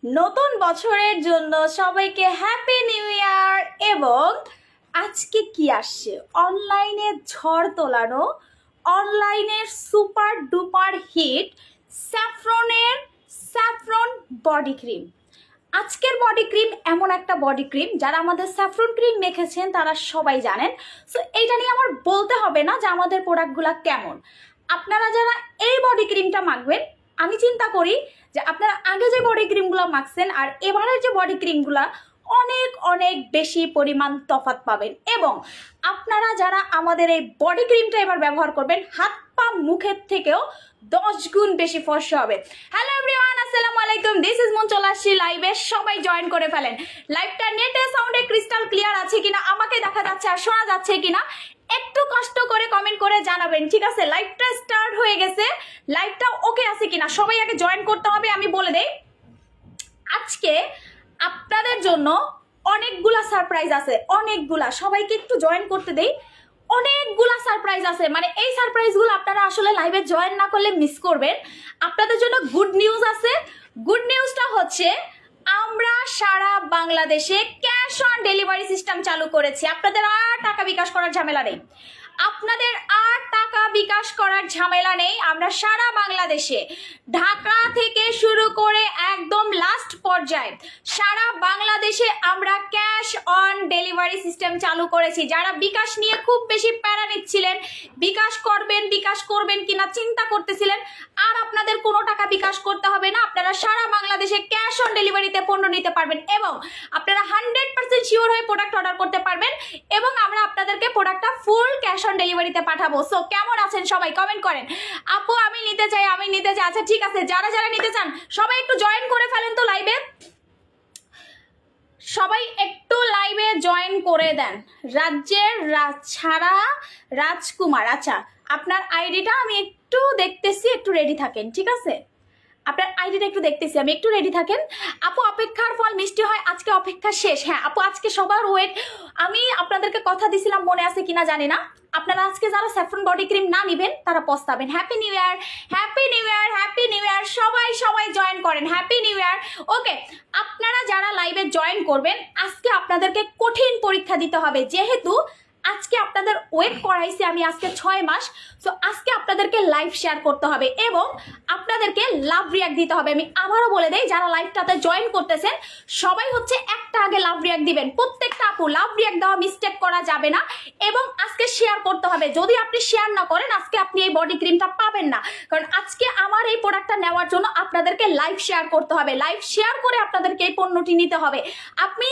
নতুন বছরের জন্য সবাইকে হ্যাপি নিউ ইয়ার। এবং আজকে কি আসছে, অনলাইনে ঝড় তোলানো, অনলাইনের super duper hit saffron body cream. আজকের বডি ক্রিম এমন একটা বডি ক্রিম, যারা আমাদের স্যাফরন ক্রিম মেখেছেন তারা সবাই জানেন। সো এইটা নিয়ে আমার বলতে হবে না যে আমাদের প্রোডাক্টগুলো কেমন। আপনারা যারা এই বডি ক্রিমটা মাখবেন, আমি চিন্তা করি যে আপনারা আগে যে বডি ক্রিমগুলো মাখছেন আর এবারের যে বডি ক্রিমগুলো অনেক অনেক বেশি পরিমাণ তফাৎ পাবেন। এবং আপনারা যারা আমাদের এই বডি ক্রিমটা এবার ব্যবহার করবেন, হাত পা মুখের থেকেও 10 গুণ বেশি ফর্সা হবে। হ্যালো এভরিওয়ান, আসসালামু আলাইকুম, দিস ইজ মন। চলে আসছি লাইভে, সবাই জয়েন করে ফেলেন। লাইভটা নেটে সাউন্ডে ক্রিস্টাল ক্লিয়ার আছে কিনা, আমাকে দেখা যাচ্ছে আর শোনা যাচ্ছে কিনা একটু কষ্ট করে কমেন্ট করে জানাবেন, ঠিক আছে? লাইভটা স্টার্ট হয়ে গেছে, লাইভটা ওকে আছে কিনা সবাই আগে জয়েন করতে হবে। আমি বলে দেই, আজকে আপনাদের জন্য অনেকগুলা সারপ্রাইজ আছে, অনেকগুলা। সবাইকে একটু জয়েন করতে দেই। অনেকগুলা সারপ্রাইজ আছে, মানে এই সারপ্রাইজগুলো আপনারা আসলে লাইভে জয়েন না করলে মিস করবেন। আপনাদের জন্য গুড নিউজ আছে। গুড নিউজটা হচ্ছে আমরা সারা বাংলাদেশে ক্যাশ অন ডেলিভারি সিস্টেম চালু করেছি। আপনাদের আর টাকা বিকাশ করার ঝামেলা নেই, আপনাদের আর টাকা বিকাশ করার ঝামেলা নেই। আমরা সারা বাংলাদেশে, ঢাকা থেকে শুরু করে একদম লাস্ট পর্যায়ে সারা বাংলাদেশে আমরা ক্যাশ অন ডেলিভারি সিস্টেম চালু করেছি। যারা বিকাশ নিয়ে খুব বেশি প্যারা নিচ্ছিলেন, বিকাশ করবেন কিনা চিন্তা করতেছিলেন, আর আপনাদের কোনো টাকা বিকাশ করতে হবে না। আপনারা সারা বাংলাদেশে ক্যাশ অন ডেলিভারিতে পণ্য নিতে পারবেন এবং আপনারা 100% শিওর হয়ে প্রোডাক্ট অর্ডার করতে পারবেন এবং আমরা আপনাদেরকে প্রোডাক্টটা ফুল ক্যাশ অন ডেলিভারিতে পাঠাবো। সো কেমন আছেন সবাই কমেন্ট করেন। আপু আমি নিতে চাই। আচ্ছা ঠিক আছে, যারা যারা নিতে চান সবাই একটু জয়েন করে ফেলেন তো লাইভে, সবাই একটু লাইভে জয়েন করে দেন। রাজ্যের ছাড়া রাজকুমার, আচ্ছা আপনার আইডিটা আমি একটু দেখতেছি, একটু রেডি থাকেন, ঠিক আছে? আপনার আইডিটা একটু দেখতেছি আমি, একটু রেডি থাকেন। আপু অপেক্ষার ফল মিষ্টি হয়, আজকে অপেক্ষা শেষ। হ্যাঁ আপু, আজকে সবার ওয়েট। আমি আপনাদেরকে কথা দিছিলাম, মনে আছে কিনা জানি না। আপনারা আজকে যারা স্যাফরন বডি ক্রিম না নিবেন তারা পস্তাবেন। Happy new year, happy new year, happy new year. সবাই সবাই জয়েন করেন, হ্যাপি নিউ ইয়ার। ওকে, আপনারা যারা লাইভে জয়েন করবেন, আজকে আপনাদেরকে কঠিন পরীক্ষা দিতে হবে। যেহেতু আজকে আপনাদের ওয়েট করাইছি আমি আজকে 6 মাস, সো আজকে আপনাদেরকে লাইভ শেয়ার করতে হবে এবং আপনাদেরকে লাভ রিয়াক্ট দিতে হবে। আমি আবারও বলে দেই, যারা লাইভটাতে জয়েন করতেছেন সবাই হচ্ছে একটা আগে লাভ রিয়াক্ট দিবেন। প্রত্যেকটা আপু লাভ রিয়াক্ট দেওয়া মিস্টেক করা যাবে না এবং আজকে শেয়ার করতে হবে। যদি আপনি শেয়ার না করেন আজকে আপনি এই বডি ক্রিমটা পাবেন না, কারণ আজকে আমার এই প্রোডাক্টটা নেওয়ার জন্য আপনাদেরকে লাইভ শেয়ার করতে হবে। লাইভ শেয়ার করে আপনাদেরকে এই পণ্যটি নিতে হবে। আমি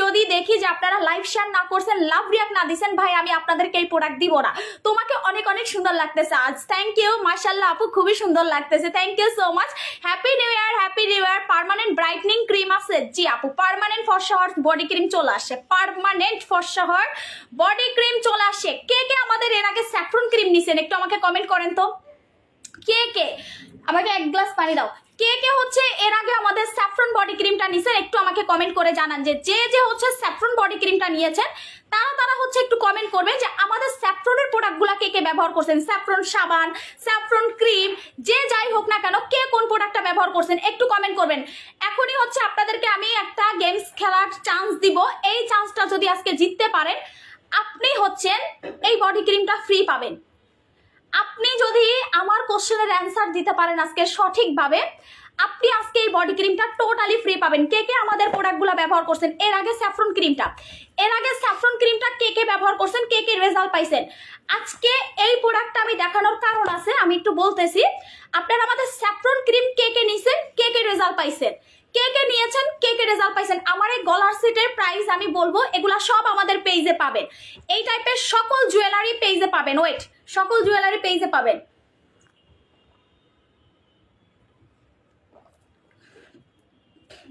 যদি দেখি যে আপনারা লাইভ শেয়ার না করছেন, লাভ রিয়াক্ট না দিছেন, ভাই আমি আপনাদেরকে এই প্রোডাক্ট দিব না। তোমাকে অনেক অনেক সুন্দর লাগতেছে আজ, থ্যাংক ইউ। মাশাআল্লাহ আপু খুবই সুন্দর লাগতেছে, thank you so much. Happy new year, happy new year. Permanent brightening cream আছে? জি আপু, পার্মানেন্ট ফর্সা হওয়ার বডি ক্রিম চলে আসে, পার্মানেন্ট ফর্সা হওয়ার বডি ক্রিম চলে আসে। কে কে আমাদের এর আগে স্যাফরন ক্রিম নিছেন একটু আমাকে কমেন্ট করেন তো। কে আমাকে এক গ্লাস পানি দাও। কে হচ্ছে এর আগে আমাদের স্যাফরন বডি ক্রিমটা নিছেন একটু আমাকে কমেন্ট করে জানান। যে হচ্ছে স্যাফরন বডি ক্রিমটা নিয়েছেন তারা হচ্ছে একটু কমেন্ট করবেন যে আমাদের স্যাফরনের প্রোডাক্টগুলো কে ব্যবহার করছেন। স্যাফরন সাবান, স্যাফরন ক্রিম, যে যাই হোক না কেন, কে কোন প্রোডাক্টটা ব্যবহার করছেন একটু কমেন্ট করবেন। এখনই হচ্ছে আপনাদেরকে আমি একটা গেমস খেলার চান্স দিব। এই চান্সটা যদি আজকে জিততে পারেন, আপনি হচ্ছেন এই বডি ক্রিমটা ফ্রি পাবেন। আপনি যদি আমার কোশ্চেনের অ্যান্সার দিতে পারেন আজকে সঠিকভাবে, আপনি আজকে এই বডি ক্রিমটা টোটালি ফ্রি পাবেন। কে আমাদের প্রোডাক্টগুলো ব্যবহার করছেন এর আগে স্যাফরন ক্রিমটা, কে ব্যবহার করছেন, কে রেজাল্ট পাইছেন। আজকে এই প্রোডাক্টটা আমি দেখানোর কারণ আছে, আমি একটু বলতেছি। আপনারা আমাদের স্যাফরন ক্রিম কে নিছেন, কে রেজাল্ট পাইছেন, কে নিয়েছেন, কে রেজাল্ট পাইছেন। আমার এই গলার সেটের প্রাইস আমি বলবো, এগুলা সব আমাদের পেজে পাবেন। এই টাইপের সকল জুয়েলারি পেজে পাবেন। ওয়েট, সকল জুয়েলারি পেজে পাবেন।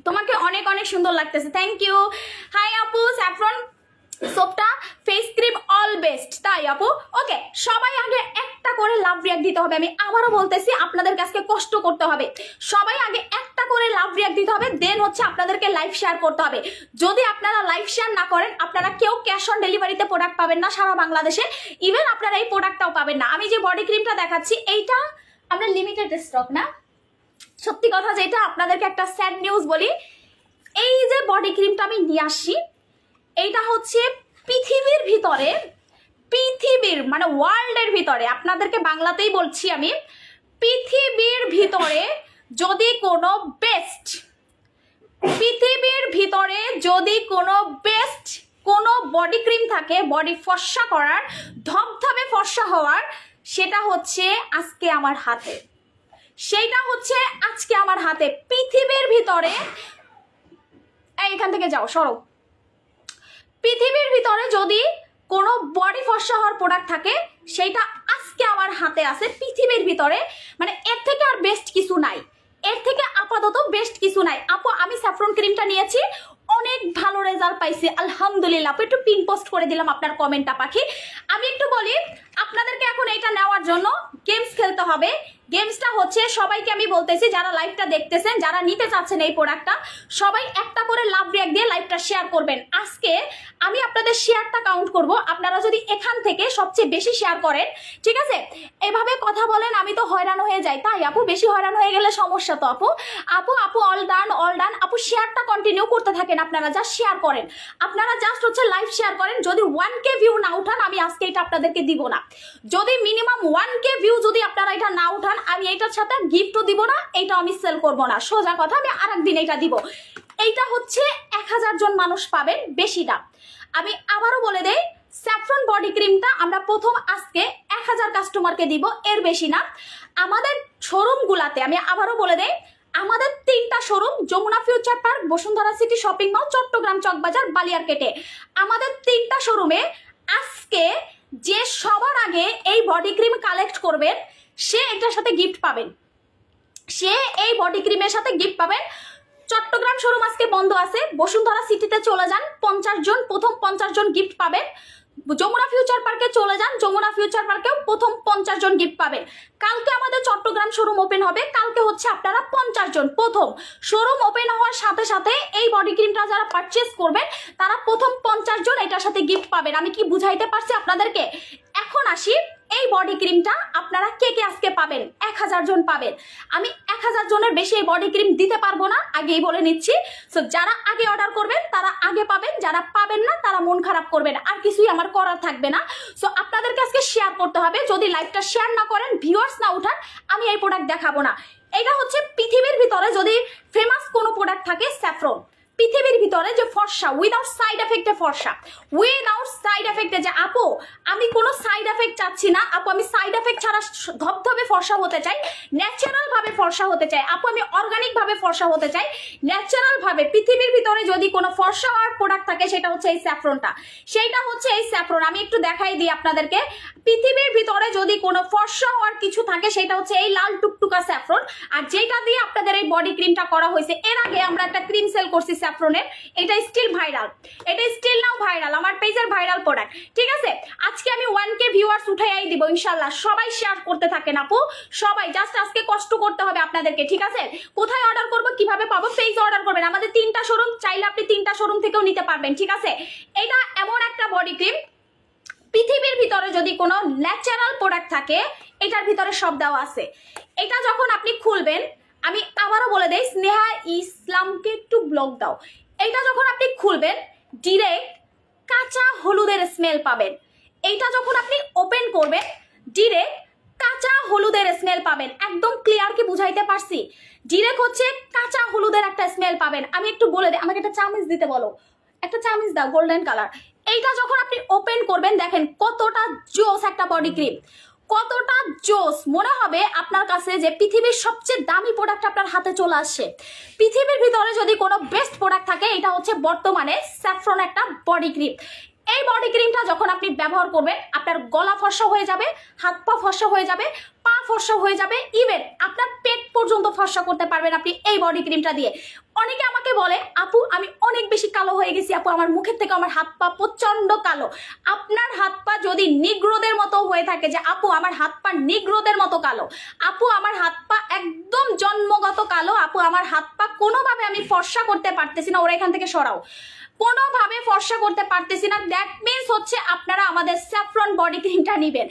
তোমাকে অনেক অনেক সুন্দর লাগতেছে, থ্যাংক ইউ। হাই আপু, স্যাফরন সোপটা ফেস ক্রিম অল বেস্ট, তাই আপু? ওকে, সবাই আগে একটা করে লাভ রিয়াক্ট দিতে হবে। আমি আবারও বলতেছি, আপনাদের কাছে কষ্ট করতে হবে। সবাই আগে একটা করে লাভ রিয়াক্ট দিতে হবে, দেন হচ্ছে আপনাদেরকে লাইভ শেয়ার করতে হবে। যদি আপনারা লাইভ শেয়ার না করেন, আপনারা কেউ ক্যাশ অন ডেলিভারিতে প্রোডাক্ট পাবেন না সারা বাংলাদেশে। ইভেন আপনারা এই প্রোডাক্টটাও পাবেন না। আমি যে বডি ক্রিমটা দেখাচ্ছি এইটা আমরা লিমিটেড স্টক না, সত্যি কথা যেটা, আপনাদেরকে একটা স্যাড নিউজ বলি, এই যে বডি ক্রিমটা আমি নিয়ে আসছি, এইটা হচ্ছে পৃথিবীর ভিতরে, পৃথিবীর মানে ওয়ার্ল্ডের ভিতরে, আপনাদেরকে বাংলাতেই বলছি আমি, পৃথিবীর ভিতরে যদি কোনো বেস্ট, পৃথিবীর ভিতরে যদি কোনো বেস্ট কোনো বডি ক্রিম থাকে বডি ফর্সা করার, ধবধবে ফর্সা হওয়ার, সেটা হচ্ছে আজকে আমার হাতে, সেইটা হচ্ছে আজকে আমার হাতে। পৃথিবীর ভিতরে, এইখান থেকে যাও সরো, পৃথিবীর ভিতরে যদি কোনো বডি ফর্সা হওয়ার প্রোডাক্ট থাকে সেইটা আজকে আমার হাতে আছে পৃথিবীর ভিতরে, মানে এর থেকে আর বেস্ট কিছু নাই, এর থেকে আপাতত বেস্ট কিছু নাই। আপু আমি স্যাফরন ক্রিমটা নিয়েছি, অনেক ভালো রেজাল্ট পাইছি আলহামদুলিল্লাহ। আপু একটু পিন পোস্ট করে দিলাম আপনার কমেন্টটা পাখি। আমি একটু বলি আপনাদেরকে, এখন এটা নেওয়ার জন্য গেমস খেলতে হবে। গেমসটা হচ্ছে, সবাইকে আমি বলতেছি যারা লাইভটা দেখতেছেন, যারা নিতে চাচ্ছেন এই প্রোডাক্টটা, সবাই একটা করে লাভ রিঅ্যাক্ট দিয়ে লাইভটা শেয়ার করবেন। আজকে আমি আপনাদের শেয়ারটা কাউন্ট করব, আপনারা যদি এখান থেকে সবচেয়ে বেশি শেয়ার করেন, ঠিক আছে? এভাবে কথা বলেন, আমি তো হয়রান হয়ে যাই, তাই আপু বেশি হয়রান হয়ে গেলে সমস্যা তো আপু। আপু আপু অল ডান অল ডান। আপু শেয়ারটা কন্টিনিউ করতে থাকেন, আপনারা জাস্ট শেয়ার করেন, আপনারা জাস্ট হচ্ছে লাইভ শেয়ার করেন। যদি 1K ভিউ না উঠান আমি আজকে এটা আপনাদেরকে দিব না। যদি মিনিমাম 1K ভিউ যদি আপনারা এটা না উঠান, আমি এটার সাথে গিফটও দিব না, এটা আমি সেল করব না, সোজা কথা। আমি আরেকদিন এটা দিব। এইটা হচ্ছে 1000 জন মানুষ পাবেন, বেশি না। আমি আবারও বলে দেই, স্যাফরন বডি ক্রিমটা আমরা প্রথম আজকে 1000 কাস্টমারকে দিব, এর বেশি না। আমাদের শোরুমগুলাতে আমি আবারও বলে দেই, আমাদের 3টা showroom, Jamuna future park, Bashundhara city shopping mall, Chattogram Chawkbazar, বালিয়ারকেটে। আমাদের 3টা শোরুমে আজকে যে সবার আগে এই বডি ক্রিম কালেক্ট করবেন, সে এটার সাথে গিফট পাবেন, সে এই বডি ক্রিমের সাথে গিফট পাবেন। চট্টগ্রাম শোরুম আজকে বন্ধ আছে, বসুন্ধরা সিটিতে চলে যান, 50 জন, প্রথম 50 জন গিফট পাবেন। যমুনা ফিউচার পার্কে চলে যান, যমুনা ফিউচার পার্কেও প্রথম 50 জন গিফট পাবেন। কালকে আমাদের চট্টগ্রাম শোরুম ওপেন হবে, কালকে হচ্ছে আপনারা 50 জন, প্রথম শোরুম ওপেন হওয়ার সাথে সাথে এই বডি ক্রিমটা যারা পারচেস করবেন তারা প্রথম 50 জন এটার সাথে গিফট পাবেন। আমি কি বুঝাইতে পারছি আপনাদেরকে? এখন আসি, এই বডি ক্রিমটা আপনারা কে কে আজকে পাবেন? 1000 জন পাবেন। আমি 1000 জনের বেশি এই বডি ক্রিম দিতে পারবো না, আগেই বলে নিচ্ছি। সো যারা আগে অর্ডার করবেন তারা আগে পাবেন, যারা পাবেন না তারা মন খারাপ করবেন, আর কিছুই আমার করার থাকবে না। সো আপনাদেরকে আজকে শেয়ার করতে হবে, যদি লাইভটা শেয়ার না করেন, ভিউয়ার্স না উঠান, আমি এই প্রোডাক্ট দেখাবো না। এটা হচ্ছে পৃথিবীর ভিতরে যদি ফেমাস কোনো প্রোডাক্ট থাকে, স্যাফরন। পৃথিবীর ভিতরে যে ফর্সা, উইদাউট সাইড এফেক্টে ফর্সা, উইদাউট সাইড এফেক্টে, যে আপু আমি কোনো সাইড এফেক্ট চাচ্ছি না, আপু আমি সাইড এফেক্ট ছাড়া ধবধবে ফর্সা হতে চাই, ন্যাচারাল ভাবে ফর্সা হতে চাই, আপু আমি অর্গানিক ভাবে ফর্সা হতে চাই, ন্যাচারাল ভাবে। পৃথিবীর ভিতরে যদি কোনো ফর্সা হওয়ার প্রোডাক্ট থাকে সেটা হচ্ছে এই স্যাফরনটা, সেইটা হচ্ছে এই স্যাফরন। আমি একটু দেখাই দিই আপনাদেরকে, পৃথিবীর ভিতরে যদি কোনো ফর্সা হওয়ার কিছু থাকে সেটা হচ্ছে এই লাল টুকটুকা স্যাফরন। আর যেটা দিয়ে আপনাদের এই বডি ক্রিমটা করা হয়েছে, এর আগে আমরা একটা ক্রিম সেল করছি স্যাফরনের, এটা স্টিল ভাইরাল, এটা স্টিল নাও ভাইরাল, আমার পেজের ভাইরাল প্রোডাক্ট, ঠিক আছে? আজকে আমি 1K ভিউয়ার্স উঠাই দিব ইনশাআল্লাহ। সবাই শেয়ার করতে থাকেন আপু, সবাই জাস্ট আজকে কষ্ট করতে হবে আপনাদেরকে, ঠিক আছে? কোথায় অর্ডার করব, কিভাবে পাবো? পেজে অর্ডার করবেন, আমাদের 3টা শোরুম, চাইলে আপনি 3টা শোরুম থেকেও নিতে পারবেন, ঠিক আছে? এটা এমন একটা বডি ক্রিম, পৃথিবীর ভিতরে যদি কোনো ন্যাচারাল প্রোডাক্ট থাকে এটার ভিতরে সব দেওয়া আছে। এটা যখন আপনি খুলবেন, আমি আবারও বলে দেই, স্নেহা ইসলামকে একটু ব্লক দাও। এইটা যখন আপনি খুলবেন, ডিরেক্ট কাঁচা হলুদের স্মেল পাবেন। এইটা যখন আপনি ওপেন করবেন, ডিরেক্ট কাঁচা হলুদের স্মেল পাবেন। একদম ক্লিয়ার কি বুঝাইতে পারছি? ডিরেক্ট হচ্ছে কাঁচা হলুদের একটা স্মেল পাবেন। আমি একটু বলে দিই, আমাকে একটা চামচ দিতে বলো, একটা চামচ দাও, গোল্ডেন কালার। এইটা যখন আপনি ওপেন করবেন, দেখেন কতটা জোস একটা বডি ক্রিম, কতটা জোস। মনে হবে আপনার কাছে যে পৃথিবীর সবচেয়ে দামি প্রোডাক্ট আপনার হাতে চলে আসছে। পৃথিবীর ভিতরে যদি কোনো বেস্ট প্রোডাক্ট থাকে, এটা হচ্ছে বর্তমানে স্যাফরন একটা বডি ক্রিম। এই বডি ক্রিমটা যখন আপনি ব্যবহার করবেন, আপনার গলা ফর্সা হয়ে যাবে, হাত পা ফর্সা হয়ে যাবে, পা ফর্সা হয়ে যাবে, ইভেন আপনার পেট পর্যন্ত ফর্সা করতে পারবেন আপনি এই বডি ক্রিমটা দিয়ে। অনেকে আমাকে বলে, আপু আমি অনেক বেশি কালো হয়ে গেছি, আপু আমার মুখের থেকে আমার হাত পা প্রচন্ড কালো। আপনার হাত পা যদি নিগ্রোদের মতো হয়ে থাকে, যে আপু আমার হাত পা নিগ্রোদের মতো কালো, আপু আমার হাত পা একদম জন্মগত কালো, আপু আমার হাত পা কোনোভাবে আমি ফর্সা করতে পারতেছি না, ওরা এখান থেকে সরাও, কোনোভাবে ফর্সা করতে পারতেছি না, দ্যাট মিনস হচ্ছে আপনারা আমাদের স্যাফরন বডি ক্রিমটা নেবেন।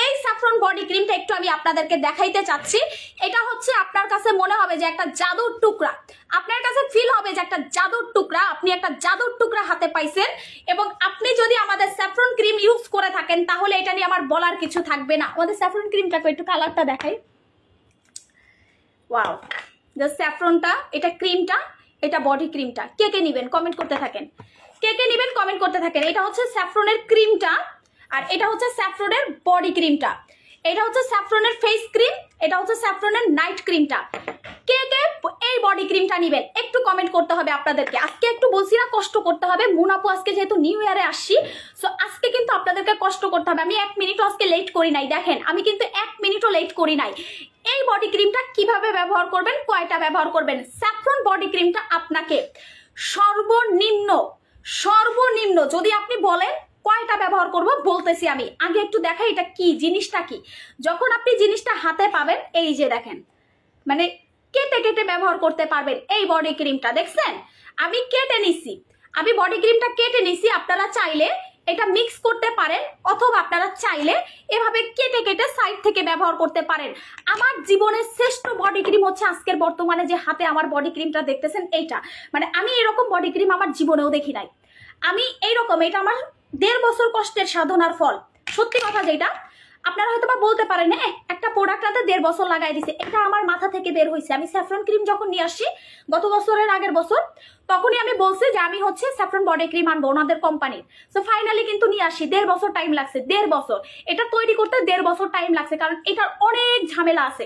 এই স্যাফরন বডি ক্রিমটা একটু আমি আপনাদেরকে দেখাইতে চাচ্ছি। এটা হচ্ছে আপনার কাছে মনে হবে যে একটা জাদুর টুকরা, আপনার কাছে ফিল হবে যে একটা জাদুর টুকরা, আপনি একটা জাদুর টুকরা হাতে পাইছেন। এবং আপনি যদি আমাদের স্যাফরন ক্রিম ইউজ করে থাকেন তাহলে এটা নিয়ে আমার বলার কিছু থাকবে না। আমাদের স্যাফরন ক্রিমটাকে একটু কালারটা দেখাই। ওয়াও, যে স্যাফরনটা, এটা ক্রিমটা, এটা বডি ক্রিমটা। কে কে নেবেন কমেন্ট করতে থাকেন, কে কে নেবেন কমেন্ট করতে থাকেন। এটা হচ্ছে স্যাফরনের ক্রিমটা আর এটা হচ্ছে স্যাফরনের বডি ক্রিমটা। এটা হচ্ছে স্যাফরনের ফেস ক্রিম, এটা হচ্ছে স্যাফরনের নাইট ক্রিমটা। কে কে এই বডি ক্রিমটা নেবেন একটু কমেন্ট করতে হবে আপনাদেরকে। আজকে একটু বলছি না কষ্ট করতে হবে, মুনাপু আজকে যেহেতু নিউ ইয়ারে আসছি, সো আজকে কিন্তু আপনাদেরকে কষ্ট করতে হবে। আমি 1 মিনিটও আজকে লেট করি নাই, দেখেন আমি কিন্তু 1 মিনিটও লেট করি নাই। এই বডি ক্রিমটা কিভাবে ব্যবহার করবেন, কয়টা ব্যবহার করবেন? স্যাফরন বডি ক্রিমটা আপনাকে সর্বনিম্ন যদি আপনি বলেন কয়টা ব্যবহার করব বলতেছি আমি। আগে একটু দেখাই এটা কি, জিনিসটা কি। যখন আপনি জিনিসটা হাতে পাবেন, এই যে দেখেন, মানে কেটে কেটে ব্যবহার করতে পারবেন এই বডি ক্রিমটা। দেখছেন আমি কেটে নিছি, আমি বডি ক্রিমটা কেটে নিছি। আপনারা চাইলে এটা মিক্স করতে পারেন অথবা আপনারা চাইলে এভাবে কেটে কেটে সাইড থেকে ব্যবহার করতে পারেন। আমার জীবনের শ্রেষ্ঠ বডি ক্রিম হচ্ছে আজকের বর্তমানে যে হাতে আমার বডি ক্রিমটা দেখতেছেন এইটা। মানে আমি এরকম বডি ক্রিম আমার জীবনেও দেখি নাই। আমি এইরকম, এটা আমার 1.5 বছর কষ্টের সাধনার ফল। সত্যি কথা যেটা, আপনারা হয়তো বা বলতে পারেন একটা প্রোডাক্ট আনতে 1.5 বছর লাগাই দিছে, এটা আমার মাথা থেকে বের হয়েছে। আমি স্যাফরন ক্রিম যখন নিয়ে আসছি গত বছরের আগের বছর, তখনই আমি বলছি যে আমি হচ্ছে স্যাফরন বডি ক্রিম আনবো ওনাদের কোম্পানির। সো ফাইনালি কিন্তু নিয়ে আসি। 1.5 বছর টাইম লাগছে, 1.5 বছর। এটা তৈরি করতে 1.5 বছর টাইম লাগছে, কারণ এটার অনেক ঝামেলা আছে।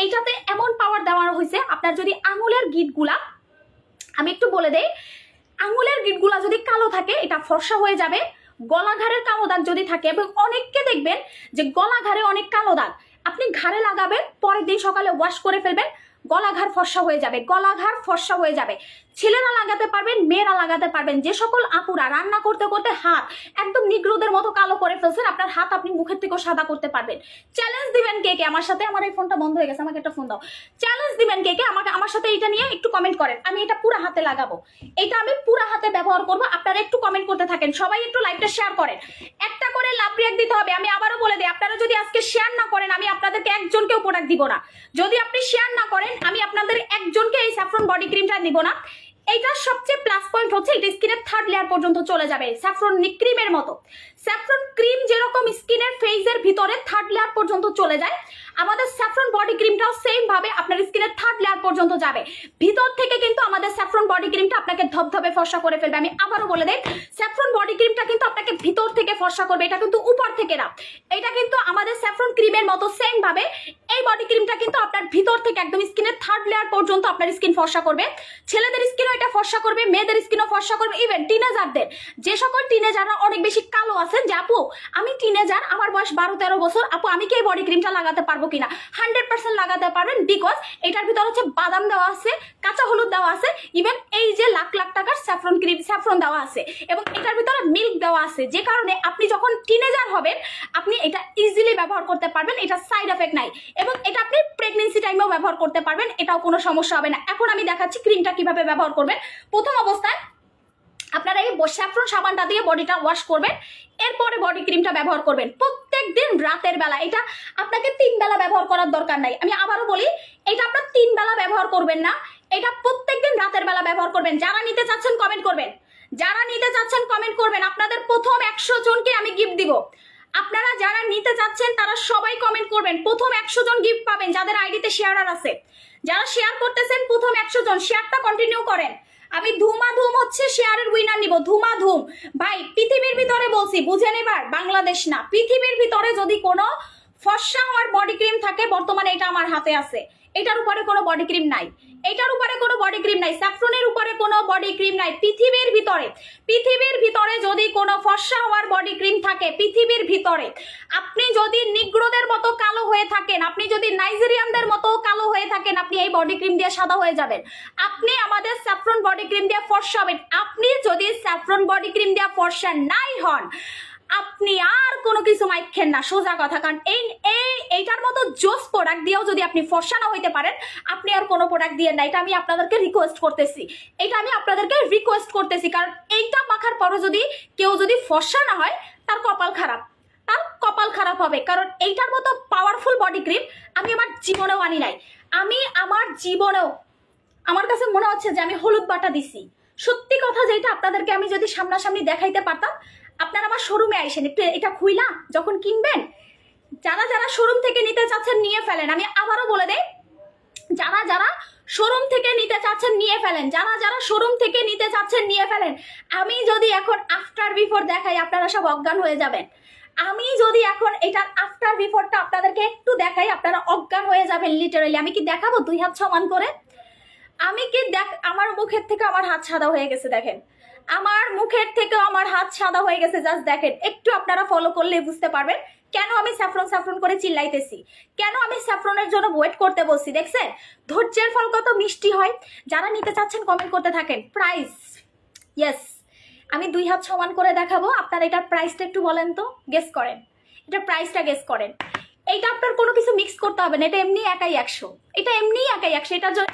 এইটাতে এমন পাওয়ার দেওয়া হয়েছে, আপনার যদি আঙুলের গিঁটগুলা, আমি একটু বলে দেই, আঙুলের গিঁটগুলা যদি কালো থাকে এটা ফর্সা হয়ে যাবে। গলাঘাড়ের কালো দাগ যদি থাকে, এবং অনেককে দেখবেন যে গলাঘাড়ে অনেক কালো দাগ, আপনি ঘাড়ে লাগাবেন, পরের দিন সকালে ওয়াশ করে ফেলবেন, গলাঘাড় ফর্সা হয়ে যাবে, গলাঘাড় ফর্সা হয়ে যাবে। ছেলেরা লাগাতে পারবেন, মেয়েরা লাগাতে পারবেন। যে সকল আপুরা রান্না করতে করতে হাত একদম নিগ্রোদের মতো কালো করে ফেলছেন, আপনার হাত আপনি মুখের থেকেও সাদা করতে পারবেন। চ্যালেঞ্জ দিবেন কে কে আমার সাথে? আমার এই ফোনটা বন্ধ হয়ে গেছে, আমাকে একটা ফোন দাও। চ্যালেঞ্জ দিবেন কে কে আমাকে, আমার সাথে এটা নিয়ে একটু কমেন্ট করেন। আমি এটা পুরো হাতে লাগাবো, এটা আমি পুরো হাতে ব্যবহার করবো। আপনারা একটু কমেন্ট করতে থাকেন, সবাই একটু লাইভটা শেয়ার করেন। একটা করে লাভ রিয়াক্ট দিতে হবে। আমি আবারও বলে দিই, আপনারা যদি আজকে শেয়ার না করেন আমি আপনাদেরকে একজনকেও প্রোডাক্ট দিব না। যদি আপনি শেয়ার না করেন আমি আপনাদের একজনকে এই স্যাফরন বডি ক্রিমটা দিব না। এইটার সবচেয়ে প্লাস পয়েন্ট হচ্ছে এটা স্কিনের 3rd লেয়ার পর্যন্ত চলে যাবে, স্যাফরন ক্রিমের মতো। স্যাফরন ক্রিম যেরকম স্কিনের ফেজের ভিতরে 3rd লেয়ার পর্যন্ত চলে যায়, আমাদের স্যাফরন বডি ক্রিমটাও সেম ভাবে আপনার স্কিনের 3rd লেয়ার পর্যন্ত যাবে। ভিতর থেকে কিন্তু আমাদের স্যাফরন বডি ক্রিমটা আপনাকে ধবধবে ফর্সা করে ফেলবে। আমি আবারও বলে দেই, স্যাফরন বডি ক্রিমটা কিন্তু আপনাকে ভিতর থেকে ফর্সা করবে, এটা কিন্তু উপর থেকে না। এটা কিন্তু আমাদের স্যাফরন ক্রিমের মতো সেম ভাবে এই বডি ক্রিমটা কিন্তু আপনার ভিতর থেকে একদম স্কিনের 3rd লেয়ার পর্যন্ত আপনার স্কিন ফর্সা করবে। ছেলেদের স্কিনও এটা ফর্সা করবে, মেয়েদের স্কিনও ফর্সা করবে, ইভেন টিনেজারদের। যে সকল টিনেজাররা অনেক বেশি কালো আছেন, যে আপু আমি টিনেজার, আমার বয়স 12-13 বছর, আপু আমি কি এই বডি ক্রিমটা লাগাতে পারবো কিনা? 100% লাগাতে পারবেন, বিকজ এটার ভিতর হচ্ছে বাদাম দেওয়া আছে, কাঁচা হলুদ দেওয়া আছে, ইভেন এই যে লাখ লাখ টাকার স্যাফরন ক্রিম স্যাফরন দেওয়া আছে, এবং এটার ভিতরে মিল্ক দেওয়া আছে, যে কারণে আপনি যখন টিনেজার হবেন আপনি এটা ইজিলি ব্যবহার করতে পারবেন। এটা সাইড এফেক্ট নাই, এবং এটা আপনি প্রেগনেন্সি টাইমেও ব্যবহার করতে পারবেন, এটাও কোনো সমস্যা হবে না। এখন আমি দেখাচ্ছি ক্রিমটা কিভাবে ব্যবহার করবেন। প্রথম অবস্থায় আপনারা এই স্যাফরন সাবানটা দিয়ে বডিটা ওয়াশ করবেন, এরপরে বডি ক্রিমটা ব্যবহার করবেন প্রত্যেকদিন রাতের বেলা। এটা আপনাকে 3 বেলা ব্যবহার করার দরকার নাই। আমি আবারও বলি, এটা আপনার 3 বেলা ব্যবহার করবেন না, এটা প্রত্যেকদিন রাতের বেলা ব্যবহার করবেন। যারা নিতে চাচ্ছেন কমেন্ট করবেন, যারা নিতে চাচ্ছেন কমেন্ট করবেন। আপনাদের প্রথম 100 জনকে আমি গিফট দিব। আপনারা যারা নিতে চাচ্ছেন তারা সবাই কমেন্ট করবেন, প্রথম 100 জন গিফট পাবেন যাদের আইডিতে শেয়ারার আছে। যারা শেয়ার করতেছেন প্রথম 100 জন শেয়ারটা কন্টিনিউ করেন। আমি ধুমাধুম হচ্ছে শেয়ারের উইনার নিব, ধুমাধুম। ভাই পৃথিবীর ভিতরে বলছি, বুঝেন এবার, বাংলাদেশ না, পৃথিবীর ভিতরে যদি কোনো ফর্সা হওয়ার বডি ক্রিম থাকে বর্তমানে এটা আমার হাতে আছে। এটার উপরে কোনো বডি ক্রিম নাই, এটার উপরে কোনো বডি ক্রিম নাই, স্যাফরনের উপরে কোনো বডি ক্রিম নাই। পৃথিবীর ভিতরে যদি কোনো ফর্সা হওয়ার বডি ক্রিম থাকে পৃথিবীর ভিতরে, আপনি যদি নিগ্রোদের মতো কালো হয়ে থাকেন, আপনি যদি নাইজেরিয়ানদের মতো কালো হয়ে থাকেন, আপনি এই বডি ক্রিম দিয়ে সাদা হয়ে যাবেন। আপনি আমাদের স্যাফরন বডি ক্রিম দিয়ে ফর্সা হবেন। আপনি যদি স্যাফরন বডি ক্রিম দিয়ে ফর্সা নাই হন, আপনি আর কোনো কিছু মাইখেন না, সোজা কথা। কারণ এইটার মতো জোস প্রোডাক্ট দিয়েও যদি আপনি ফর্সা না হইতে পারেন, আপনি আর কোনো প্রোডাক্ট দিয়ে না। এটা আমি আপনাদেরকে রিকোয়েস্ট করতেছি, কারণ এইটা মাখার পরও যদি কেউ যদি ফর্সা না হয়, তার কপাল খারাপ হবে। কারণ এইটার মতো পাওয়ারফুল বডি ক্রিম আমি আমার জীবনেও আনি নাই। আমার কাছে মনে হচ্ছে যে আমি হলুদ বাটা দিছি। সত্যি কথা যেটা আপনাদেরকে আমি যদি সামনাসামনি দেখাইতে পারতাম, আপনারা আমার শোরুমে আইসেন, একটু এটা খুইলা যখন কিনবেন, যারা শোরুম থেকে নিতে চাচ্ছেন নিয়ে ফেলেন। আমি আবারও বলে দেই, যারা শোরুম থেকে নিতে চাচ্ছেন নিয়ে ফেলেন। আমি যদি এখন আফটার বিফোর দেখাই, আপনারা সব অজ্ঞান হয়ে যাবেন। আমি যদি এখন এটার আফটার বিফোরটা আপনাদেরকে একটু দেখাই, আপনারা অজ্ঞান হয়ে যাবেন লিটারালি। আমি কি দেখাবো 2 হাত সমান করে? আমার মুখের থেকে আমার হাত সাদা হয়ে গেছে, দেখেন আমার মুখের থেকে আমার হাত সাদা হয়ে গেছে। জাস্ট দেখেন, একটু আপনারা ফলো করলে বুঝতে পারবেন কেন আমি স্যাফরন করে চিল্লাইতেছি, কেন আমি স্যাফরনের জন্য ওয়েট করতে বলছি। দেখছেন ধৈর্যের ফল কত মিষ্টি হয়। যারা নিতে চাচ্ছেন কমেন্ট করতে থাকেন। প্রাইস, ইয়েস, আমি 2 হাত সমান করে দেখাবো। আপনারা এটার প্রাইসটা একটু বলেন তো, গেস করেন, এটার প্রাইসটা গেস করেন। এইটা আপনার কোনো কিছু মিক্স করতে হবে না, এটা এমনি একাই 100,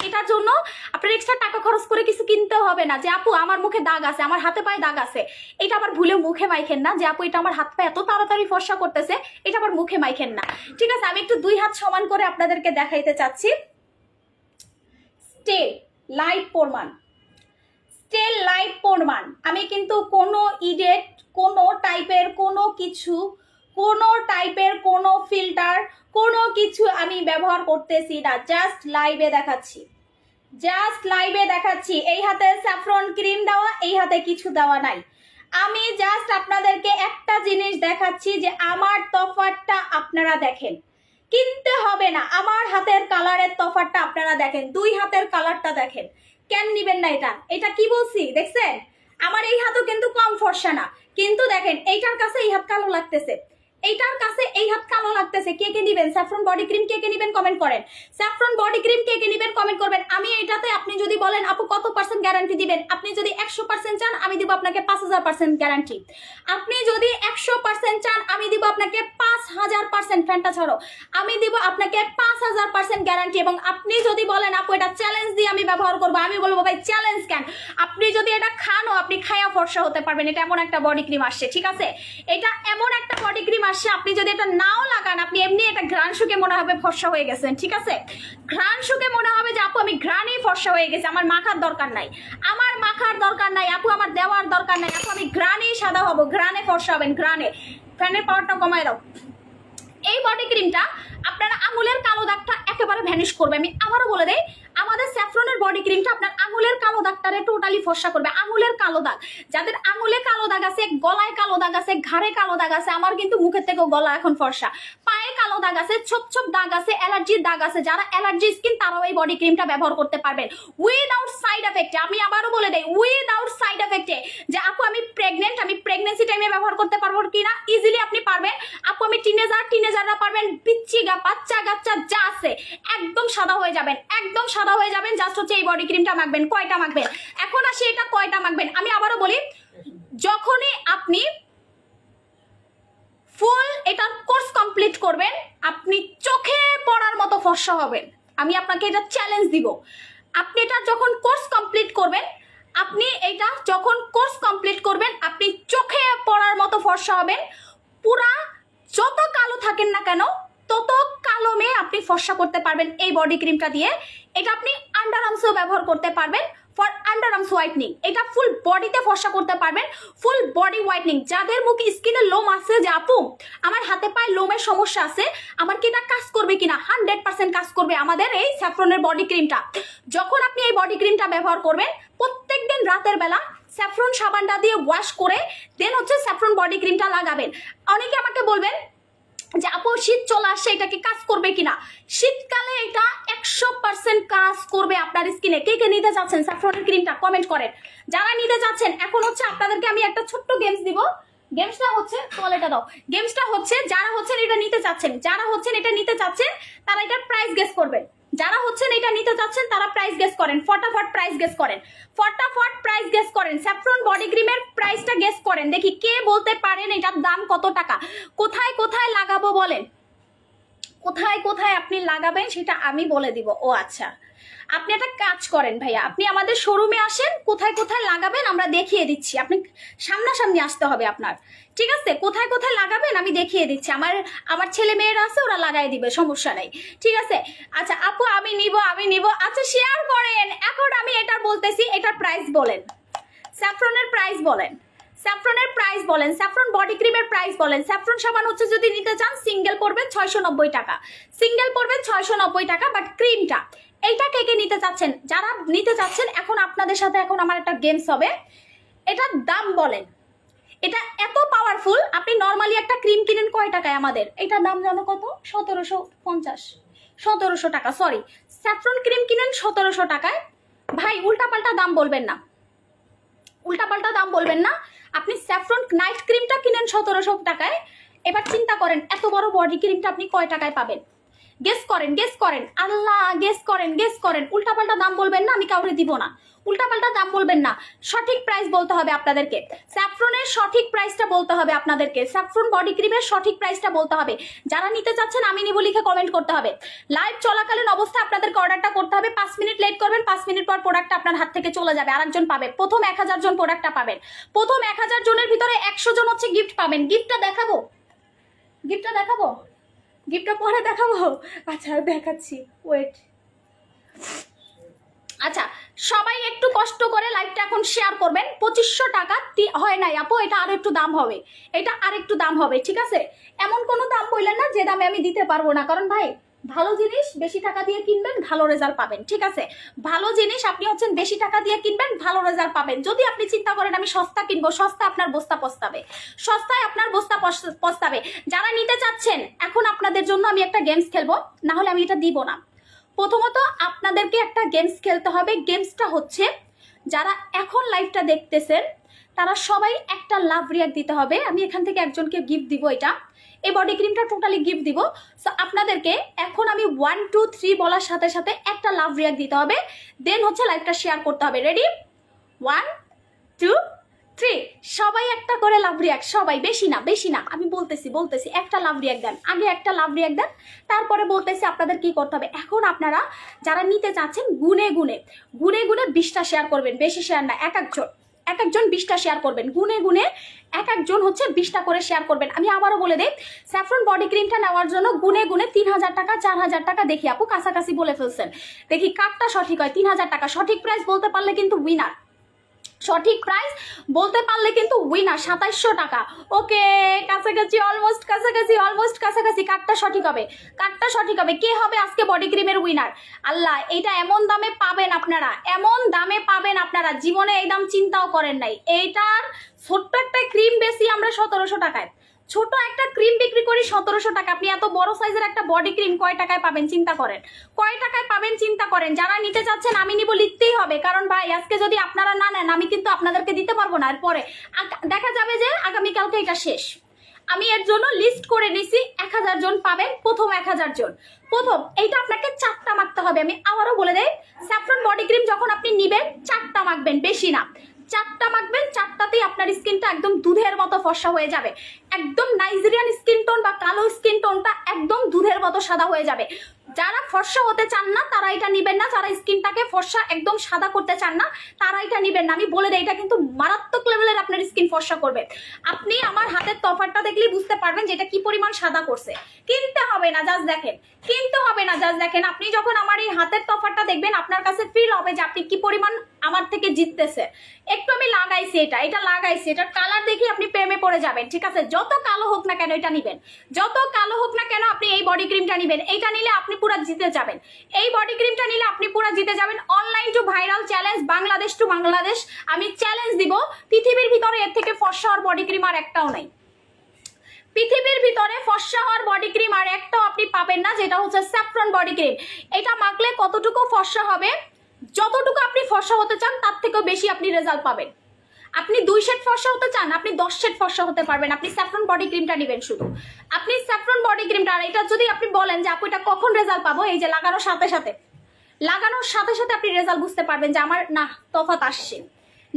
এটার জন্য আপনার এক্সট্রা টাকা খরচ করে কিছু কিনতে হবে না। যে আপু আমার মুখে দাগ আছে, আমার হাতে পায়ে দাগ আছে, এটা আবার ভুলে মুখে মাইখেন না। যে আপু এটা আমার হাত পায়ে এত তাড়াতাড়ি ফর্সা করতেছে, এটা আবার মুখে মাইখেন না। ঠিক আছে, আমি একটু 2 হাত সমান করে আপনাদেরকে দেখাইতে চাচ্ছি। স্টে লাইট পরমান, আমি কিন্তু কোনো ইডেট, কোনো টাইপের কোনো ফিল্টার, কোনো কিছু আমি ব্যবহার করতেছি না। জাস্ট লাইভে দেখাচ্ছি। এই হাতে স্যাফরন ক্রিম দেওয়া, এই হাতে কিছু দেওয়া নাই। আমি জাস্ট আপনাদেরকে একটা জিনিস দেখাচ্ছি যে আমার তফাৎটা আপনারা দেখেন, কিনতে হবে না। আমার হাতের কালারের তফাৎটা আপনারা দেখেন, 2 হাতের কালারটা দেখেন। কেন নিবেন না? এটা কি বলছি দেখছেন? আমার এই হাতও কিন্তু কম ফর্সা না, কিন্তু দেখেন এইটার কাছে এই হাত কালো লাগতেছে, কে নিবেন স্যাফরন বডি ক্রিম? কে নিবেন কমেন্ট করেন। স্যাফরন বডি ক্রিম কে নিবেন কমেন্ট করবেন। আমি এটাতে আপনি যদি বলেন আপু কত % গ্যারান্টি দিবেন, আপনি যদি 100% চান আমি দিব আপনাকে 5000% গ্যারান্টি। আপনি যদি 100% চান আমি দিব আপনাকে 5000%, ফ্যানটা ছাড়ো, আমি দিব আপনাকে 5000% গ্যারান্টি। এবং আপনি যদি বলেন আপু এটা চ্যালেঞ্জ দিয়ে আমি ব্যবহার করবো, আমি বলবো ভাই চ্যালেঞ্জ কেন? আপনি যদি এটা খানও, আপনি খায়া ফর্সা হতে পারবেন। এটা এমন একটা বডি ক্রিম আসছে, ঠিক আছে, এটা এমন একটা বডি ক্রিম আসছে, আপনি যদি এটা নাও লাগান, আপনি এমনি এটা ঘ্রাণ শুকে মনে হবে ফর্সা হয়ে গেছেন। ঠিক আছে, ঘ্রাণ শুকে মনে হবে যে আপু আমি ঘ্রাণই ফর্সা হয়ে গেছে, আমার মাখার দরকার নাই আপু, আমার দেওয়ার দরকার নাই আপু, আমি ঘ্রাণেই সাদা হবো, ঘ্রাণে ফর্সা হবেন, ঘ্রাণে। ফ্যানের পাওয়ারটা কমায় দাও। এই বডি ক্রিমটা আপনারা আঙুলের কালো দাগটা একেবারে ভ্যানিশ করবে। আমি আবারও বলে দেই, আমাদের স্যাফরনের বডি ক্রিমটা আপনার আঙুলের কালো দাগটারে টোটালি ফর্সা করবে। আঙুলের কালো দাগ, যাদের আঙুলে কালো দাগ আছে, গলায় কালো দাগ আছে, ঘাড়ে কালো দাগ আছে, আমার কিন্তু মুখের থেকেও গলা এখন ফর্সা, পায়ে কালো দাগ আছে, ছোপ দাগ আছে, অ্যালার্জির দাগ আছে, যারা অ্যালার্জি স্কিন তারাও এই বডি ক্রিমটা ব্যবহার করতে পারবেন উইদাউট সাইড এফেক্টে। আমি আবারও বলে দেই, উইদাউট সাইড এফেক্টে। যে আপু আমি প্রেগনেন্ট, আমি প্রেগনেন্সি টাইমে ব্যবহার করতে পারবো কিনা, ইজিলি আপনি পারবেন। আপু আমি টিনেজাররা পারবেন, পিচ্চি বাচ্চা কাচ্চা যা আছে একদম সাদা হয়ে যাবেন, জাস্ট হচ্ছে এই বডি ক্রিমটা মাখবেন। কয়টা মাখবেন এখন আসি, এটা কয়টা মাখবেন আমি আবারও বলি। যখনই আপনি ফুল এটার কোর্স কমপ্লিট করবেন, আপনি চোখে পড়ার মতো ফর্সা হবেন। আমি আপনাকে এটা চ্যালেঞ্জ দিব। আপনি এটা যখন কোর্স কমপ্লিট করবেন, আপনি চোখে পড়ার মতো ফর্সা হবেন। পুরা যত কালো থাকেন না কেন, তত কালো মেয়ে আপনি ফর্সা করতে পারবেন এই বডি ক্রিমটা দিয়ে। এটা আপনি আন্ডার আর্মসেও ব্যবহার করতে পারবেন ফর আন্ডার আর্মস হোয়াইটনিং। এটা ফুল বডিতে ফর্সা করতে পারবেন, ফুল বডি হোয়াইটনিং। যাদের মুখে স্কিনে লোম আছে, যে আপু আমার হাতে পায়ে লোমের সমস্যা আছে, আমার কি এটা কাজ করবে কিনা, 100% কাজ করবে আমাদের এই স্যাফরনের বডি ক্রিমটা। যখন আপনি এই বডি ক্রিমটা ব্যবহার করবেন, প্রত্যেকদিন রাতের বেলা স্যাফরন সাবানটা দিয়ে ওয়াশ করে দেন হচ্ছে স্যাফরন বডি ক্রিমটা লাগাবেন। অনেকে আমাকে বলবেন যে আপু শীত চলে আসছে, এটা কি কাজ করবে কিনা? শীতকালে এটা 100% কাজ করবে আপনার স্কিনে। কে নিতে চাচ্ছেন স্যাফরনের ক্রিমটা কমেন্ট করেন। যারা নিতে চাচ্ছেন, এখন হচ্ছে আপনাদেরকে আমি একটা ছোট্ট গেমস দিব। গেমসটা হচ্ছে যারা হচ্ছেন এটা নিতে চাচ্ছেন, তারা এটার প্রাইস গেস করবেন। যারা হচ্ছেন এটা নিতে চাচ্ছেন তারা প্রাইস গেস করেন, ফটাফট প্রাইস গেস করেন। স্যাফরন বডি ক্রিমের প্রাইসটা গেস করেন, দেখি কে বলতে পারেন এটার দাম কত টাকা। কোথায় লাগাবো বলেন, কোথায় কোথায় আপনি লাগাবেন সেটা আমি বলে দিব। ও আচ্ছা, আপনি একটা কাজ করেন ভাইয়া, আপনি আমাদের শোরুমে আসেন, কোথায় কোথায় লাগাবেন আমরা দেখিয়ে দিচ্ছি। আপনি সামনাসামনি আসতে হবে আপনার, ঠিক আছে? কোথায় কোথায় লাগাবেন আমি দেখিয়ে দিচ্ছি। আমার ছেলে মেয়েরা আছে, ওরা লাগাই দিবে, সমস্যা নাই, ঠিক আছে? আচ্ছা আপু আমি নিব। আচ্ছা শেয়ার করেন। এখন আমি এটা বলতেছি, এটার প্রাইস বলেন, স্যাফরনের প্রাইস বলেন, স্যাফরনের প্রাইস বলেন, স্যাফরন বডি ক্রিমের প্রাইস বলেন। স্যাফরন সাবান হচ্ছে যদি নিতে চান সিঙ্গেল পড়বেন 690 টাকা, সিঙ্গেল পড়বেন 690 টাকা। বাট ক্রিমটা এইটা কে কে নিতে চাচ্ছেন? যারা নিতে চাচ্ছেন, এখন আপনাদের সাথে এখন আমার একটা গেমস হবে। এটার দাম বলেন। এটা এত পাওয়ারফুল, আপনি নর্মালি একটা ক্রিম কিনেন কয় টাকায় আমাদের? এটার দাম জানো কত? 1750 টাকা, সরি, স্যাফরন ক্রিম কিনেন 1700 টাকায়। ভাই উল্টাপাল্টা দাম বলবেন না, উল্টাপাল্টা দাম বলবেন না। আপনি স্যাফরন নাইট ক্রিমটা কিনেন 1700 টাকায়। এবার চিন্তা করেন এত বড় বডি ক্রিমটা আপনি কয় টাকায় পাবেন? গেস করেন আল্লাহ, গেস করেন। উল্টাপাল্টা দাম বলবেন না, আমি কাউরে দিব না। উল্টাপাল্টা দাম বলবেন না, সঠিক প্রাইস বলতে হবে আপনাদেরকে। স্যাফরনের সঠিক প্রাইসটা বলতে হবে আপনাদেরকে, স্যাফরন বডি ক্রিমের সঠিক প্রাইসটা বলতে হবে। যারা নিতে চাচ্ছেন আমি নিব লিখে কমেন্ট করতে হবে। লাইভ চলাকালীন অবস্থায় আপনাদেরকে অর্ডারটা করতে হবে। 5 মিনিট লেট করবেন, 5 মিনিট পর প্রোডাক্টটা আপনার হাত থেকে চলে যাবে, আরেকজন পাবে। প্রথম 1000 জন প্রোডাক্টটা পাবেন। প্রথম 1000 জনের ভিতরে 100 জন হচ্ছে গিফট পাবেন। গিফটটা দেখাবো, গিফটটা পরে দেখাবো। আচ্ছা দেখাচ্ছি, ওয়েট। আচ্ছা সবাই একটু কষ্ট করে লাইভটা এখন শেয়ার করবেন। 2500 টাকা হয় নাই আপু, এটা আরো একটু দাম হবে, এটা আরেকটু দাম হবে, ঠিক আছে? এমন কোনো দাম বললেন না যে দামে আমি দিতে পারবো না, কারণ ভাই ভালো জিনিস বেশি টাকা দিয়ে কিনবেন, ভালো রেজাল্ট পাবেন, ঠিক আছে? ভালো জিনিস আপনি হচ্ছেন বেশি টাকা দিয়ে কিনবেন, ভালো রেজাল্ট পাবেন। যদি আপনি চিন্তা করেন আমি সস্তা কিনবো, সস্তা আপনার বস্তা পস্তাবে, সস্তায় আপনার বস্তা পস্তাবে। যারা নিতে চাচ্ছেন, এখন আপনাদের জন্য আমি একটা গেমস খেলবো, না হলে আমি এটা দিব না। প্রথমত আপনাদেরকে একটা গেমস খেলতে হবে। গেমসটা হচ্ছে, যারা এখন লাইভটা দেখতেছেন তারা সবাই একটা লাভ রিয়াক্ট দিতে হবে। আমি এখান থেকে একজনকে গিফট দিব, এটা এই বডি ক্রিমটা টোটালি গিফট দিব। সো আপনাদেরকে এখন আমি 1 2 3 বলার সাথে সাথে একটা লাভ রিয়াক্ট দিতে হবে, দেন হচ্ছে লাইভটা শেয়ার করতে হবে। রেডি? 1 2 3, সবাই একটা করে লাভ রিয়াক্ট, সবাই, বেশি না, আমি বলতেছি একটা লাভ রিয়াক্ট দেন, আগে একটা লাভ রিয়াক্ট দেন, তারপরে বলতেছি আপনাদের কি করতে হবে। এখন আপনারা যারা নিতে চাচ্ছেন গুনে গুনে 20টা শেয়ার করবেন, বেশি শেয়ার না, এক একজন 20টা শেয়ার করবেন, গুনে এক একজন হচ্ছে 20টা করে শেয়ার করবেন। আমি আবারও বলে দেই, স্যাফরন বডি ক্রিমটা নেওয়ার জন্য গুনে 3000 টাকা 4000 টাকা, দেখি আপু কাছাকাছি বলে ফেলছেন, দেখি কারটা সঠিক হয়। 3000 টাকা সঠিক প্রাইস বলতে পারলে কিন্তু উইনার, সঠিক প্রাইস বলতে পারলে কিন্তু উইনার। 2700 টাকা, ওকে, কাছাকাছি, অলমোস্ট কাছাকাছি। কারটা সঠিক হবে, কে হবে আজকে বডি ক্রিমের উইনার? আল্লাহ, এইটা এমন দামে পাবেন আপনারা, জীবনে এই দাম চিন্তাও করেন নাই। এইটার ছোট্ট একটা ক্রিম বেশি আমরা 1700 টাকায়, ছোট একটা ক্রিম বিক্রি করি 1700 টাকা। আপনি এত বড় সাইজের একটা বডি ক্রিম কয় টাকায় পাবেন চিন্তা করেন, যারা নিতে চাচ্ছেন আমি নিব লিখতেই হবে, কারণ ভাই আজকে যদি আপনারা না নেন আমি কিন্তু আপনাদেরকে দিতে পারবো না। এরপরে দেখা যাবে যে আগামীকালকে এটা শেষ। আমি এর জন্য লিস্ট করে নিছি, 1000 জন পাবেন, প্রথম 1000 জন। প্রথম এইটা আপনাকে 4টা মাখতে হবে। আমি আবারও বলে দেই, স্যাফরন বডি ক্রিম যখন আপনি নিবেন 4টা মাখবেন, বেশি না, 4টা মাখবেন। 4টাতেই আপনার স্কিনটা একদম দুধের মতো ফর্সা হয়ে যাবে, একদম নাইজেরিয়ান স্কিন টোন বা কালো স্কিন টোনটা একদম দুধের মতো সাদা হয়ে যাবে। যারা ফর্সা হতে চান না তারা এটা নিবেন না, যারা স্কিনটাকে ফর্সা একদম সাদা করতে চান না তারা এটা নিবেন না। আমি বলে দেই, এটা কিন্তু মারাত্মক লেভেলের আপনার স্কিন ফর্সা করবে। আপনি আমার হাতের তফাতটা দেখলেই বুঝতে পারবেন যে এটা কি পরিমাণ সাদা করছে। কিনতে হবে না, জাস্ট দেখেন, আপনি যখন আমার এই হাতের তফাতটা দেখবেন আপনার কাছে ফিল হবে যে আপনি কি পরিমাণ আমার থেকে জিততেছে। একটু আমি লাগাইছি, এটা লাগাইছি, এটার কালার দেখি আপনি প্রেমে পড়ে যাবেন, ঠিক আছে? যত কালো হোক না কেন এটা নিবেন, যত কালো হোক না কেন আপনি এই বডি ক্রিমটা নিবেন। এইটা নিলে আপনি পুরো জিতে যাবেন, এই বডি ক্রিমটা নিলে আপনি পুরো জিতে যাবেন। Online to viral challenge, Bangladesh to Bangladesh আমি চ্যালেঞ্জ দিব, পৃথিবীর ভিতরে এর থেকে ফর্সা হওয়ার বডি ক্রিম আর একটাও নাই। পৃথিবীর ভিতরে ফর্সা হওয়ার বডি ক্রিম আর একটাও আপনি পাবেন না, যেটা হচ্ছে স্যাফরন বডি ক্রিম। এটা মাখলে কতটুকু ফর্সা হবে, যতটুকু আপনি ফর্সা হতে চান তার থেকেও বেশি আপনি রেজাল্ট পাবেন। আপনি 2 শেড ফর্সা হতে চান, আপনি 10 শেড ফর্সা হতে পারবেন। আপনি স্যাফরন বডি ক্রিমটা নেবেন শুধু, আপনি স্যাফরন বডি ক্রিমটা। আর এটা যদি আপনি বলেন যে আপু এটা কখন রেজাল্ট পাবো, এই যে লাগানোর সাথে সাথে আপনি রেজাল্ট বুঝতে পারবেন যে আমার না তফাৎ আসছে।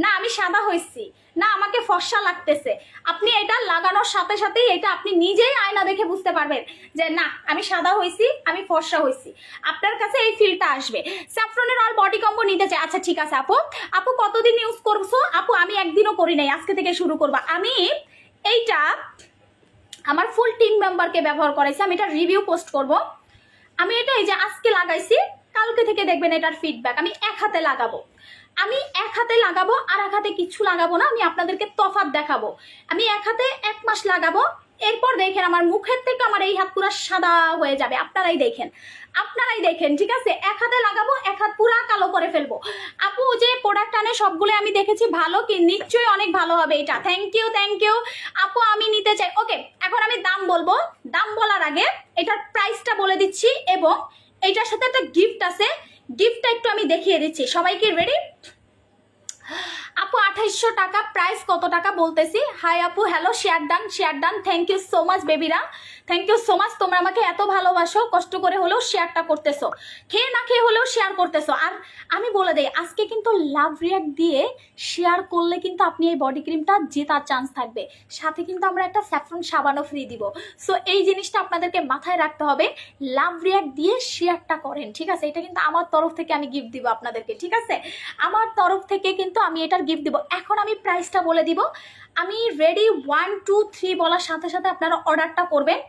না আমি সাদা হয়েছি, না আমাকে ফর্সা লাগতেছে, আপনি এটা লাগানোর সাথে সাথেই এটা আপনি নিজেই আয়না দেখে বুঝতে পারবেন যে না আমি সাদা হয়েছি, আমি ফর্সা হয়েছি, আপনার কাছে এই ফিলটা আসবে। স্যাফরনের অল বডি কম্বো নিতে চাই। আচ্ছা ঠিক আছে আপু, আপু কতদিন ইউজ করছো? আপু আমি একদিনও করি নাই, আজকে থেকে শুরু করবা। আমি এইটা আমার ফুল টিম মেম্বারকে ব্যবহার করাইছি, আমি এটা রিভিউ পোস্ট করব। আমি এটা এই যে আজকে লাগাইছি, কালকে থেকে দেখবেন এটার ফিডব্যাক। আমি এক হাতে লাগাবো, আমি এক হাতে লাগাবো, আর এক হাতে কিছু লাগাবো না, আমি আপনাদেরকে তফাৎ দেখাবো। আমি এক হাতে 1 মাস লাগাবো, এরপর দেখেন আমার মুখের থেকে আমার এই হাত পুরা সাদা হয়ে যাবে। আপনারাই দেখেন, আপনারাই দেখেন, ঠিক আছে? এক হাতে লাগাবো, এক হাত পুরা কালো করে ফেলবো। আপু যে প্রোডাক্ট আনে সবগুলো আমি দেখেছি ভালো, কি নিশ্চয়ই অনেক ভালো হবে এটা। থ্যাংক ইউ, থ্যাংক ইউ আপু, আমি নিতে চাই। ওকে, এখন আমি দাম বলবো। দাম বলার আগে এটার প্রাইসটা বলে দিচ্ছি, এবং এইটার সাথে একটা গিফট আছে, গিফটটা একটু আমি দেখিয়ে দিচ্ছি সবাইকে। রেডি? আপু 2800 টাকা। প্রাইস কত টাকা বলতেছি। হাই আপু, hello, share done, share done. Thank you so much বেবিরা, থ্যাংক ইউ সো মাচ। তোমরা আমাকে এত ভালোবাসো, কষ্ট করে হলেও শেয়ারটা করতেছো, খেয়ে না খেয়ে হলেও শেয়ার করতেছো। আর আমি বলে দেই, আজকে কিন্তু লাভ রিয়াক্ট দিয়ে শেয়ার করলে কিন্তু আপনি এই বডি ক্রিমটা জেতার চান্স থাকবে। সাথে কিন্তু আমরা একটা স্যাফরন সাবানও ফ্রি দিব। সো এই জিনিসটা আপনাদেরকে মাথায় রাখতে হবে, লাভ রিয়াক্ট দিয়ে শেয়ারটা করেন, ঠিক আছে? এটা কিন্তু আমার তরফ থেকে আমি গিফট দিব আপনাদেরকে, ঠিক আছে? আমার তরফ থেকে কিন্তু আমি এটার গিফট দিব। এখন আমি প্রাইসটা বলে দিব। আমি রেডি 1 2 3 বলার সাথে সাথে আপনারা অর্ডারটা করবেন।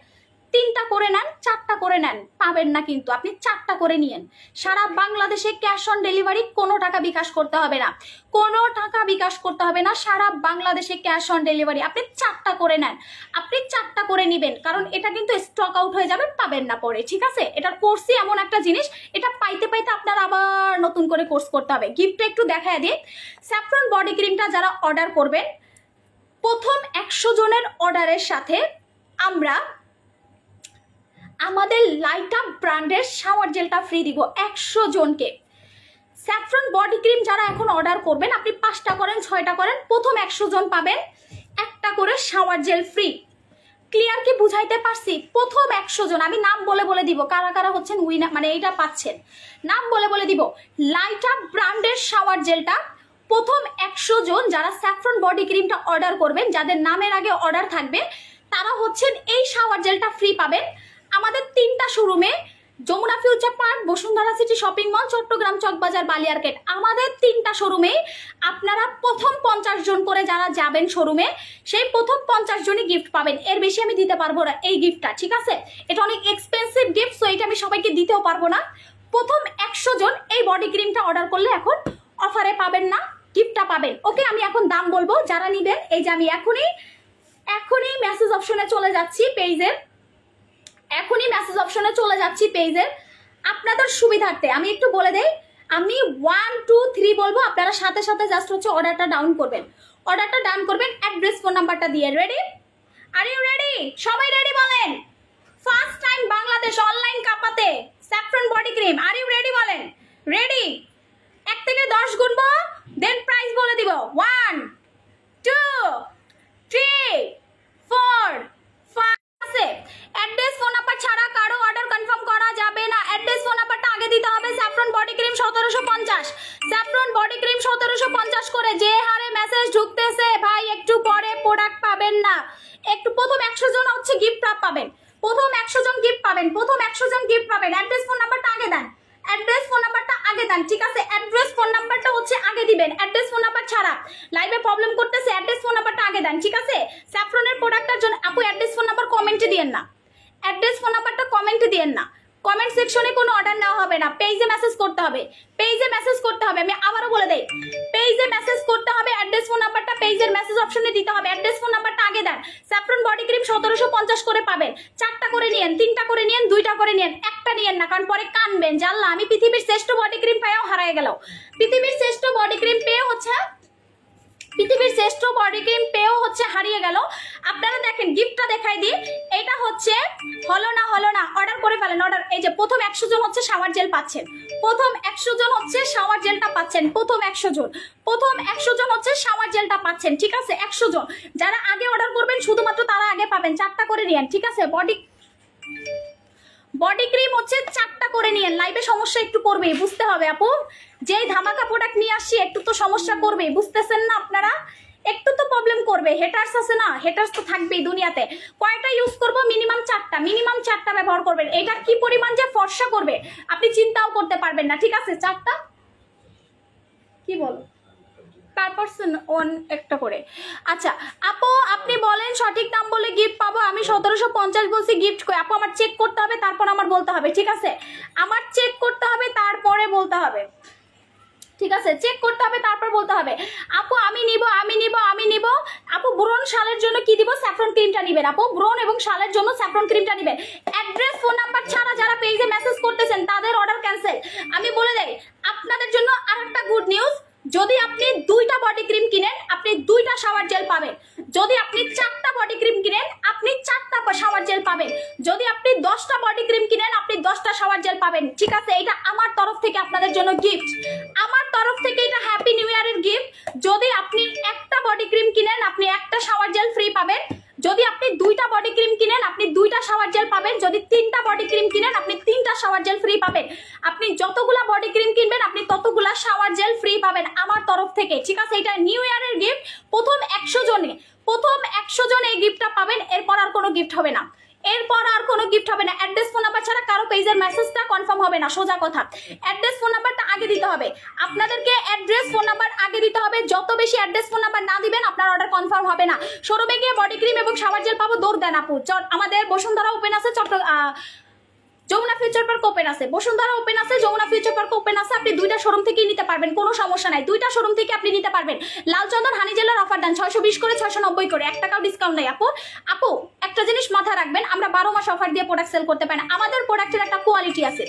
3টা করে নেন, 4টা করে নেন, পাবেন না কিন্তু, আপনি 4টা করে নিয়েন। সারা বাংলাদেশে ক্যাশ অন ডেলিভারি, কোনো টাকা বিকাশ করতে হবে না, কোনো টাকা বিকাশ করতে হবে না। সারা বাংলাদেশে ক্যাশ অন ডেলিভারি। আপনি 4টা করে নেন, আপনি 4টা করে নিবেন, কারণ এটা কিন্তু স্টক আউট হয়ে যাবে, পাবেন না পরে, ঠিক আছে? এটার কোর্সই এমন একটা জিনিস, এটা পাইতে পাইতে আপনার আবার নতুন করে কোর্স করতে হবে। গিফটটা একটু দেখায় দিই। স্যাফরন বডি ক্রিমটা যারা অর্ডার করবেন, প্রথম 100 জনের অর্ডারের সাথে আমরা আমাদের লাইট আপ ব্র্যান্ডের শাওয়ার জেলটা ফ্রি দিব 100 জনকে। স্যাফরন বডি ক্রিম যারা এখন অর্ডার করবেন, আপনি 5টা করেন 6টা করেন, প্রথম 100 জন পাবেন একটা করে শাওয়ার জেল ফ্রি। ক্লিয়ার কি বুঝাইতে পারছি? প্রথম 100 জন, আমি নাম বলে বলে দিব কারা কারা হচ্ছেন উইনার, মানে এইটা পাচ্ছেন, নাম বলে বলে দিব। লাইট আপ ব্র্যান্ডের শাওয়ার জেলটা প্রথম 100 জন যারা স্যাফরন বডি ক্রিমটা অর্ডার করবেন, যাদের নামের আগে অর্ডার থাকবে, তারা হচ্ছেন এই শাওয়ার জেলটা ফ্রি পাবেন। আমাদের 3টা শোরুমে, Jamuna future park, Bashundhara city shopping mall, Chattogram Chawkbazar, বালিয়ারকেট, আমাদের 3টা শোরুমে আপনারা প্রথম 50 জন করে যারা যাবেন শোরুমে, সেই প্রথম 50 জনই গিফট পাবেন। এর বেশি আমি দিতে পারবো না এই গিফটটা, ঠিক আছে? এটা অনেক এক্সপেন্সিভ গিফট, সো এটা আমি সবাইকে দিতেও পারবো না। প্রথম 100 জন এই বডি ক্রিমটা অর্ডার করলে এখন অফারে পাবেন না, গিফটটা পাবেন। ওকে, আমি এখন দাম বলবো, যারা নিবেন, এই যে আমি এখনই মেসেজ অপশনে চলে যাচ্ছি পেজের, এখনই মেসেজ অপশনে চলে যাচ্ছি পেজের। আপনাদের সুবিধার্থে আমি একটু বলে দেই, আমি 1 2 3 বলবো, আপনারা সাথে সাথে জাস্ট হচ্ছে অর্ডারটা ডাউন করবেন, অর্ডারটা ডাউন করবেন অ্যাড্রেস ফোন নাম্বারটা দিয়ে। রেডি? Are you ready? সবাই রেডি বলেন। ফার্স্ট টাইম বাংলাদেশ অনলাইন কাপাতে saffron body cream, are you ready বলেন। রেডি? 1 থেকে 10 গুনবো, দেন প্রাইস বলে দিব। 1 2 3 4 5 আছে। অ্যাড্রেস ফোন নাম্বার ছাড়া কারো অর্ডার কনফার্ম করা যাবে না। অ্যাড্রেস ফোন নাম্বারটা আগে দিতে হবে। Saffron body cream 1750, saffron body cream 1750 করে যে হারে মেসেজ ঢুকতেছে ভাই, একটু পরে প্রোডাক্ট পাবেন না। একটু প্রথম 100 জন হচ্ছে গিফট পাবেন, প্রথম 100 জন গিফট পাবেন, প্রথম 100 জন গিফট পাবেন। অ্যাড্রেস ফোন নাম্বারটা আগে দেন, অ্যাড্রেস ফোন নাম্বারটা আগে দেন, ঠিক আছে? অ্যাড্রেস ফোন নাম্বারটা হচ্ছে আগে দিবেন, অ্যাড্রেস ফোন নাম্বার ছাড়া লাইভে প্রবলেম করতেছে, অ্যাড্রেস ফোন নাম্বারটা আগে দেন, ঠিক আছে? স্যাফরনের প্রোডাক্টের জন্য আপু অ্যাড্রেস ফোন নাম্বার কমেন্টে দিয়েন না, অ্যাড্রেস ফোন নাম্বারটা কমেন্টে দিয়েন না, কমেন্ট সেকশনে কোনো অর্ডার নেওয়া হবে না, পেজে মেসেজ করতে হবে, পেজে মেসেজ করতে হবে। আমি আবারও বলে দেই, পেজে মেসেজ করতে হবে, অ্যাড্রেস ফোন নাম্বারটা পেজের মেসেজ অপশনে দিতে হবে, অ্যাড্রেস ফোন নাম্বারটা আগে দেন। স্যাফরন বডি ক্রিম 1750 করে পাবেন, 4টা করে নিয়েন, 3টা করে নিয়েন, 2টা করে নিয়েন, একটা নিয়েন না, কারণ পরে কানবেন জানলা আমি পৃথিবীর শ্রেষ্ঠ বডি ক্রিম পেয়েও হারায় গেল। পৃথিবীর শ্রেষ্ঠ বডি ক্রিম পেয়ে হচ্ছে হারিয়ে গেল। আপনারা দেখেন গিফটটা দেখাই দিই, এটা হচ্ছে হলো না অর্ডার করে ফেলেন, অর্ডার। এই যে প্রথম 100 জন হচ্ছে শাওয়ার জেল পাচ্ছেন, প্রথম 100 জন হচ্ছে শাওয়ার জেলটা পাচ্ছেন, প্রথম 100 জন হচ্ছে শাওয়ার জেলটা পাচ্ছেন, ঠিক আছে? 100 জন যারা আগে অর্ডার করবেন শুধুমাত্র তারা আগে পাবেন, 4টা করে নিয়েন, ঠিক আছে? বডি ক্রিম হচ্ছে 4টা করে নিয়ে লাইভে সমস্যা একটু করবেই, বুঝতে হবে আপু। যেই ধামাকা প্রোডাক্ট নিয়ে আসছি একটু তো সমস্যা করবেই, বুঝতেছেন না আপনারা? একটু তো প্রবলেম করবে। হেটার্স আছে না, হেটার্স তো থাকবেই দুনিয়াতে। কয়টা ইউজ করব? মিনিমাম 4টা, মিনিমাম 4টা ব্যবহার করবেন। এটা কি পরিমাণ যে ফর্সা করবে আপনি চিন্তাও করতে পারবেন না, ঠিক আছে? 4টা কি বলো পার পার্সন একটা করে। আচ্ছা আপু আপনি বলেন সঠিক দাম বলে গিফট পাবো। আমি 1750 বলছি, গিফট কই আপু? আমার চেক করতে হবে, তারপর আমার বলতে হবে, ঠিক আছে? আমার চেক করতে হবে, তারপরে বলতে হবে, ঠিক আছে? চেক করতে হবে, তারপর বলতে হবে। আপু আমি নিব, আমি নিব, আমি নিব। আপু ব্রণ শালের জন্য কি দিব? স্যাফরন ক্রিমটা নিবেন আপু। ব্রণ এবং শালের জন্য স্যাফরন ক্রিমটা নিবেন। অ্যাড্রেস ফোন নাম্বার ছাড়া যারা পেজে মেসেজ করতেছেন তাদের অর্ডার ক্যান্সেল। আমি বলে দেই আপনাদের জন্য আরেকটা গুড নিউজ। যদি আপনি 2টা বডি ক্রিম কিনেন আপনি 2টা শাওয়ার জেল পাবেন। যদি আপনি 4টা বডি ক্রিম কিনেন আপনি 4টা শাওয়ার জেল পাবেন। যদি আপনি 10টা বডি ক্রিম কিনেন আপনি 10টা শাওয়ার জেল পাবেন, ঠিক আছে? এটা আমার তরফ থেকে আপনাদের জন্য গিফট, আমার তরফ থেকে এটা হ্যাপি নিউ ইয়ারের গিফট। যদি আপনি একটা বডি ক্রিম কিনেন আপনি একটা শাওয়ার জেল ফ্রি পাবেন। যদি আপনি 2টা বডি ক্রিম কিনেন আপনি 2টা শাওয়ার জেল পাবেন। যদি 3টা বডি ক্রিম কিনেন আপনি 3টা শাওয়ার জেল ফ্রি পাবেন। আপনি যতগুলা বডি ক্রিম কিনবেন আপনি ততগুলা শাওয়ার জেল ফ্রি পাবেন আমার তরফ থেকে, ঠিক আছে? এটা নিউ ইয়ারের গিফট। প্রথম 100 জন এই গিফটটা পাবেন, এরপর আর কোনো গিফট হবে না, এরপর আর কোনো গিফট হবে না। অ্যাড্রেস ফোন নাম্বার ছাড়া কারো পেজের মেসেজটা কনফার্ম হবে না, সোজা কথা। অ্যাড্রেস ফোন নাম্বারটা আগে দিতে হবে আপনাদেরকে, অ্যাড্রেস ফোন নাম্বার আগে দিতে হবে। যত বেশি অ্যাড্রেস ফোন নাম্বার না দিবেন আপনার অর্ডার কনফার্ম হবে না। শোরুমে গিয়ে বডি ক্রিম এবং শাওয়ার জেল পাবো, দৌড় দেন আপু। আমাদের বসুন্ধরা ওপেন আছে, যমুনা ফিউচার পার্ক ওপেন আছে, বসুন্ধরা ওপেন আছে, যমুনা ফিউচার পার্ক ওপেন আছে। আপনি 2টা শোরুম থেকেই নিতে পারবেন, কোনো সমস্যা নাই। 2টা শোরুম থেকে আপনি নিতে পারবেন। লালচন্দন হানি জেলার অফার দেন 620 করে, 690 করে, 1 টাকাও ডিসকাউন্ট নেই আপু। আপু একটা জিনিস মাথায় রাখবেন, আমরা 12 মাস অফার দিয়ে প্রোডাক্ট সেল করতে পারি না। আমাদের প্রোডাক্টের একটা কোয়ালিটি আছে,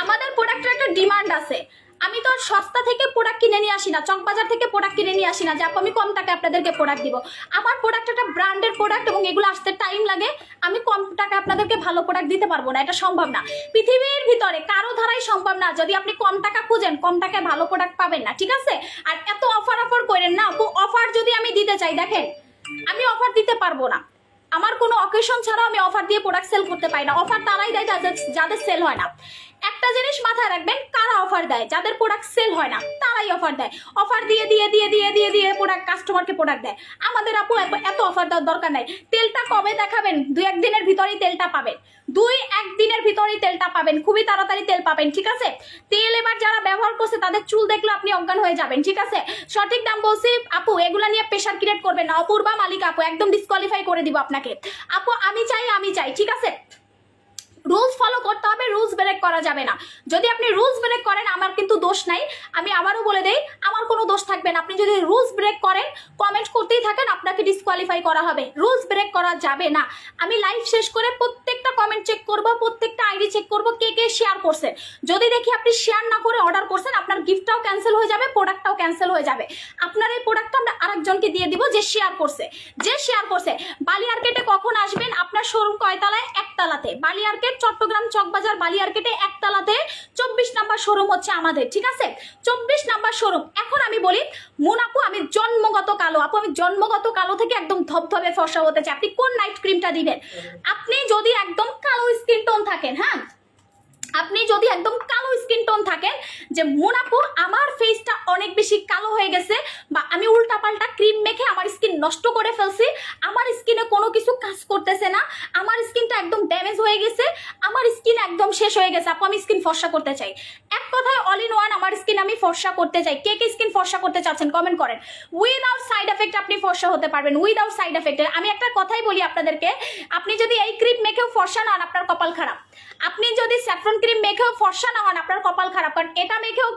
আমাদের প্রোডাক্টের একটা ডিমান্ড আছে। আমি তো সস্তা থেকে প্রোডাক্ট কিনে নিয়ে আসি না, চকবাজার থেকে প্রোডাক্ট কিনে নিয়ে আসি না যে আমি কম টাকায় আপনাদেরকে প্রোডাক্ট দিব। আমার প্রোডাক্ট একটা ব্র্যান্ডের প্রোডাক্ট এবং এগুলো আসতে টাইম লাগে। আমি কম টাকায় আপনাদেরকে ভালো প্রোডাক্ট দিতে পারবো না, এটা সম্ভব না। পৃথিবীর ভিতরে কারো ধারাই সম্ভব না। যদি আপনি কম টাকা খুঁজেন কম টাকায় ভালো প্রোডাক্ট পাবেন না, ঠিক আছে? আর এত অফার করেন না আপু। অফার যদি আমি দিতে চাই, দেখেন আমি অফার দিতে পারবো না। আমার কোনো অকেশন ছাড়া আমি অফার দিয়ে প্রোডাক্ট সেল করতে পারি না। অফার তারাই দেয় যাদের সেল হয় না। একটা জিনিস মাথায় রাখবেন, কারা অফার দেয়? যাদের প্রোডাক্ট সেল হয় না তারাই অফার দেয়। অফার দিয়ে দিয়ে দিয়ে দিয়ে দিয়ে দিয়ে প্রোডাক্ট কাস্টমারকে প্রোডাক্ট দেয়। আমাদের আপু এত অফার দেওয়ার দরকার নাই। তেলটা কবে দেখাবেন? 2-1 দিনের ভিতরেই তেলটা পাবেন, 2-1 দিনের ভিতরেই তেলটা পাবেন, খুবই তাড়াতাড়ি তেল পাবেন, ঠিক আছে? তেল এবার যারা ব্যবহার করছে তাদের চুল দেখলে আপনি অজ্ঞান হয়ে যাবেন, ঠিক আছে? সঠিক দাম বলছি আপু, এগুলা নিয়ে প্রেশার ক্রিয়েট করবেন না। অপূর্বা মালিক আপু একদম ডিসকোয়ালিফাই করে দিব আপনাকে। আপু আমি চাই, ঠিক আছে? রুলস ফলো করতে হবে, রুলস ব্রেক করা যাবে না। যদি আপনি রুলস ব্রেক করেন আমার কিন্তু দোষ নাই, আমি আবারও বলে দেই আমার কোনো দোষ থাকবে না। আপনি যদি রুলস ব্রেক করেন কমেন্ট করতেই থাকেন আপনাকে ডিসকোয়ালিফাই করা হবে। রুলস ব্রেক করা যাবে না। আমি লাইভ শেষ করে প্রত্যেকটা কমেন্ট চেক করব, প্রত্যেকটা আইডি চেক করব কে কে শেয়ার করছে। যদি দেখি আপনি শেয়ার না করে অর্ডার করছেন আপনার গিফটটাও ক্যান্সেল হয়ে যাবে, প্রোডাক্টটাও ক্যান্সেল হয়ে যাবে। আপনার এই প্রোডাক্টটা আমরা আরেকজনকে দিয়ে দিব যে শেয়ার করছে। বালিয়ারকেটে কখন আসবেন? আপনার শোরুম কয়তলায়? 1 তলাতে। বালিয়ারকেট চট্টগ্রাম চকবাজার বালিয়ারকেটে 1 তলাতে 24 নাম্বার শোরুম হচ্ছে আমাদের, ঠিক আছে? 24 নাম্বার শোরুম। এখন আমি বলি মুন আপু আমি জন্মগত কালো আপু, আমি জন্মগত কালো থেকে একদম ধবধবে ফর্সা হতে চাই। আপনি কোন নাইট ক্রিমটা দিবেন? আপনি যদি একদম কালো স্কিন টোন থাকেন, হ্যাঁ আপনি যদি একদম কালো স্কিন টোন থাকেন যে মুনাপু আমার ফেসটা অনেক বেশি কালো হয়ে গেছে বা আমি উল্টাপাল্টা ক্রিম মেখে আমার স্কিন নষ্ট করে ফেলছি, আমার স্কিনে কোনো কিছু কাজ করতেছে না, আমার স্কিনটা একদম ড্যামেজ হয়ে গেছে, আমার স্কিন একদম শেষ হয়ে গেছে, আপু আমি স্কিন ফর্সা করতে চাই। এক কথায় অল ইন ওয়ান আমার স্কিন আমি ফর্সা করতে চাই। কে কে স্কিন ফর্সা করতে চাচ্ছেন কমেন্ট করেন। উইদাউট সাইড এফেক্ট আপনি ফর্সা হতে পারবেন, উইদাউট সাইড এফেক্টের। আমি একটা কথাই বলি আপনাদেরকে, আপনি যদি এই ক্রিম মেখেও ফর্সা না হন আপনার কপাল খারাপ। আপনি যদি স্যাফরন ক্রিম মেখেও ফর্সা না হন আপনার কপাল খারাপ। কারণ এটা মেখেও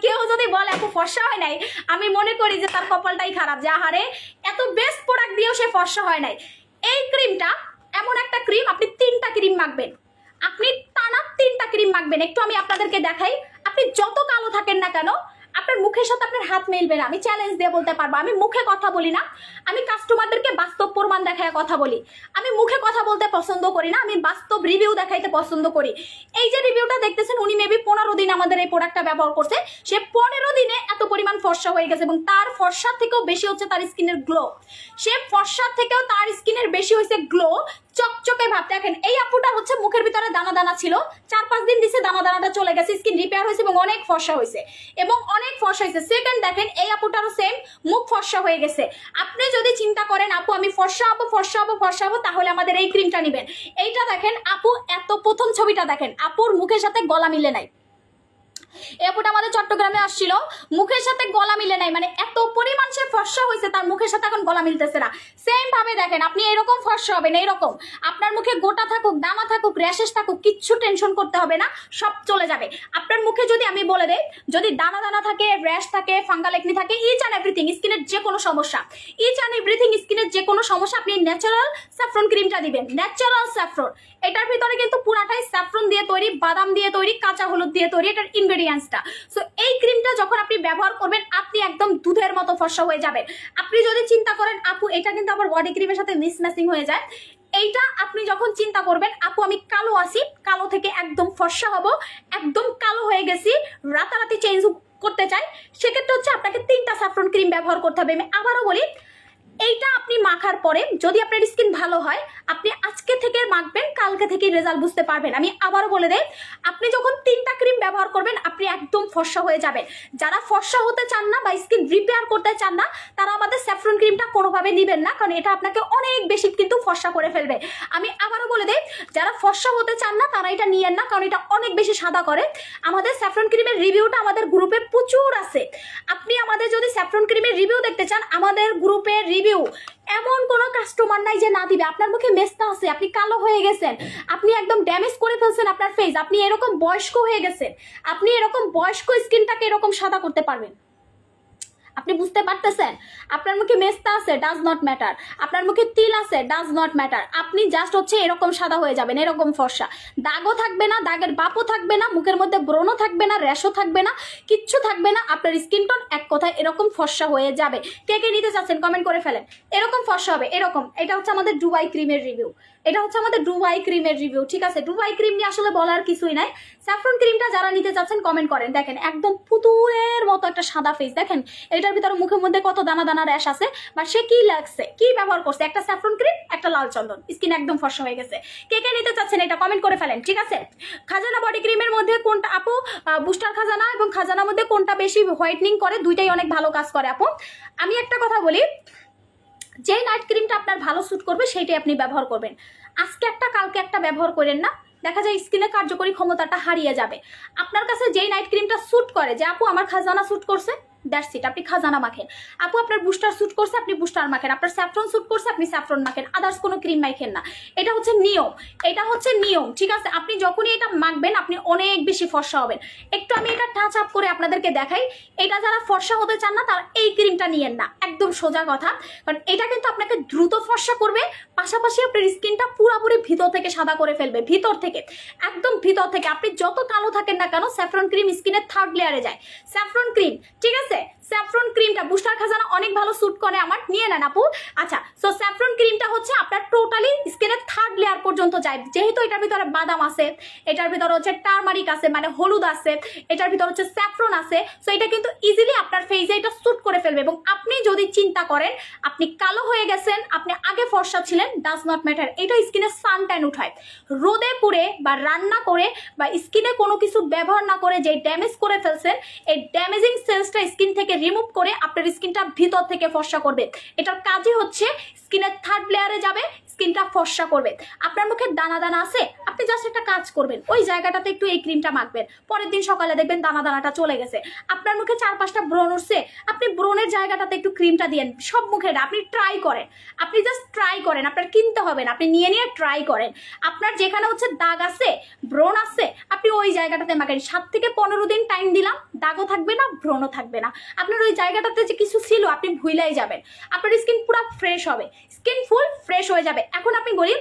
কেউ যদি বলে আপু ফর্সা হয় নাই, আমি মনে করি যে তার কপালটাই খারাপ, যে আহারে এত বেস্ট প্রোডাক্ট দিয়েও সে ফর্সা হয় নাই। এই ক্রিমটা এমন একটা ক্রিম, আপনি 3টা ক্রিম মাখবেন, আপনি টানা 3টা ক্রিম মাখবেন। একটু আমি আপনাদেরকে দেখাই। আপনি যত কালো থাকেন না কেন আপনার মুখের সাথে আপনার হাত মিলবে না, আমি চ্যালেঞ্জ দিয়ে বলতে পারবো। আমি মুখে কথা বলি না, আমি কাস্টমারদেরকে বাস্তব প্রমাণ দেখায় কথা বলি। আমি মুখে কথা বলতে পছন্দ করি না, আমি বাস্তব রিভিউ দেখাইতে পছন্দ করি। এই যে রিভিউটা দেখতেছেন উনি মেবি 15 দিন আমাদের এই প্রোডাক্টটা ব্যবহার করছে, সে 15 দিনে এত পরিমাণ ফর্সা হয়ে গেছে এবং তার ফর্সার থেকেও বেশি হচ্ছে তার স্কিনের গ্লো। সে ফর্সার থেকেও তার স্কিনের বেশি হয়েছে গ্লো চকচকে ভাব। দেখেন এই আপুটা হচ্ছে মুখের ভিতরে দানা দানা ছিল, 4-5 দিন দিছে, দানা দানাটা চলে গেছে, স্কিন রিপেয়ার হয়েছে এবং অনেক ফর্সা হয়েছে, সেকেন্ড দেখেন এই আপুটারও সেম, মুখ ফর্সা হয়ে গেছে। আপনি যদি চিন্তা করেন আপু আমি ফর্সা হবো, তাহলে আমাদের এই ক্রিমটা নেবেন। এইটা দেখেন আপু, এত প্রথম ছবিটা দেখেন, আপুর মুখের সাথে গলা মিলে নাই। এপুটা আমাদের চট্টগ্রামে আসছিল, মুখের সাথে গলা মিলে নাই, মানে এত পরিমাণ সে ফর্সা হয়েছে, তার মুখের সাথে এখন গলা মিলতেছে না। সেম ভাবে দেখেন আপনি এরকম ফর্সা হবেন, এইরকম আপনার মুখে গোটা থাকুক, দামা থাকুক, র্যাশেস থাকুক, কিচ্ছু টেনশন করতে হবে না, সব চলে যাবে। আপনার মুখে যদি আমি বলে দেই, যদি দানা দানা থাকে, র্যাশ থাকে, ফাঙ্গাল একনি থাকে, ইচ অ্যান্ড এভরিথিং, স্কিনের যে কোনো সমস্যা, আপনি ন্যাচারাল স্যাফরন ক্রিমটা দিবেন। ন্যাচারাল স্যাফরন, এটার ভিতরে কিন্তু পুরাটাই স্যাফরন দিয়ে তৈরি, বাদাম দিয়ে তৈরি, কাঁচা হলুদ দিয়ে তৈরি, এটার ইনগ্রেডিয়েন্টসটা। সো এই ক্রিমটা যখন আপনি ব্যবহার করবেন, আপনি একদম দুধের মতো ফর্সা হয়ে যাবেন। আপনি যদি চিন্তা করেন আপু এটা কিন্তু আবার বডি ক্রিমের সাথে মিসম্যাচিং হয়ে যায়, এইটা আপনি যখন চিন্তা করবেন আপু আমি কালো আছি, কালো থেকে একদম ফর্সা হব, একদম কালো হয়ে গেছি, রাতারাতি চেঞ্জ করতে চাই, সেক্ষেত্রে হচ্ছে আপনাকে 3টা স্যাফরন ক্রিম ব্যবহার করতে হবে। আমি আবারও বলি, এইটা আপনি মাখার পরে যদি আপনার স্কিন ভালো হয়, আপনি আজকে থেকে মাখবেন, কালকে থেকে রেজাল্ট বুঝতে পারবেন। আমি আবারও বলে দেই, আপনি যখন 3টা ক্রিম ব্যবহার করবেন আপনি একদম ফর্সা হয়ে যাবেন। যারা ফর্সা হতে চান না বা স্কিন রিপেয়ার করতে চান না, তারা আমাদের স্যাফরন ক্রিমটা কোনোভাবে নেবেন না, কারণ এটা আপনাকে অনেক বেশি কিন্তু ফর্সা করে ফেলবে। আমি আবারও বলে দেই, যারা ফর্সা হতে চান না তারা এটা নিয়েন না, কারণ এটা অনেক বেশি সাদা করে। আমাদের স্যাফরন ক্রিমের রিভিউটা আমাদের গ্রুপে প্রচুর আছে। আপনি আমাদের যদি স্যাফরন ক্রিমের রিভিউ দেখতে চান, আমাদের গ্রুপের রিভিউ এমন কোন কাস্টমার নাই যে না দিবে। আপনার মুখে মেস্তা আছে, আপনি কালো হয়ে গেছেন, আপনি একদম ড্যামেজ করে ফেলছেন আপনার ফেস, আপনি এরকম বয়স্ক হয়ে গেছেন, আপনি এরকম বয়স্ক স্কিনটাকে এরকম সাদা করতে পারবেন। আপনি বুঝতে পারতেছেন? আপনার মুখে মেস্তা আছে, ডাজ নট ম্যাটার, আপনার মুখে তিল আছে, ডাজ নট ম্যাটার, আপনি জাস্ট হচ্ছে এরকম সাদা হয়ে যাবেন, এরকম ফর্সা, দাগও থাকবে না, দাগের বাপও থাকবে না, মুখের মধ্যে ব্রণও থাকবে না, র্যাশও থাকবে না, কিচ্ছু থাকবে না, আপনার স্কিন টোন এক কথায় এরকম ফর্সা হয়ে যাবে। কে কে নিতে চাচ্ছেন কমেন্ট করে ফেলেন। এরকম ফর্সা হবে, এরকম। এটা হচ্ছে আমাদের ডুবাই ক্রিমের রিভিউ, ঠিক আছে? ডুবাই ক্রিম নিয়ে আসলে বলার কিছুই নাই। স্যাফরন ক্রিমটা যারা নিতে চাচ্ছেন কমেন্ট করেন। দেখেন একদম পুতুলের মতো একটা সাদা ফেস, দেখেন এটার ভিতরে মুখের মধ্যে কত দানা দানা র্যাশ আছে, বা সে কি লাগছে, কি ব্যবহার করছে, একটা স্যাফরন ক্রিম, একটা লাল চন্দন, স্কিন একদম ফর্সা হয়ে গেছে। কে কে নিতে চাচ্ছেন এটা কমেন্ট করে ফেলেন, ঠিক আছে? খাজানা বডি ক্রিমের মধ্যে কোনটা আপু, বুস্টার খাজানা এবং খাজানার মধ্যে কোনটা বেশি হোয়াইটনিং করে? দুইটাই অনেক ভালো কাজ করে আপু। আমি একটা কথা বলি, যে নাইট ক্রিমটা আপনার ভালো স্যুট করবে সেইটাই আপনি ব্যবহার করবেন। আজকে একটা কালকে একটা ব্যবহার করেন না, দেখা যায় স্কিনের কার্যকরী ক্ষমতাটা হারিয়ে যাবে। আপনার কাছে যেই নাইট ক্রিমটা স্যুট করে, যে আপু আমার খাজানা স্যুট করছে, দ্যাটস ইট, আপনি খাজানা মাখেন। আপু আপনার বুস্টার স্যুট করছে, আপনি বুস্টার মাখেন। আপনার স্যাফরন স্যুট করছে, আপনি স্যাফরন মাখেন, আদার্স কোনো ক্রিম মাখেন না। এটা হচ্ছে নিয়ম, ঠিক আছে? আপনি যখনই এটা মাখবেন আপনি অনেক বেশি ফর্সা হবেন। একটু আমি এটা টাচ আপ করে আপনাদেরকে দেখাই। এটা যারা ফর্সা হতে চান না তারা এই ক্রিমটা নিয়েন না, একদম সোজা কথা, কারণ এটা কিন্তু আপনাকে দ্রুত ফর্সা করবে, পাশাপাশি আপনার স্কিনটা পুরোপুরি ভিতর থেকে সাদা করে ফেলবে, ভিতর থেকে, একদম ভিতর থেকে। আপনি যত কালো থাকেন না কেন, স্যাফরন ক্রিম স্কিনের 3rd লেয়ারে যায়। স্যাফরন ক্রিম, ঠিক আছে? স্যাফরন ক্রিমটা বুস্টার খাজানা অনেক ভালো স্যুট করে, আমার নিয়ে নেন আপু। আচ্ছা, সো স্যাফরন ক্রিমটা হচ্ছে আপনার টোটালি স্কিনের 3rd লেয়ার পর্যন্ত যায়, যেহেতু এটার ভিতরে বাদাম আছে, এটার ভিতরে হচ্ছে টারমারিক আছে মানে হলুদ আছে, এটার ভিতরে হচ্ছে স্যাফরন আছে। সো এটা কিন্তু ইজিলি আপনার ফেসে এটা স্যুট করে ফেলবে। এবং আপনি যদি চিন্তা করেন আপনি কালো হয়ে গেছেন, আপনি আগে ফর্সা ছিলেন, ডাজ নট ম্যাটার, এটা স্কিনে সান ট্যান উঠায়। রোদে পুড়ে বা রান্না করে বা স্কিনে কোনো কিছু ব্যবহার না করে যে ড্যামেজ করে ফেলছেন, এই ড্যামেজিং সেলসটা স্কিন থেকে রিমুভ করে আপনার স্কিনটা ভিতর থেকে ফর্সা করবে। এটার কাজই হচ্ছে স্কিনের 3rd লেয়ারে যাবে, স্কিনটা ফর্সা করবে। আপনার মুখে দানা দানা আছে, আপনি জাস্ট একটা কাজ করবেন, ওই জায়গাটাতে একটু এই ক্রিমটা মাখবেন, পরের দিন সকালে দেখবেন দানা দানাটা চলে গেছে। আপনার মুখে 4-5টা ব্রণ উঠছে, আপনি ব্রণের জায়গাটাতে একটু ক্রিমটা দিয়েন, সব মুখে আপনি ট্রাই করেন, আপনি জাস্ট ট্রাই করেন, আপনার কিনতে হবে না, আপনি নিয়ে ট্রাই করেন। আপনার যেখানে হচ্ছে দাগ আছে, ব্রণ আছে, আপনি ওই জায়গাটাতে মাখেন। 7 থেকে 15 দিন টাইম দিলাম, দাগও থাকবে না, ব্রণও থাকবে না, আপনার ওই জায়গাটাতে যে কিছু ছিল আপনি ভুলেই যাবেন, আপনার স্কিন পুরো ফ্রেশ হবে, স্কিন ফুল ফ্রেশ হয়ে যাবে। এখন আপনি বলি,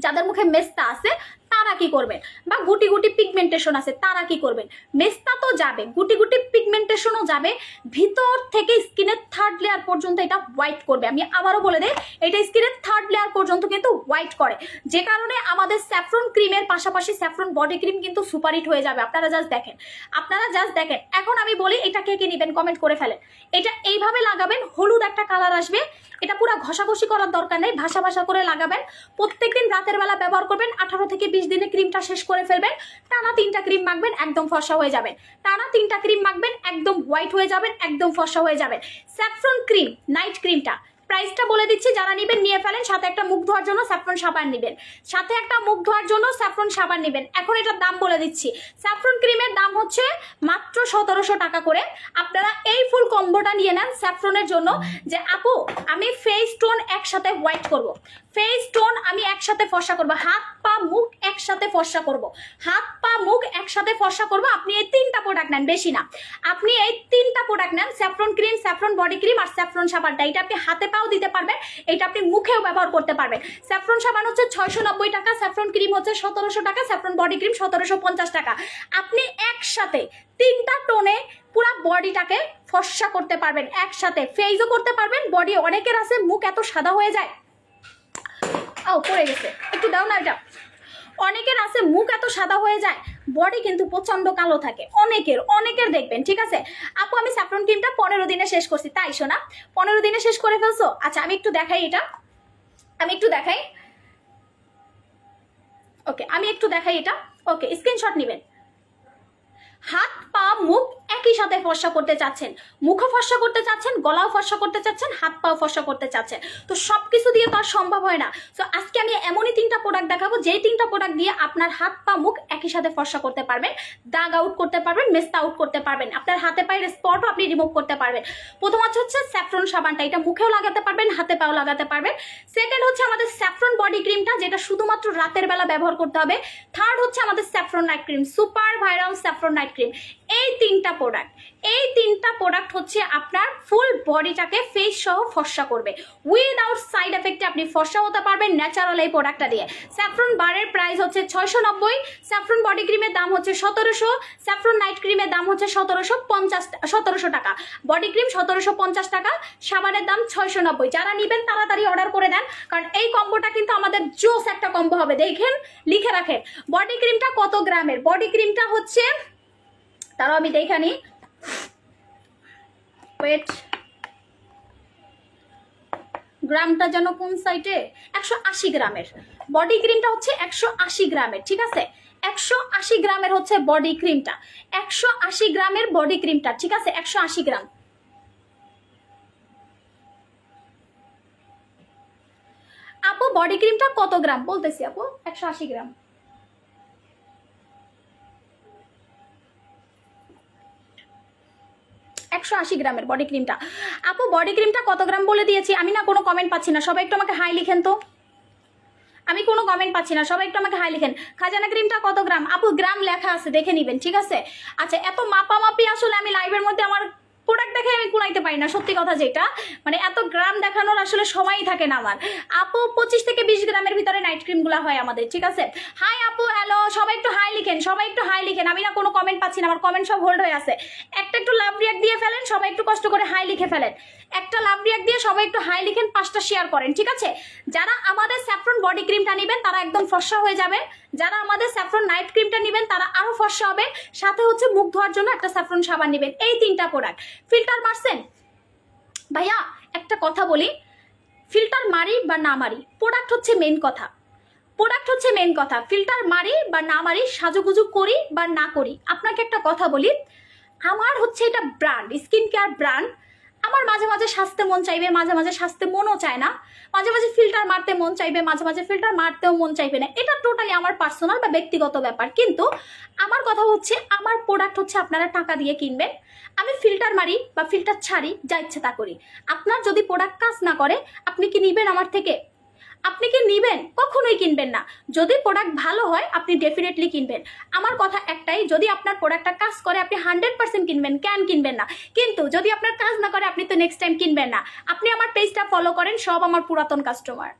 যাদের মুখে মেস্তা আছে তারা কি করবেন, বা গুটি গুটি পিগমেন্টেশন আছে তারা কি করবেন, মেস্তা তো যাবে, গুটি গুটি পিগমেন্টেশনও যাবে, ভিতর থেকে স্কিনের থার্ড লেয়ার পর্যন্ত এটা হোয়াইট করবে। আমি আবারও বলে দেই, এটা স্কিনের থার্ড লেয়ার পর্যন্ত কিন্তু হোয়াইট করে, যে কারণে আমাদের স্যাফরন ক্রিমের পাশাপাশি স্যাফরন বডি ক্রিম কিন্তু সুপারহিট হয়ে যাবে। আপনারা জাস্ট দেখেন, আপনারা জাস্ট দেখেন। এখন আমি বলি এটা কে কে নেবেন কমেন্ট করে ফেলেন। এটা এইভাবে লাগাবেন, হলুদ একটা কালার আসবে, এটা পুরো ঘষাঘষি করার দরকার নেই, ভাসা ভাসা করে লাগাবেন। প্রত্যেকদিন রাতের বেলা ব্যবহার করবেন, 18 থেকে 20 দিনে ক্রিমটা শেষ করে ফেলবেন। টানা 3টা ক্রিম মাখবেন, একদম ফর্সা হয়ে যাবেন। টানা 3টা ক্রিম মাখবেন, একদম হোয়াইট হয়ে যাবেন, একদম ফর্সা হয়ে যাবেন। স্যাফরন ক্রিম নাইট ক্রিমটা প্রাইসটা বলে দিচ্ছি, যারা নেবেন নিয়ে ফেলেন। সাথে একটা মুখ ধোয়ার জন্য স্যাফরন সাবান নেবেন, সাথে একটা মুখ ধোয়ার জন্য স্যাফরন সাবান নেবেন। এখন এটার দাম বলে দিচ্ছি, স্যাফরন ক্রিমের দাম হচ্ছে মাত্র 1700 টাকা করে। আপনারা এই ফুল কম্বোটা নিয়ে নেন স্যাফরনের জন্য, যে আপু আমি ফেস টোন একসাথে হোয়াইট করব, ফেস টোন আমি একসাথে ফর্সা করব, হাত পা মুখ একসাথে ফর্সা করব, হাত পা মুখ একসাথে ফর্সা করব। আপনি এই 3টা প্রোডাক্ট নেন, বেশি না, আপনি এই 3টা প্রোডাক্ট নেন, saffron cream, saffron body cream আর স্যাফরন সাবানটা। এটা আপনি হাতে পাও দিতে পারবেন, এটা আপনি মুখেও ব্যবহার করতে পারবেন। স্যাফরন সাবান হচ্ছে 690 টাকা, স্যাফরন ক্রিম হচ্ছে 1700 টাকা, স্যাফরন বডি ক্রিম 1750 টাকা। আপনি একসাথে 3টা টোনে পুরো বডিটাকে ফর্সা করতে পারবেন, একসাথে ফেসও করতে পারবেন বডি। অনেকের আছে মুখ এত সাদা হয়ে যায়, পড়ে গেছে, একটু দাও না এটা। অনেকের আছে মুখ এত সাদা হয়ে যায়, বডি কিন্তু প্রচন্ড কালো থাকে, অনেকের দেখবেন। ঠিক আছে আপু, আমি স্যাফরন ক্রিমটা 15 দিনে শেষ করছি, তাই শোনা 15 দিনে শেষ করে ফেলছো? আচ্ছা আমি একটু দেখাই, এটা আমি একটু দেখাই। ওকে আমি একটু দেখাই এটা। ওকে স্ক্রিনশট নেবেন। হাত পা মুখ একই সাথে ফর্সা করতে চাচ্ছেন, মুখও ফর্সা করতে চাচ্ছেন, গলাও ফর্সা করতে চাচ্ছেন, হাত পাও ফর্সা করতে চাচ্ছেন, তো সবকিছু দিয়ে তো আর সম্ভব হয় না। তো আজকে আমি এমনই 3টা প্রোডাক্ট দেখাবো, যেই 3টা প্রোডাক্ট দিয়ে আপনার হাত পা মুখ একই সাথে ফর্সা করতে পারবেন, দাগ আউট করতে পারবেন, মেস্তা আউট করতে পারবেন, আপনার হাতে পায়ের স্পটও আপনি রিমুভ করতে পারবেন। প্রথম হচ্ছে স্যাফরন সাবানটা, এটা মুখেও লাগাতে পারবেন, হাতে পাও লাগাতে পারবেন। সেকেন্ড হচ্ছে আমাদের স্যাফরন বডি ক্রিমটা, যেটা শুধুমাত্র রাতের বেলা ব্যবহার করতে হবে। থার্ড হচ্ছে আমাদের saffron night cream, super viral saffron night cream. এই 3টা প্রোডাক্ট হচ্ছে আপনার ফুল বডিটাকে ফেস সহ ফর্সা করবে, উইদাউট সাইড এফেক্টে আপনি ফর্সা হতে পারবেন ন্যাচারাল এই প্রোডাক্টটা দিয়ে। স্যাফরন বারের প্রাইস হচ্ছে 690, স্যাফরন বডি ক্রিমের দাম হচ্ছে 1700, স্যাফরন নাইট ক্রিমের দাম হচ্ছে 1750 টাকা, বডি ক্রিম 1750 টাকা, সাবানের দাম 690। যারা নেবেন তাড়াতাড়ি অর্ডার করে দেন, কারণ এই কম্বোটা কিন্তু আমাদের জোস একটা কম্বো হবে। দেখেন, লিখে রাখেন বডি ক্রিমটা কত গ্রামের। বডি ক্রিমটা হচ্ছে, তারও আমি দেখানি, ওয়েট গ্রামটা যেন কোন সাইডে, 180 গ্রামের বডি ক্রিমটা হচ্ছে 180 গ্রামের। ঠিক আছে 180 গ্রামের হচ্ছে বডি ক্রিমটা, 180 গ্রামের বডি ক্রিমটা। ঠিক আছে 180 গ্রাম। আপু বডি ক্রিমটা কত গ্রাম বলতেছি আপু, 180 গ্রাম। 180 গ্রামের বডি ক্রিমটা। আপু বডি ক্রিমটা কত গ্রাম বলে দিয়েছি আমি না, কোনো কমেন্ট পাচ্ছি না, সবাই একটু আমাকে হাই লিখেন তো, আমি কোনো কমেন্ট পাচ্ছি না, সবাই একটু আমাকে হাই লিখেন। খাজানা ক্রিমটা কত গ্রাম? আপু গ্রাম লেখা আছে, দেখে নিবেন। ঠিক আছে আচ্ছা, এত মাপামাপি আসলে আমি লাইভের মধ্যে আমার প্রোডাক্ট দেখে আমি কুলাইতে পারি না, সত্যি কথা যেটা, মানে এত গ্রাম দেখানোর আসলে সময়ই থাকে না আমার। আপু 25 থেকে 20 গ্রামের ভিতরে নাইট ক্রিমগুলো হয় আমাদের। ঠিক আছে হাই আপু, হ্যালো, সবাই একটু হাই লিখেন, সবাই একটু হাই লিখেন। আমি না কোনো কমেন্ট পাচ্ছি না, আমার কমেন্ট সব হোল্ড হয়ে আছে। একটু লাভ রিয়াক্ট দিয়ে ফেলেন, সবাই একটু কষ্ট করে হাই লিখে ফেলেন। একটা লাভ রিয়াক্ট দিয়ে সবাই একটু হাই লিখেন, 5টা শেয়ার করেন। ঠিক আছে যারা আমাদের স্যাফরন বডি ক্রিমটা নেবেন তারা একদম ফর্সা হয়ে যাবেন, যারা আমাদের স্যাফরন নাইট ক্রিমটা নেবেন তারা আরো ফর্সা হবেন, সাথে হচ্ছে মুখ ধোয়ার জন্য একটা স্যাফরন সাবান নেবেন। এই 3টা প্রোডাক্ট। ফিল্টার মারছেন ভাইয়া? একটা কথা বলি, ফিল্টার মারি বা না মারি, প্রোডাক্ট হচ্ছে মেন কথা, প্রোডাক্ট হচ্ছে মেন কথা। ফিল্টার মারি বা না মারি, সাজুগুজু করি বা না করি, আপনাকে একটা কথা বলি, আমার হচ্ছে এটা ব্র্যান্ড, স্কিন কেয়ার ব্র্যান্ড। আমার মাঝে মাঝে সাজতে মন চাইবে, মাঝে মাঝে সাজতে মনও চায় না, মাঝে মাঝে ফিল্টার মারতে মন চাইবে, মাঝে মাঝে ফিল্টার মারতেও মন চাইবে না। এটা টোটালি আমার পার্সোনাল বা ব্যক্তিগত ব্যাপার। কিন্তু আমার কথা হচ্ছে, আমার প্রোডাক্ট হচ্ছে আপনারা টাকা দিয়ে কিনবেন, আমি ফিল্টার মারি বা ফিল্টার ছাড়ি, যা ইচ্ছে তা করি। আপনার যদি প্রোডাক্ট কাজ না করে আপনি কি নিবেন আমার থেকে? আপনি কি নিবেন? কখনোই কিনবেন না। যদি প্রোডাক্ট ভালো হয় আপনি ডেফিনেটলি কিনবেন। আমার কথা একটাই, যদি আপনার প্রোডাক্টটা কাজ করে আপনি 100% কিনবেন, কেন কিনবেন না? কিন্তু যদি আপনার কাজ না করে আপনি তো নেক্সট টাইম কিনবেন না। আপনি আমার পেজটা ফলো করেন, সব আমার পুরাতন কাস্টমার,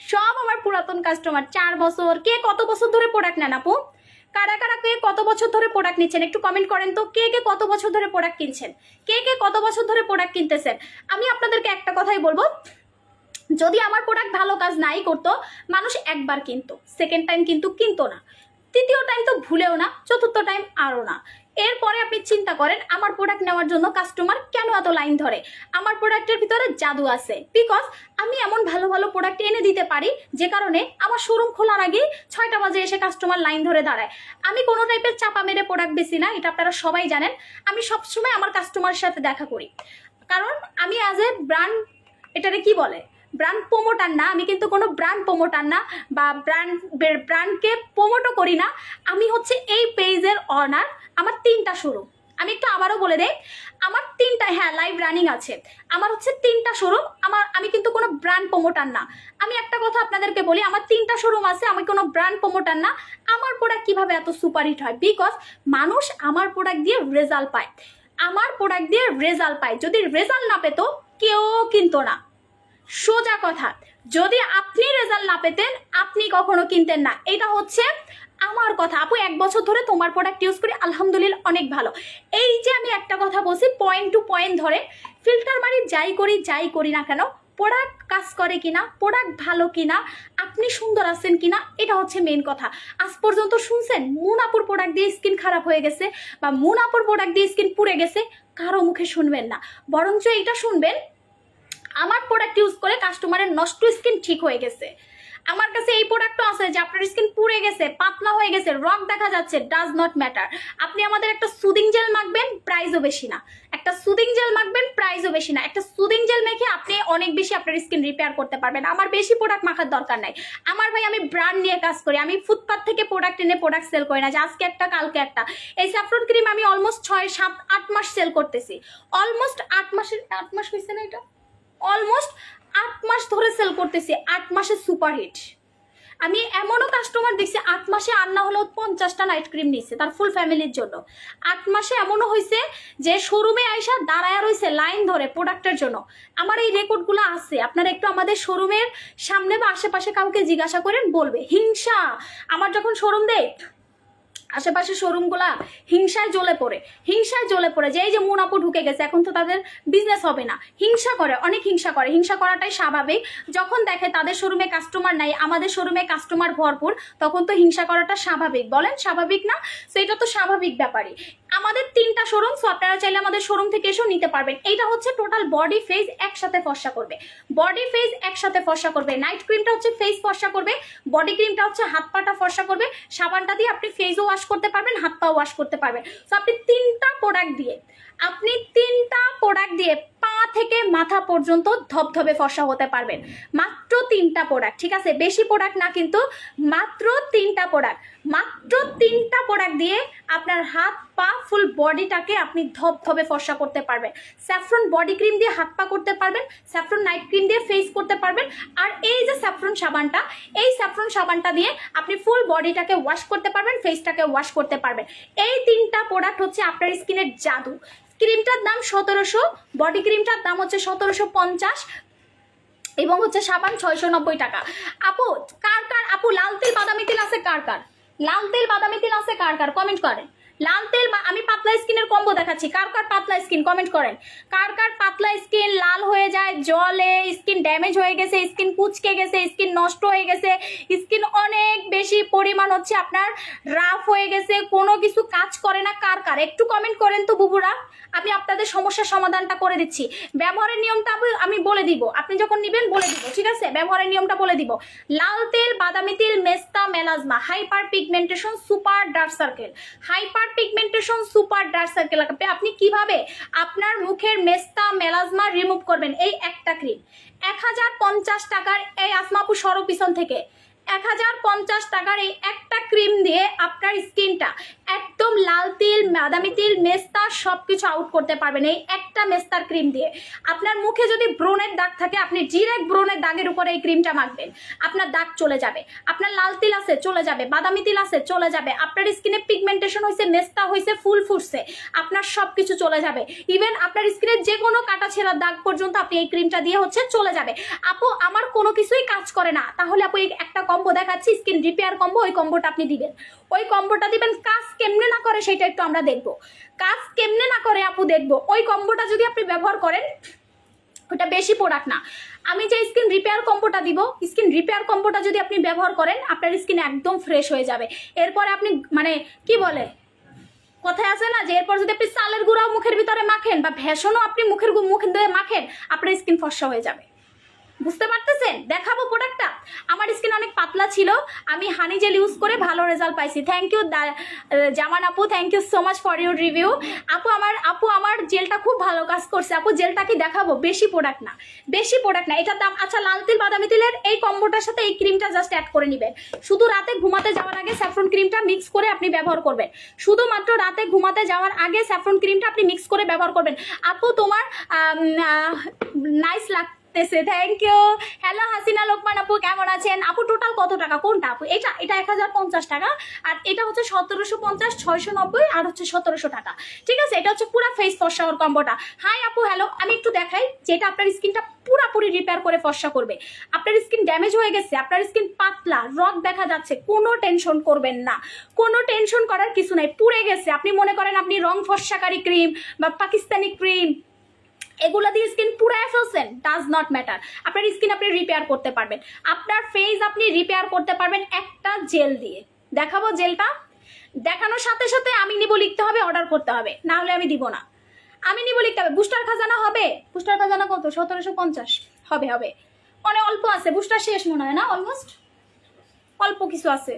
সব আমার পুরাতন কাস্টমার, 4 বছর। কে কত বছর ধরে প্রোডাক্ট নেন আপু? কারা কারা কে কত বছর ধরে প্রোডাক্ট নিচ্ছেন একটু কমেন্ট করেন তো। কে কে কত বছর ধরে প্রোডাক্ট কিনছেন, কে কে কত বছর ধরে প্রোডাক্ট কিনতেছেন? আমি আপনাদেরকে একটা কথাই বলবো, যদি আমার প্রোডাক্ট ভালো কাজ নাই করতো, মানুষ একবার কিনতো, সেকেন্ড টাইম কিন্তু কিনতো না, তৃতীয় টাইম তো ভুলেও না, চতুর্থ টাইম আরও না। এরপরে আপনি চিন্তা করেন আমার প্রোডাক্ট নেওয়ার জন্য কাস্টমার কেন এত লাইন ধরে। আমার প্রোডাক্টের ভিতরে জাদু আছে, বিকজ আমি এমন ভালো ভালো প্রোডাক্ট এনে দিতে পারি যে কারণে আমার শোরুম খোলার আগে 6টা বাজে এসে কাস্টমার লাইন ধরে দাঁড়ায়। আমি কোনো টাইপের চাপা মেরে প্রোডাক্ট বেশি না, এটা আপনারা সবাই জানেন। আমি সবসময় আমার কাস্টমারের সাথে দেখা করি, কারণ আমি অ্যাজ এ ব্র্যান্ড, এটারে কি বলে, ব্র্যান্ড প্রমোটার না, আমি কিন্তু কোনো ব্র্যান্ড প্রমোটার না বা ব্র্যান্ডকে প্রমোটও করি না। আমি হচ্ছে এই পেজের অনার। আমার 3টা শোরুম, আমি একটু আবারও বলে দেই, আমার 3টা, হ্যাঁ লাইভ রানিং আছে, আমার হচ্ছে 3টা শোরুম। আমি কিন্তু কোনো ব্র্যান্ড প্রমোটার না। আমি একটা কথা আপনাদেরকে বলি, আমার 3টা শোরুম আছে, আমি কোনো ব্র্যান্ড প্রমোটার না। আমার প্রোডাক্ট কিভাবে এত সুপারহিট হয়, বিকজ মানুষ আমার প্রোডাক্ট দিয়ে রেজাল্ট পায়, আমার প্রোডাক্ট দিয়ে রেজাল্ট পায়। যদি রেজাল্ট না পেতো কেউ কিনতো না, সোজা কথা। যদি আপনি রেজাল্ট না পেতেন আপনি কখনো কিনতেন না, এটা হচ্ছে আমার কথা। আপু 1 বছর ধরে তোমার প্রোডাক্ট ইউজ করি, আলহামদুলিল্লাহ অনেক ভালো। এই যে আমি একটা কথা বলছি, পয়েন্ট টু পয়েন্ট ধরে ফিল্টার মারি, যাই করি না কেন, প্রোডাক্ট কাজ করে কিনা, প্রোডাক্ট ভালো কিনা, আপনি সুন্দর আছেন কিনা, এটা হচ্ছে মেন কথা। আজ পর্যন্ত শুনছেন মুনাপুর প্রোডাক্ট দিয়ে স্কিন খারাপ হয়ে গেছে বা মুনাপুর প্রোডাক্ট দিয়ে স্কিন পুড়ে গেছে? কারো মুখে শুনবেন না, বরঞ্চ এটা শুনবেন আমার প্রোডাক্ট ইউজ করে কাস্টমারের নষ্ট স্কিন ঠিক হয়ে গেছে। আমার কাছে এই প্রোডাক্টও আছে যে আপনার স্কিন পুড়ে গেছে, পাতলা হয়ে গেছে, রক দেখা যাচ্ছে, ডাজ নট ম্যাটার। আপনি আমাদের একটা সুদিং জেল মাখবেন, প্রাইসও বেশি না। একটা সুদিং জেল মাখবেন, প্রাইসও বেশি না। একটা সুদিং জেল মেখে আপনি অনেক বেশি আপনার স্কিন রিপেয়ার করতে পারবেন। আমার বেশি প্রোডাক্ট মাখার দরকার নাই। আমার ভাই আমি ব্র্যান্ড নিয়ে কাজ করি, আমি ফুটপাথ থেকে প্রোডাক্ট এনে প্রোডাক্ট সেল করি না যে আজকে একটা কালকে একটা। এই স্যাফরন ক্রিম আমি অলমোস্ট 6, 7, 8 মাস সেল করতেছি। অলমোস্ট 8 মাস হয়েছে না, এটা অলমোস্ট 8 মাস ধরে সেল করতেছি। 8 মাসে সুপারহিট। আমি এমনও কাস্টমার দেখছি 8 মাসে আর না হলেও 50টা নাইট ক্রিম নিচ্ছে তার ফুল ফ্যামিলির জন্য। 8 মাসে এমনও হয়েছে যে শোরুমে আইসা দাঁড়ায় রয়েছে লাইন ধরে প্রোডাক্টের জন্য। আমার এই রেকর্ডগুলো আছে, আপনারা একটু আমাদের শোরুমের সামনে বা আশেপাশে কাউকে জিজ্ঞাসা করেন, বলবে। হিংসা, আমার যখন শোরুম দেয় আশেপাশে শোরুমগুলা হিংসায় জ্বলে পড়ে যে এই যে মুনাপু ঢুকে গেছে, এখন তো তাদের বিজনেস হবে না। হিংসা করে, অনেক হিংসা করে। হিংসা করাটাই স্বাভাবিক। যখন দেখে তাদের শোরুমে কাস্টমার নাই, আমাদের শোরুমে কাস্টমার ভরপুর, তখন তো হিংসা করাটা স্বাভাবিক। বলেন স্বাভাবিক না? সেটা তো স্বাভাবিক ব্যাপারই। আমাদের 3টা শোরুম, সো আপনারা চাইলে আমাদের শোরুম থেকে এসেও নিতে পারবেন। এইটা হচ্ছে টোটাল বডি ফেস একসাথে ফর্সা করবে, বডি ফেস একসাথে ফর্সা করবে। নাইট ক্রিমটা হচ্ছে ফেস ফর্সা করবে, বডি ক্রিমটা হচ্ছে হাত পাটা ফর্সা করবে। সাবানটা দিয়ে আপনি ফেসও ওয়াশ করতে পারবেন, হাত পা ওয়াশ করতে পারবেন। সো আপনি 3টা প্রোডাক্ট দিয়ে পা থেকে মাথা পর্যন্ত ধবধবে ফর্সা হতে পারবেন। মাত্র 3টা প্রোডাক্ট, ঠিক আছে? বেশি প্রোডাক্ট না, কিন্তু মাত্র 3টা প্রোডাক্ট দিয়ে আপনার হাত পা ফুল বডিটাকে আপনি ধবধবে ফর্সা করতে পারবেন। স্যাফরন বডি ক্রিম দিয়ে হাত পা করতে পারবেন, স্যাফরন নাইট ক্রিম দিয়ে ফেস করতে পারবেন, আর এই যে স্যাফরন সাবানটা, এই স্যাফরন সাবানটা দিয়ে আপনি ফুল বডিটাকে ওয়াশ করতে পারবেন, ফেসটাকে ওয়াশ করতে পারবেন। এই 3টা প্রোডাক্ট হচ্ছে আপনার স্কিনের জাদু। ক্রিমটার দাম 1700, বডি ক্রিমটার দাম হচ্ছে 1750 এবং হচ্ছে সাবান 690 টাকা। আপু আপু লাল তেল বাদামি তেল আছে কার? লাল তেল বাদামি তেল আছে কার? কমেন্ট করেন। লাল তেল, আমি পাতলা স্কিনের কম্বো দেখাচ্ছি, কার পাতলা স্কিন কমেন্ট করেন। কার পাতলা স্কিন লাল হয়ে যায়, জলে স্কিন ড্যামেজ হয়ে গেছে, স্কিন কুচকে গেছে, স্কিন নষ্ট হয়ে গেছে, স্কিন অনেক বেশি পরিমাণ হচ্ছে আপনার রাফ হয়ে গেছে, কোনো কিছু কাজ করে না, কার একটু কমেন্ট করেন তো বুবুরা। আমি আপনাদের সমস্যার সমাধানটা করে দিচ্ছি। ব্যবহারের নিয়মটা আমি বলে দিব, আপনি যখন নেবেন বলে দিব, ঠিক আছে? ব্যবহারের নিয়মটা বলে দিব। লাল তেল, বাদামি তেল, মেস্তা, melasma, hyper pigmentation, super dark circle. Hyper pigmentation, super dark circle আপনি কিভাবে আপনার মুখের মেস্তা, মেলাজমা রিমুভ করবেন? এই একটা ক্রিম 1050 টাকার, এই আসমাপু সরো পিছন থেকে, 1050 টাকার এই একটা ক্রিম দিয়ে আপনার স্কিনটা একদম লাল তিল, বাদামি তিল, মেস্তা সবকিছু আউট করতে পারবেন। এই একটা একটা মেস্তার ক্রিম দিয়ে। আপনার মুখে যদি ব্রণের দাগ থাকে আপনি ডিরেক্ট ব্রণের দাগের উপরে এই ক্রিমটা মাখবেন, আপনার দাগ চলে যাবে। আপনার লাল তিল আছে চলে যাবে, বাদামি তিল আছে চলে যাবে, আপনার স্কিনে পিগমেন্টেশন হয়েছে, মেস্তা হয়েছে, ফুল ফুটছে, আপনার সবকিছু চলে যাবে। ইভেন আপনার স্কিনের যে কোনো কাটা ছেঁড়ার দাগ পর্যন্ত আপনি এই ক্রিমটা দিয়ে হচ্ছে চলে যাবে। আপু আমার কোনো কিছুই কাজ করে না, তাহলে আপু এই একটা কম্বো দেখাচ্ছি, স্কিন রিপেয়ার কম্বো, ওই কম্বোটা আপনি দিবেন, ওই কম্বোটা দিবেন। কাজ কেমনে না করে সেটা একটু আমরা দেখবো, কাজ কেমনে না করে আপু দেখবো। ওই কম্বোটা যদি আপনি ব্যবহার করেন, ওটা বেশি প্রোডাক্ট না, আমি যে স্কিন রিপেয়ার কম্বোটা দিব, স্কিন রিপেয়ার কম্বোটা যদি আপনি ব্যবহার করেন আপনার স্কিন একদম ফ্রেশ হয়ে যাবে। এরপরে আপনি মানে কি বলে কথায় আছে না যে এরপর যদি আপনি চালের গুঁড়াও মুখের ভিতরে মাখেন বা ভেষণও আপনি মুখে দিয়ে মাখেন, আপনার স্কিন ফর্সা হয়ে যাবে। বুঝতে পারতেছেন? দেখাবো প্রোডাক্টটা। আমার স্কিন অনেক পাতলা ছিল, আমি হানি জেল ইউজ করে ভালো রেজাল্ট পাইছি। থ্যাংক ইউ জামান আপু, thank you so much for your review. আপু আমার জেলটা খুব ভালো কাজ করছে। আপু জেলটা কি দেখাবো? বেশি প্রোডাক্ট না, বেশি প্রোডাক্ট না, এটার দাম। আচ্ছা, লাল তিল বাদামি তিলের এই কম্বোটার সাথে এই ক্রিমটা জাস্ট অ্যাড করে নেবেন। শুধু রাতে ঘুমাতে যাওয়ার আগে স্যাফরন ক্রিমটা মিক্স করে আপনি ব্যবহার করবেন। শুধুমাত্র রাতে ঘুমাতে যাওয়ার আগে স্যাফরন ক্রিমটা আপনি মিক্স করে ব্যবহার করবেন। আপু তোমার nice thank you. Hello Hasina Lokman আপু, কেমন আছেন আপু? টোটাল কত টাকা কোনটা আপু? এটা 1050 টাকা, আর এটা হচ্ছে 1750, 690 আর হচ্ছে 1700 টাকা। ঠিক আছে, এটা হচ্ছে পুরো ফেস ফর্সা ওর কম্বোটা। হাই আপু, হ্যালো। আমি একটু দেখাই যেটা আপনার স্কিনটা পুরাপুরি রিপেয়ার করে ফর্সা করবে। আপনার স্কিন ড্যামেজ হয়ে গেছে, আপনার স্কিন পাতলা, রগ দেখা যাচ্ছে, কোনো টেনশন করবেন না, কোনো টেনশন করার কিছু নাই। পুড়ে গেছে, আপনি মনে করেন আপনি রং ফর্সাকারী ক্রিম বা পাকিস্তানি ক্রিম এগুলা দিয়ে স্কিন পুরায় ফেলছেন, ডাজ নট ম্যাটার, আপনার স্কিন আপনি রিপেয়ার করতে পারবেন, আপনার ফেস আপনি রিপেয়ার করতে পারবেন একটা জেল দিয়ে। দেখাবো জেলটা, দেখানোর সাথে সাথে আমি নিব লিখতে হবে, অর্ডার করতে হবে, না হলে আমি দিব না। আমি নিব লিখতে হবে। বুস্টার খাজানা হবে, বুস্টার খাজানা কত? 1750 হবে, হবে অনেক অল্প আছে, বুস্টার শেষ মনে হয় না, অলমোস্ট অল্প কিছু আছে।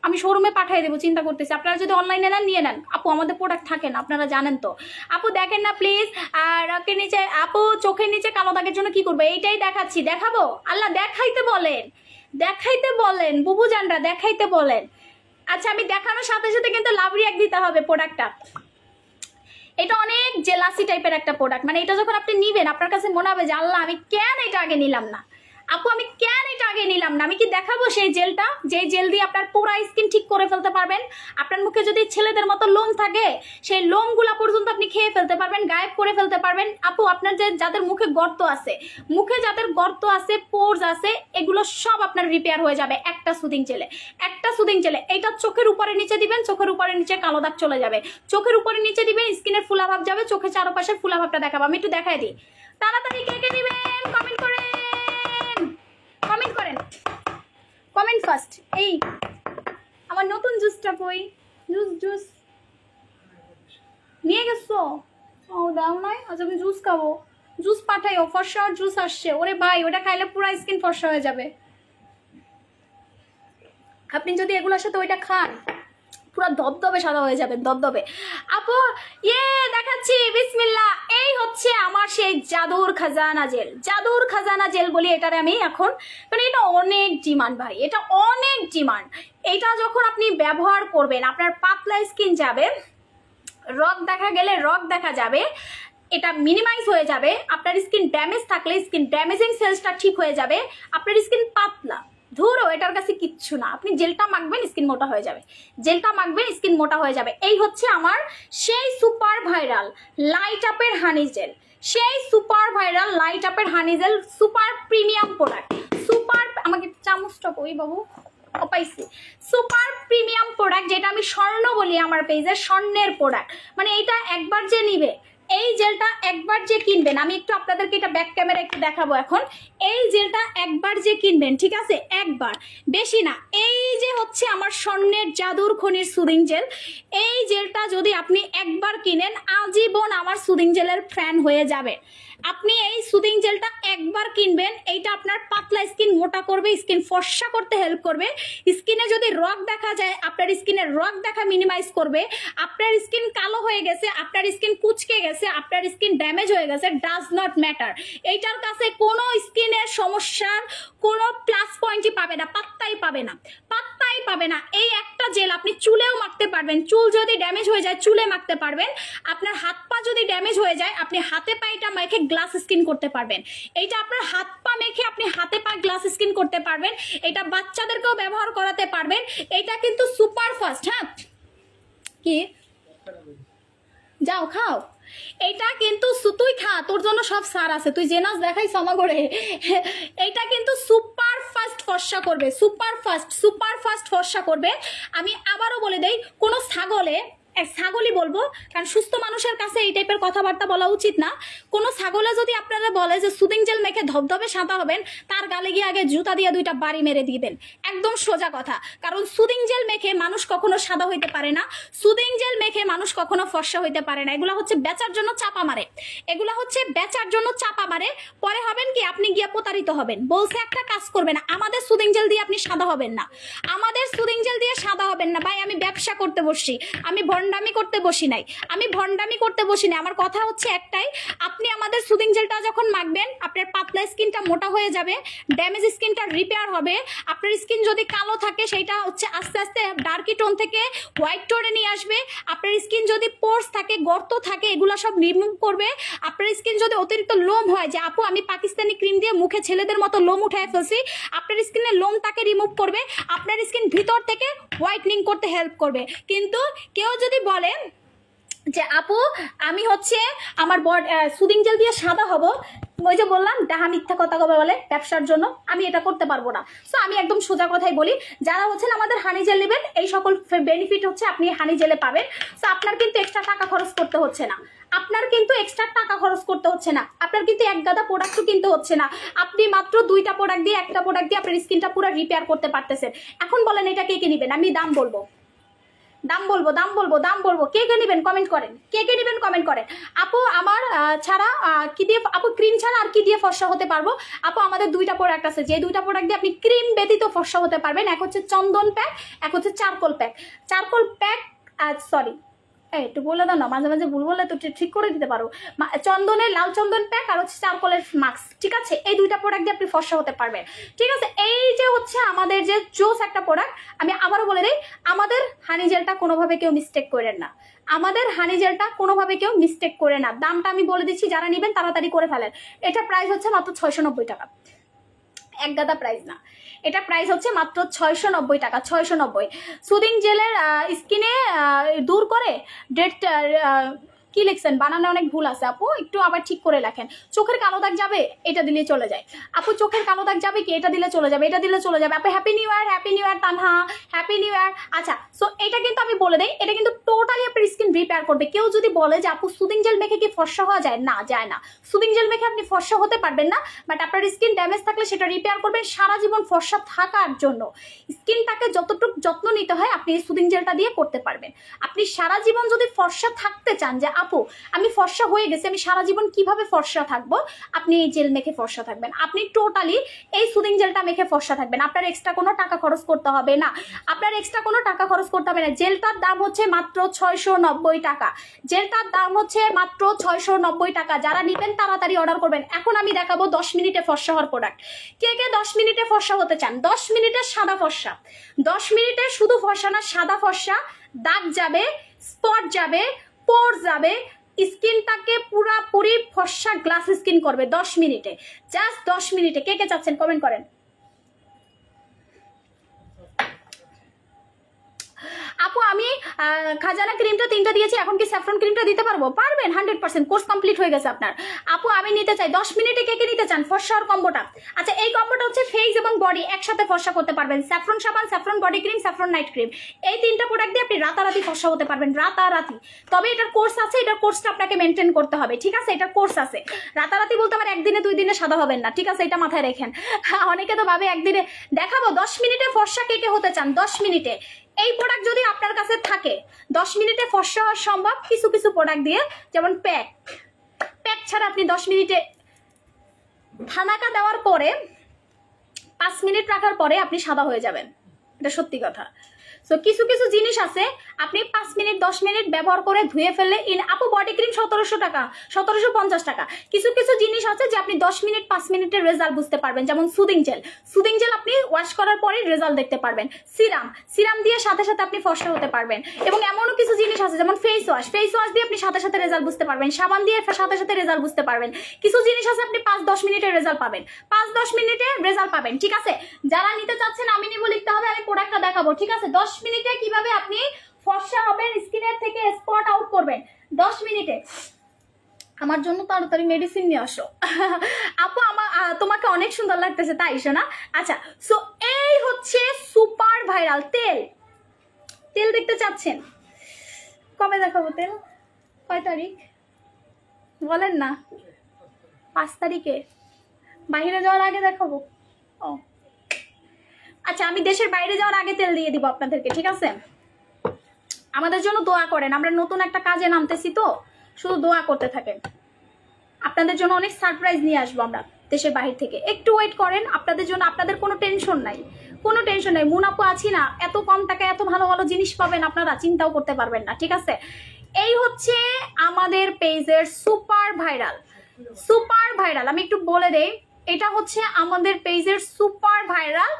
আমি শোরুমে পাঠিয়ে দেবো, চিন্তা করতেছি। আপনারা যদি অনলাইনে নেন নিয়ে নেন আপু, আমাদের প্রোডাক্ট থাকে না, আপনারা জানেন তো। আপু দেখেন না প্লিজ। আর রকের নিচে আপু চোখের নিচে কালো দাগের জন্য কি করবে? এইটাই দেখাচ্ছি, দেখাবো। আল্লাহ দেখাইতে বলেন, দেখাইতে বলেন, বুবু জানরা দেখাইতে বলেন। আচ্ছা, আমি দেখানোর সাথে সাথে কিন্তু লাভ রিয়াক্ট দিতে হবে প্রোডাক্টটা। এটা অনেক জেলাসি টাইপের একটা প্রোডাক্ট, মানে এটা যখন আপনি নিবেন আপনার কাছে মনে হবে যে আল্লাহ আমি কেন এটা আগে নিলাম না, আপু আমি কেন এটা আগে নিলাম না। আমি কি দেখাবো সেই জেলটা, যে জেল দিয়ে আপনার পুরা স্কিন ঠিক করে ফেলতে পারবেন। আপনার মুখে যদি ছেলেদের মতো লোম থাকে সেই লোমগুলা পর্যন্ত আপনি খেয়ে ফেলতে পারবেন, গায়েব করে ফেলতে পারবেন। আপু আপনার যাদের মুখে গর্ত আছে, মুখে যাদের গর্ত আছে, পোরস আছে, এগুলো সব আপনার রিপেয়ার হয়ে যাবে একটা সুদিং জেলে, একটা সুদিং জেলে। এইটা চোখের উপরে নিচে দিবেন, চোখের উপরে নিচে কালো দাগ চলে যাবে। চোখের উপরে নিচে দিবেন, স্কিনের ফুলাভাব যাবে, চোখের চারপাশে ফুলাভাবটা দেখাবো। আমি একটু দেখাই দিই, তাড়াতাড়ি কে কে দিবেন কমেন্ট করে, কমেন্ট করেন, কমেন্ট ফার্স্ট। এই আমার নতুন জুসটা কই? জুস নিয়ে গেছো? ও দাও নাই, আজ আমি জুস খাবো। জুস পাঠাইও, ফর্সা জুস আসছে। ওরে ভাই, ওটা খাইলে পুরো স্কিন ফর্সা হয়ে যাবে। আপনি যদি এগুলোর সাথে ওইটা খান পুরো দবদবে সাদা হয়ে যাবে, দবদবে। আপু দেখাচ্ছি, বিসমিল্লাহ। এই হচ্ছে আমার সেই জাদুর খাজানা জেল, জাদুর খাজানা জেল বলি এটারে আমি এখন, মানে এটা অনেক ডিমান্ড ভাই, এটা অনেক ডিমান্ড। এটা যখন আপনি ব্যবহার করবেন আপনার পাতলা স্কিন যাবে, রগ দেখা গেলে রগ দেখা যাবে, এটা মিনিমাইজ হয়ে যাবে। আপনার স্কিন ড্যামেজ থাকলে স্কিন ড্যামেজিং সেলসটা ঠিক হয়ে যাবে। আপনার স্কিন পাতলা, ধরো এটার কাছে কিচ্ছু না, আপনি জেলটা মাখবেন স্কিন মোটা হয়ে যাবে, জেলটা মাখবেন স্কিন মোটা হয়ে যাবে। এই হচ্ছে আমার সেই সুপার ভাইরাল লাইট আপের হানি জেল, সেই সুপার ভাইরাল লাইট আপের honey gel, super premium product. Super, আমাকে চামচটা কই বাবু, ও পাইছি। সুপার প্রিমিয়াম প্রোডাক্ট, যেটা আমি স্বর্ণ বলি আমার পেজে, স্বর্ণের প্রোডাক্ট। মানে এটা একবার যে নিবে, এই জেলটা একবার যে কিনবেন, আমি একটু আপনাদেরকে এটা ব্যাক ক্যামেরা একটু দেখাবো এখন। এই জেলটা একবার যে কিনবেন, ঠিক আছে, একবার, বেশি না। এই যে হচ্ছে আমার স্বর্ণের জাদুর খনির সুদিং জেল, এই জেলটা যদি আপনি একবার কিনেন আজীবন আমার সুদিং জেলের ফ্যান হয়ে যাবে। আপনি এই সুদিং জেলটা একবার কিনবেন, এইটা আপনার পাতলা স্কিন মোটা করবে, স্কিন ফর্সা করতে হেল্প করবে। স্কিনে যদি রগ দেখা যায়, আপনার স্কিনের রগ দেখা মিনিমাইজ করবে। আপনার স্কিন কালো হয়ে গেছে, আপনার স্কিন কুচকে গেছে, আপনার স্কিন ড্যামেজ হয়ে গেছে, ডাজ নট ম্যাটার। এইটার কাছে কোনো স্কিনের সমস্যার কোনো প্লাস পয়েন্টই পাবে না, পাত্তাই পাবে না, পাত্তাই পাবে না। এই একটা জেল আপনি চুলেও মাখতে পারবেন, চুল যদি ড্যামেজ হয়ে যায় চুলে মাখতে পারবেন। আপনার হাত পা যদি ড্যামেজ হয়ে যায় আপনি হাতে পা এটা মেখে গ্লাস স্কিন করতে পারবেন। এইটা আপনার হাত পা মেখে আপনি হাতে পা গ্লাস স্কিন করতে পারবেন। এটা বাচ্চাদেরকেও ব্যবহার করাতে পারবেন। এটা কিন্তু সুপার ফাস্ট। হ্যাঁ কি যাও খাও, এটা কিন্তু তুই খা, তোর জন্য সব সার আছে, তুই জেনাস দেখাই সমা করে। এইটা কিন্তু সুপার ফাস্ট ফর্সা করবে, সুপার ফাস্ট ফর্সা করবে। আমি আবারও বলে দেই, কোনো ছাগলই বলবো, কারণ সুস্থ মানুষের কাছে এই টাইপের কথাবার্তা বলা উচিত না। কোনো ছাগলে যদি আপনারা বলে যে সুদিং জেল মেখে ধবধবে সাদা হবেন, তার গালে গিয়ে আগে জুতা দিয়ে 2টা বাড়ি মেরে দিবেন, একদম সোজা কথা। কারণ সুদিং জেল মেখে মানুষ কখনো সাদা হইতে পারে না, সুদিং জেল মেখে মানুষ কখনো ফর্সা হইতে পারে না। এগুলা হচ্ছে বেচার জন্য চাপা মারে, এগুলা হচ্ছে বেচার জন্য চাপা মারে। পরে হবেন কি, আপনি গিয়ে প্রতারিত হবেন। বলছে একটা কাজ করবেন, আমাদের সুদিং জেল দিয়ে আপনি সাদা হবেন না, আমাদের সুদিং জেল দিয়ে সাদা হবেন না। ভাই আমি ব্যবসা করতে বসছি, আমি ভন্ডামি করতে বসি নাই, আমার কথা হচ্ছে একটাই, আপনি আমাদের সুদিং জেলটা যখন মাখবেন আপনার পাতলা স্কিনটা মোটা হয়ে যাবে, ড্যামেজ স্কিনটা রিপেয়ার হবে। আপনার স্কিন যদি কালো থাকে সেটা হচ্ছে আস্তে আস্তে ডার্কি টোন থেকে হোয়াইট টোনে নিয়ে আসবে। আপনার স্কিন যদি পোর্স থাকে, গর্ত থাকে, এগুলো সব রিমুভ করবে। আপনার স্কিন যদি অতিরিক্ত লোম হয়, যে আপু আমি পাকিস্তানি ক্রিম দিয়ে মুখে ছেলেদের মতো লোম উঠায় ফেলছি, আপনার স্কিনের লোমটাকে রিমুভ করবে, আপনার স্কিন ভিতর থেকে হোয়াইটনিং করতে হেল্প করবে। কিন্তু কেউ যদি বলে যে আপু আমি হচ্ছে আমার সুদিং জেল দিয়ে সাদা হব, ওই যে বললাম ডাহা মিথ্যা কথা বলে ব্যবসার জন্য, আমি এটা করতে পারবো না। সো আমি একদম সোজা কথাই বলি, যারা হচ্ছেন আমাদের হানি জেল নেবেন, এই সকল বেনিফিট হচ্ছে আপনি হানি জেলে পাবেন। সো আপনার কিন্তু এক্সট্রা টাকা খরচ করতে হচ্ছে না, আপনার কিন্তু এক্সট্রা টাকা খরচ করতে হচ্ছে না, আপনার কিন্তু এক গাদা প্রোডাক্টও কিনতে হচ্ছে না। আপনি মাত্র 2টা প্রোডাক্ট দিয়ে, একটা প্রোডাক্ট দিয়ে আপনার স্কিনটা পুরো রিপেয়ার করতে পারতেছেন। এখন বলেন এটা কে নেবেন? আমি দাম বলবো, কে নেবেন কমেন্ট করেন, কে নেবেন কমেন্ট করেন। আপু আমার ছাড়া কি দিয়ে, আপু ক্রিম ছাড়া আর কি দিয়ে ফর্সা হতে পারবো? আপু আমাদের 2টা প্রোডাক্ট আছে, যে 2টা প্রোডাক্ট দিয়ে আপনি ক্রিম ব্যতীত ফর্সা হতে পারবেন। এক হচ্ছে চন্দন প্যাক, এক হচ্ছে চারকোল প্যাক, সরি একটু বলে দাও না, মাঝে মাঝে ভুল বললে তো ঠিক করে দিতে পারো। চন্দনের লাল চন্দন প্যাক আর হচ্ছে চারকোলের মাস্ক, ঠিক আছে? এই 2টা প্রোডাক্ট দিয়ে আপনি ফর্সা হতে পারবেন, ঠিক আছে? এই যে হচ্ছে আমাদের যে জোস একটা প্রোডাক্ট। আমি আবারও বলে দিই, আমাদের হানি জেলটা কোনোভাবে কেউ মিস্টেক করেন না, আমাদের হানি জেলটা কোনোভাবে কেউ মিস্টেক করে না। দামটা আমি বলে দিচ্ছি, যারা নেবেন তাড়াতাড়ি করে ফেলেন। এটা প্রাইস হচ্ছে মাত্র 690 টাকা, এক গাদা প্রাইস না, এটা প্রাইস হচ্ছে মাত্র 690 টাকা, 690। সুদিং জেলের স্কিনে দূর করে ডেট কি লিখছেন, বানানে অনেক ভুল আছে আপু, একটু আবার ঠিক করে লেখেন। চোখের কালো দাগ যাবে, এটা দিলে চলে যায়। আপু চোখের কালো দাগ যাবে কি, এটা দিলে চলে যাবে, এটা দিলে চলে যাবে। আপু হ্যাপি নিউ ইয়ার তানহা, হ্যাপি নিউ ইয়ার। আচ্ছা, সো এটা কিন্তু আমি বলে দেই, এটা কিন্তু টোটালি আপনার স্কিন রিপেয়ার করবে। কেউ যদি বলে যে আপু সুদিং জেল মেখে কি ফর্সা হওয়া যায়, না যায় না। সুদিং জেল মেখে আপনি ফর্সা হতে পারবেন না, বাট আপনার স্কিন ড্যামেজ থাকলে সেটা রিপেয়ার করবেন সারা জীবন ফর্সা থাকার জন্য। স্কিনটাকে যতটুকু যত্ন নিতে হয় আপনি সুদিং জেলটা দিয়ে করতে পারবেন। আপনি সারা জীবন যদি ফর্সা থাকতে চান, যে আপু আমি ফর্সা হয়ে গেছি, আমি সারা জীবন কিভাবে ফর্সা থাকবো, আপনি এই জেল মেখে ফর্সা থাকবেন। আপনি টোটালি এই সুদিং জেলটা মেখে ফর্সা থাকবেন, আপনার এক্সট্রা কোনো টাকা খরচ করতে হবে না, জেলটার দাম হচ্ছে মাত্র 690 টাকা, জেলটার দাম হচ্ছে মাত্র 690 টাকা। যারা নিবেন তাড়াতাড়ি অর্ডার করবেন। এখন আমি দেখাবো 10 মিনিটে ফর্সা হওয়ার প্রোডাক্ট। কে 10 মিনিটে ফর্সা হতে চান? 10 মিনিটে সাদা ফর্সা, 10 মিনিটে শুধু ফর্সা না, সাদা ফর্সা, দাগ যাবে, স্পট যাবে, পোর যাবে, স্কিনটাকে পুরাপুরি ফর্সা গ্লাস স্কিন করবে 10 মিনিটে, জাস্ট 10 মিনিটে। কে চাচ্ছেন কমেন্ট করেন। আপু আমি খাজানা ক্রিমটা 3টা দিয়েছি, এখন কি স্যাফরন ক্রিমটা দিতে পারবো? পারবেন, 100%, কোর্স কমপ্লিট হয়ে গেছে আপনার। আপু আমি নিতে চাই 10 মিনিটে, কে নিতে চান ফর্সা আর কম্বোটা? আচ্ছা, এই কম্বোটা হচ্ছে ফেস এবং বডি একসাথে ফর্সা করতে পারবেন। স্যাফরন সাবান, saffron body cream, saffron night cream, এই 3টা প্রোডাক্ট দিয়ে আপনি রাতারাতি ফর্সা হতে পারবেন, রাতারাতি। তবে এটার কোর্স আছে, এটার কোর্সটা আপনাকে মেনটেন করতে হবে, ঠিক আছে? এটার কোর্স আছে। রাতারাতি বলতে আমার একদিনে 2 দিনে সাদা হবেন না, ঠিক আছে? এটা মাথায় রাখেন। অনেকে তো ভাবে একদিনে দেখাবো। 10 মিনিটে ফর্সা কে হতে চান? 10 মিনিটে এই প্রোডাক্ট যদি আপনার কাছে থাকে, 10 মিনিটে ফর্সা হওয়া সম্ভব কিছু কিছু প্রোডাক্ট দিয়ে, যেমন প্যাক ছাড়া আপনি 10 মিনিটে থানাকা দেওয়ার পরে 5 মিনিট রাখার পরে আপনি সাদা হয়ে যাবেন, এটা সত্যি কথা। সো কিছু কিছু জিনিস আছে আপনি 5 মিনিট 10 মিনিট ব্যবহার করে ধুয়ে ফেললে আপু বডি ক্রিম 1700 টাকা 1750 টাকা। কিছু কিছু জিনিস আছে যে আপনি 10 মিনিট 5 মিনিটের রেজাল্ট বুঝতে পারবেন, যেমন সুদিং জেল আপনি ওয়াশ করার পরে রেজাল্ট দেখতে পারবেন। সিরাম দিয়ে সাথে সাথে আপনি ফর্সা হতে পারবেন। এবং এমনও কিছু জিনিস আছে যেমন ফেস ওয়াশ দিয়ে আপনি সাথে সাথে রেজাল্ট বুঝতে পারবেন, সাবান দিয়ে সাথে সাথে রেজাল্ট বুঝতে পারবেন। কিছু জিনিস আছে আপনি 5-10 মিনিটের রেজাল্ট পাবেন, 5-10 মিনিটে রেজাল্ট পাবেন, ঠিক আছে। যারা নিতে চাচ্ছেন আমি নিব লিখতে হবে, আমি প্রোডাক্টটা দেখাবো, ঠিক আছে। 10 মিনিটে কিভাবে আপনি ফর্সা হবেন, স্কিনের থেকে স্পট আউট করবেন 10 মিনিটে। আমার জন্য তাড়াতাড়ি মেডিসিন নিয়ে আসো আপু, তোমাকে অনেক সুন্দর লাগতেছে তাই শোনা। আচ্ছা, সো এই হচ্ছে সুপার ভাইরাল তেল দেখতে চাচ্ছেন? কবে দেখাবো তেল? কয় তারিখ বলেন না? 5 তারিখে বাইরে যাওয়ার আগে দেখাবো। ও আচ্ছা, আমি দেশের বাইরে যাওয়ার আগে তেল দিয়ে দিব আপনাদেরকে, ঠিক আছে। আমাদের জন্য দোয়া করেন, আমরা নতুন একটা কাজে নামতেছি তো, শুধু দোয়া করতে থাকেন। আপনাদের জন্য অনেক সারপ্রাইজ নিয়ে আসবো আমরা দেশের বাহির থেকে, একটু ওয়েট করেন। আপনাদের জন্য আপনাদের কোনো টেনশন নাই, কোনো টেনশন নাই। মুনাপু আছি না, এত কম টাকায় এত ভালো ভালো জিনিস পাবেন আপনারা চিন্তাও করতে পারবেন না, ঠিক আছে। এই হচ্ছে আমাদের পেজের সুপার ভাইরাল। আমি একটু বলে দেই, এটা হচ্ছে আমাদের পেজের সুপার ভাইরাল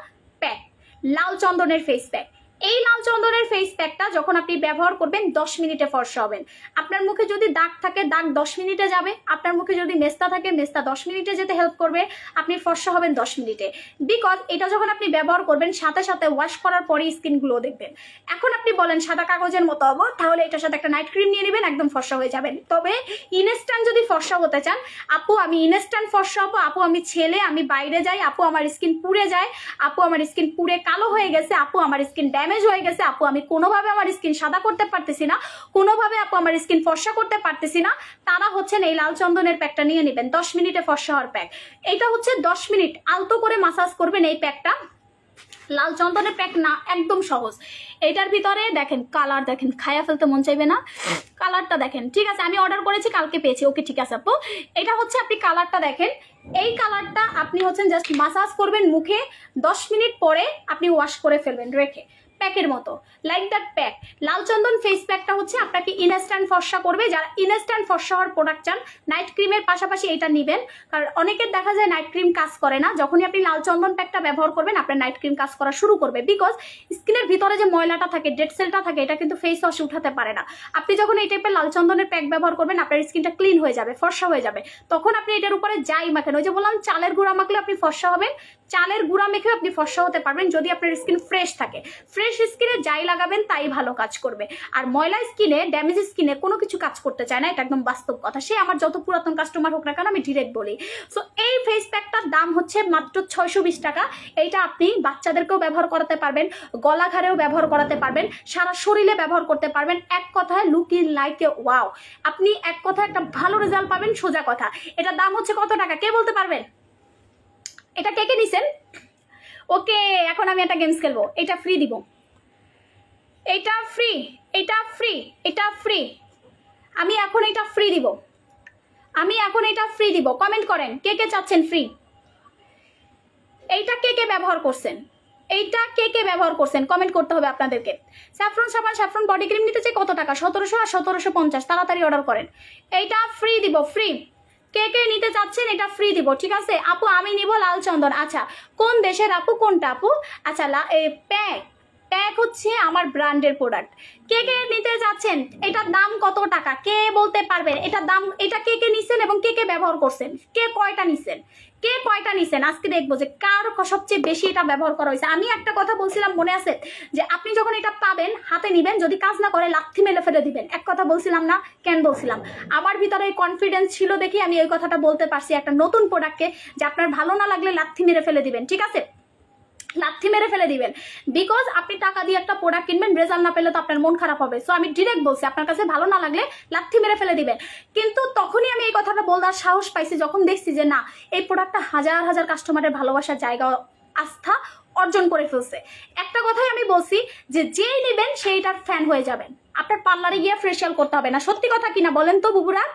প্যাক, লাল চন্দনের ফেস প্যাক। এই লাল চন্দনের ফেস প্যাকটা যখন আপনি ব্যবহার করবেন 10 মিনিটে ফর্সা হবেন। আপনার মুখে যদি দাগ থাকে দাগ 10 মিনিটে যাবে, আপনার মুখে যদি মেস্তা থাকে মেস্তা 10 মিনিটে যেতে হেল্প করবে, আপনি ফর্সা হবেন 10 মিনিটে। বিকজ এটা যখন আপনি ব্যবহার করবেন সাথে সাথে ওয়াশ করার পরেই স্কিন গ্লো দেখবেন। এখন আপনি বলেন সাদা কাগজের মতো হবো, তাহলে এটার সাথে একটা নাইট ক্রিম নিয়ে নেবেন, একদম ফর্সা হয়ে যাবেন। তবে ইনস্ট্যান্ট যদি ফর্সা হতে চান, আপু আমি ইনস্ট্যান্ট ফর্সা হবো, আপু আমি ছেলে, আমি বাইরে যাই, আপু আমার স্কিন পুড়ে যায়, আপু আমার স্কিন পুড়ে কালো হয়ে গেছে, আপু আমার স্কিন ড্যামেজ হয়ে গেছে, আপু আমি কোনোভাবে আমার স্কিন সাদা করতে পারতেছি না, কোনোভাবে আপু আমার স্কিন ফর্সা করতে পারতেছি না, তারা হচ্ছেন এই লাল চন্দনের প্যাকটা নিয়ে নেবেন। 10 মিনিটে ফর্সা হওয়ার প্যাক। এটা হচ্ছে 10 মিনিট আলতো করে মাসাজ করবেন এই প্যাকটা। লাল চন্দনের প্যাক না, একদম সহজ। এটার ভিতরে দেখেন কালার, দেখেন খায়া ফেলতে মন চাইবে না, কালারটা দেখেন, ঠিক আছে। আমি অর্ডার করেছি, কালকে পেয়েছি, ওকে ঠিক আছে আপু। এটা হচ্ছে আপনি কালারটা দেখেন, এই কালারটা আপনি হচ্ছেন জাস্ট মাসাজ করবেন মুখে, 10 মিনিট পরে আপনি ওয়াশ করে ফেলবেন রেখে, প্যাকের মতো, like that pack. Lal Chandan face প্যাকটা হচ্ছে আপনাকে ইনস্ট্যান্ট ফর্সা করবে। যারা ইনস্ট্যান্ট ফর্সা হওয়ার প্রোডাক্ট চান, নাইট ক্রিমের পাশাপাশি এটা নেবেন, কারণ অনেকের দেখা যায় নাইট ক্রিম কাজ করে না। যখনই আপনি লাল চন্দন প্যাকটা ব্যবহার করবেন আপনার নাইট ক্রিম কাজ করা শুরু করবে, বিকজ স্কিনের ভিতরে যে ময়লাটা থাকে, ডেড সেলটা থাকে, এটা কিন্তু ফেস ওয়াশে উঠাতে পারে না। আপনি যখন এই টাইপের লাল চন্দনের প্যাক ব্যবহার করবেন আপনার স্কিনটা ক্লিন হয়ে যাবে, ফর্সা হয়ে যাবে। তখন আপনি এটার উপরে যাই মাখেন, ওই যে বললাম চালের গুঁড়া মাখলে আপনি ফর্সা হবেন, চালের গুঁড়া মেখেও আপনি ফর্সা হতে পারবেন যদি আপনার স্কিন ফ্রেশ থাকে। ফ্রেশ স্কিনে যাই লাগাবেন তাই ভালো কাজ করবে। আর ময়লা স্কিনে, ড্যামেজ স্কিনে কোনো কিছু কাজ করতে চায় না, এটা একদম বাস্তব কথা। সে আমার যত পুরাতন কাস্টমার হোক না কেন, আমি ডিরেক্ট বলি। সো এই ফেস প্যাকটার দাম হচ্ছে মাত্র 620 টাকা। এইটা আপনি বাচ্চাদেরকেও ব্যবহার করাতে পারবেন, গলা ঘাড়েও ব্যবহার করাতে পারবেন, সারা শরীরে ব্যবহার করতে পারবেন। এক কথায় লুকিং লাইক এ ওয়াও, আপনি এক কথায় একটা ভালো রেজাল্ট পাবেন, সোজা কথা। এটার দাম হচ্ছে কত টাকা কে বলতে পারবেন? এটা কে কে নিছেন? ওকে, এখন আমি একটা গেমস খেলবো, এটা ফ্রি দিব, এটা ফ্রি, এটা ফ্রি, এটা ফ্রি। আমি এখন এটা ফ্রি দিব, আমি এখন এটা ফ্রি দিব। কমেন্ট করেন কে কে চাচ্ছেন ফ্রি। এইটা কে কে ব্যবহার করছেন, এইটা কে কে ব্যবহার করছেন কমেন্ট করতে হবে আপনাদেরকে। স্যাফরন সাবান, স্যাফরন বডি ক্রিম নিতে চাই কত টাকা? 1700 আর 1750। তাড়াতাড়ি অর্ডার করেন, এইটা ফ্রি দিব, ফ্রি। কে কে নিতে চাচ্ছেন এটা ফ্রি দিব, ঠিক আছে আপু। আমি নিব লাল চন্দন। আচ্ছা, কোন দেশের আপু, কোনটা আপু? আচ্ছা, প্যাক হচ্ছে আমার ব্র্যান্ডের প্রোডাক্ট। কে কে নিতে যাচ্ছেন? এটার দাম কত টাকা কে বলতে পারবেন? এটার দাম, এটা কে কে নিছেন এবং কে কে ব্যবহার করছেন, কে কয়টা নিছেন, কে কয়টা নিছেন? আজকে দেখবো যে কার সবচেয়ে বেশি এটা ব্যবহার করা হয়েছে। আমি একটা কথা বলছিলাম মনে আছে, যে আপনি যখন এটা পাবেন হাতে নিবেন, যদি কাজ না করে লাথি মেলে ফেলে দিবেন। এক কথা বলছিলাম না? কেন বলছিলাম? আমার ভিতরে কনফিডেন্স ছিল দেখি আমি এই কথাটা বলতে পারছি একটা নতুন প্রোডাক্টকে, যে আপনার ভালো না লাগলে লাথি মেরে ফেলে দিবেন, ঠিক আছে? লাথি মেরে ফেলে দিবেন, বিকজ আপনি টাকা দিয়ে একটা প্রোডাক্ট কিনবেন, রেজাল্ট না পেলে তো আপনার মন খারাপ হবে। সো আমি ডিরেক্ট বলছি আপনার কাছে ভালো না লাগলে লাথি মেরে ফেলে দিবেন। কিন্তু তখনই আমি এই কথাটা বলার সাহস পাইছি যখন দেখছি যে না, এই প্রোডাক্টটা হাজার হাজার কাস্টমারের ভালোবাসার জায়গা, আস্থা অর্জন করে ফেলছে। একটা কথাই আমি বলছি যে যেই নেবেন সেইটার ফ্যান হয়ে যাবেন, আপনার পার্লারে গিয়ে ফেশিয়াল করতে হবে না। সত্যি কথা কিনা বলেন তো বুবুরা?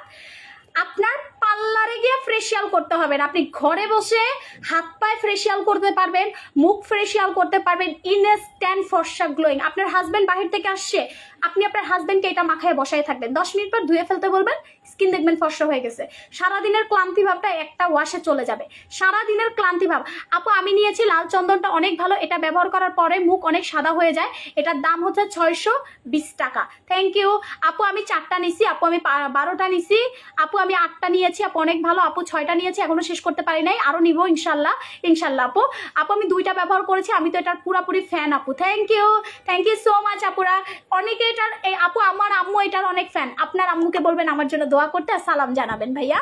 আপনার পার্লারে গিয়ে ফেসিয়াল করতে হবে না, আপনি ঘরে বসে হাত পায়ে ফেসিয়াল করতে পারবেন, মুখ ফেসিয়াল করতে পারবেন, ইনস্ট্যান্ট ফর্সা গ্লোয়িং। আপনার হাজবেন্ড বাহির থেকে আসছে, আপনি আপনার হাজবেন্ডকে এটা মাখায় বসায় থাকবেন, 10 মিনিট পর ধুয়ে ফেলতে বলবেন, স্কিন দেখবেন ফর্সা হয়ে গেছে। সারাদিনের ক্লান্তি ভাবটা একটা ওয়াশে চলে যাবে, সারাদিনের ক্লান্তি ভাব। আপু আমি নিয়েছি লাল চন্দনটা, অনেক ভালো, এটা ব্যবহার করার পরে মুখ অনেক সাদা হয়ে যায়। এটার দাম হচ্ছে 620 টাকা। থ্যাংক ইউ আপু। আমি 4টা নিছি আপু, আমি 12টা নিছি আপু, আমি 8টা নিয়েছি আপু, অনেক ভালো আপু। 6টা নিয়েছি, এখনো শেষ করতে পারি নাই, আরো নিবো ইনশাল্লাহ ইনশাল্লাহ আপু। আপু আমি 2টা ব্যবহার করেছি, আমি তো এটার পুরাপুরি ফ্যান আপু। থ্যাংক ইউ সো মাচ আপুরা। অনেকে এটার আপু, আমার আম্মু এটার অনেক ফ্যান। আপনার আম্মুকে বলবেন আমার জন্য দোয়া করতে আর সালাম জানাবেন ভাইয়া।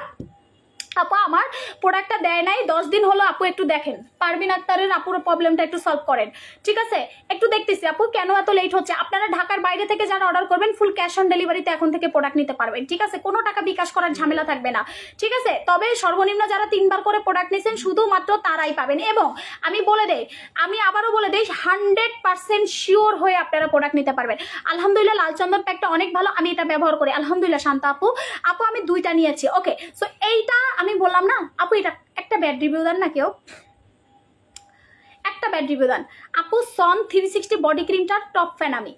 আপু আমার প্রোডাক্টটা দেয় নাই, 10 দিন হলো আপু, একটু দেখেন পারভিন আক্তারের আপুর প্রবলেমটা একটু সলভ করেন, ঠিক আছে? একটু দেখতেছি আপু কেন এত লেট হচ্ছে। আপনারা ঢাকার বাইরে থেকে যারা অর্ডার করবেন ফুল ক্যাশ অন ডেলিভারিতে এখন থেকে প্রোডাক্ট নিতে পারবেন, ঠিক আছে? কোনো টাকা বিকাশ করার ঝামেলা থাকবে না, ঠিক আছে? তবে সর্বনিম্ন যারা 3বার করে প্রোডাক্ট নিয়েছেন শুধুমাত্র তারাই পাবেন। এবং আমি বলে দেই, আমি আবারও বলে দেই, 100% শিওর হয়ে আপনারা প্রোডাক্ট নিতে পারবেন। আলহামদুলিল্লাহ লাল চন্দন প্যাকটা অনেক ভালো, আমি এটা ব্যবহার করি আলহামদুলিল্লাহ। শান্তা আপু, আপু আমি 2টা নিয়েছি। ওকে, সো এইটা আমি বললাম না আপু, এটা একটা ব্যাড রিভিউ দেন না কেউ, একটা ব্যাড রিভিউ দেন আপু। সন 360 বডি ক্রিমটার টপ ফ্যান আমি,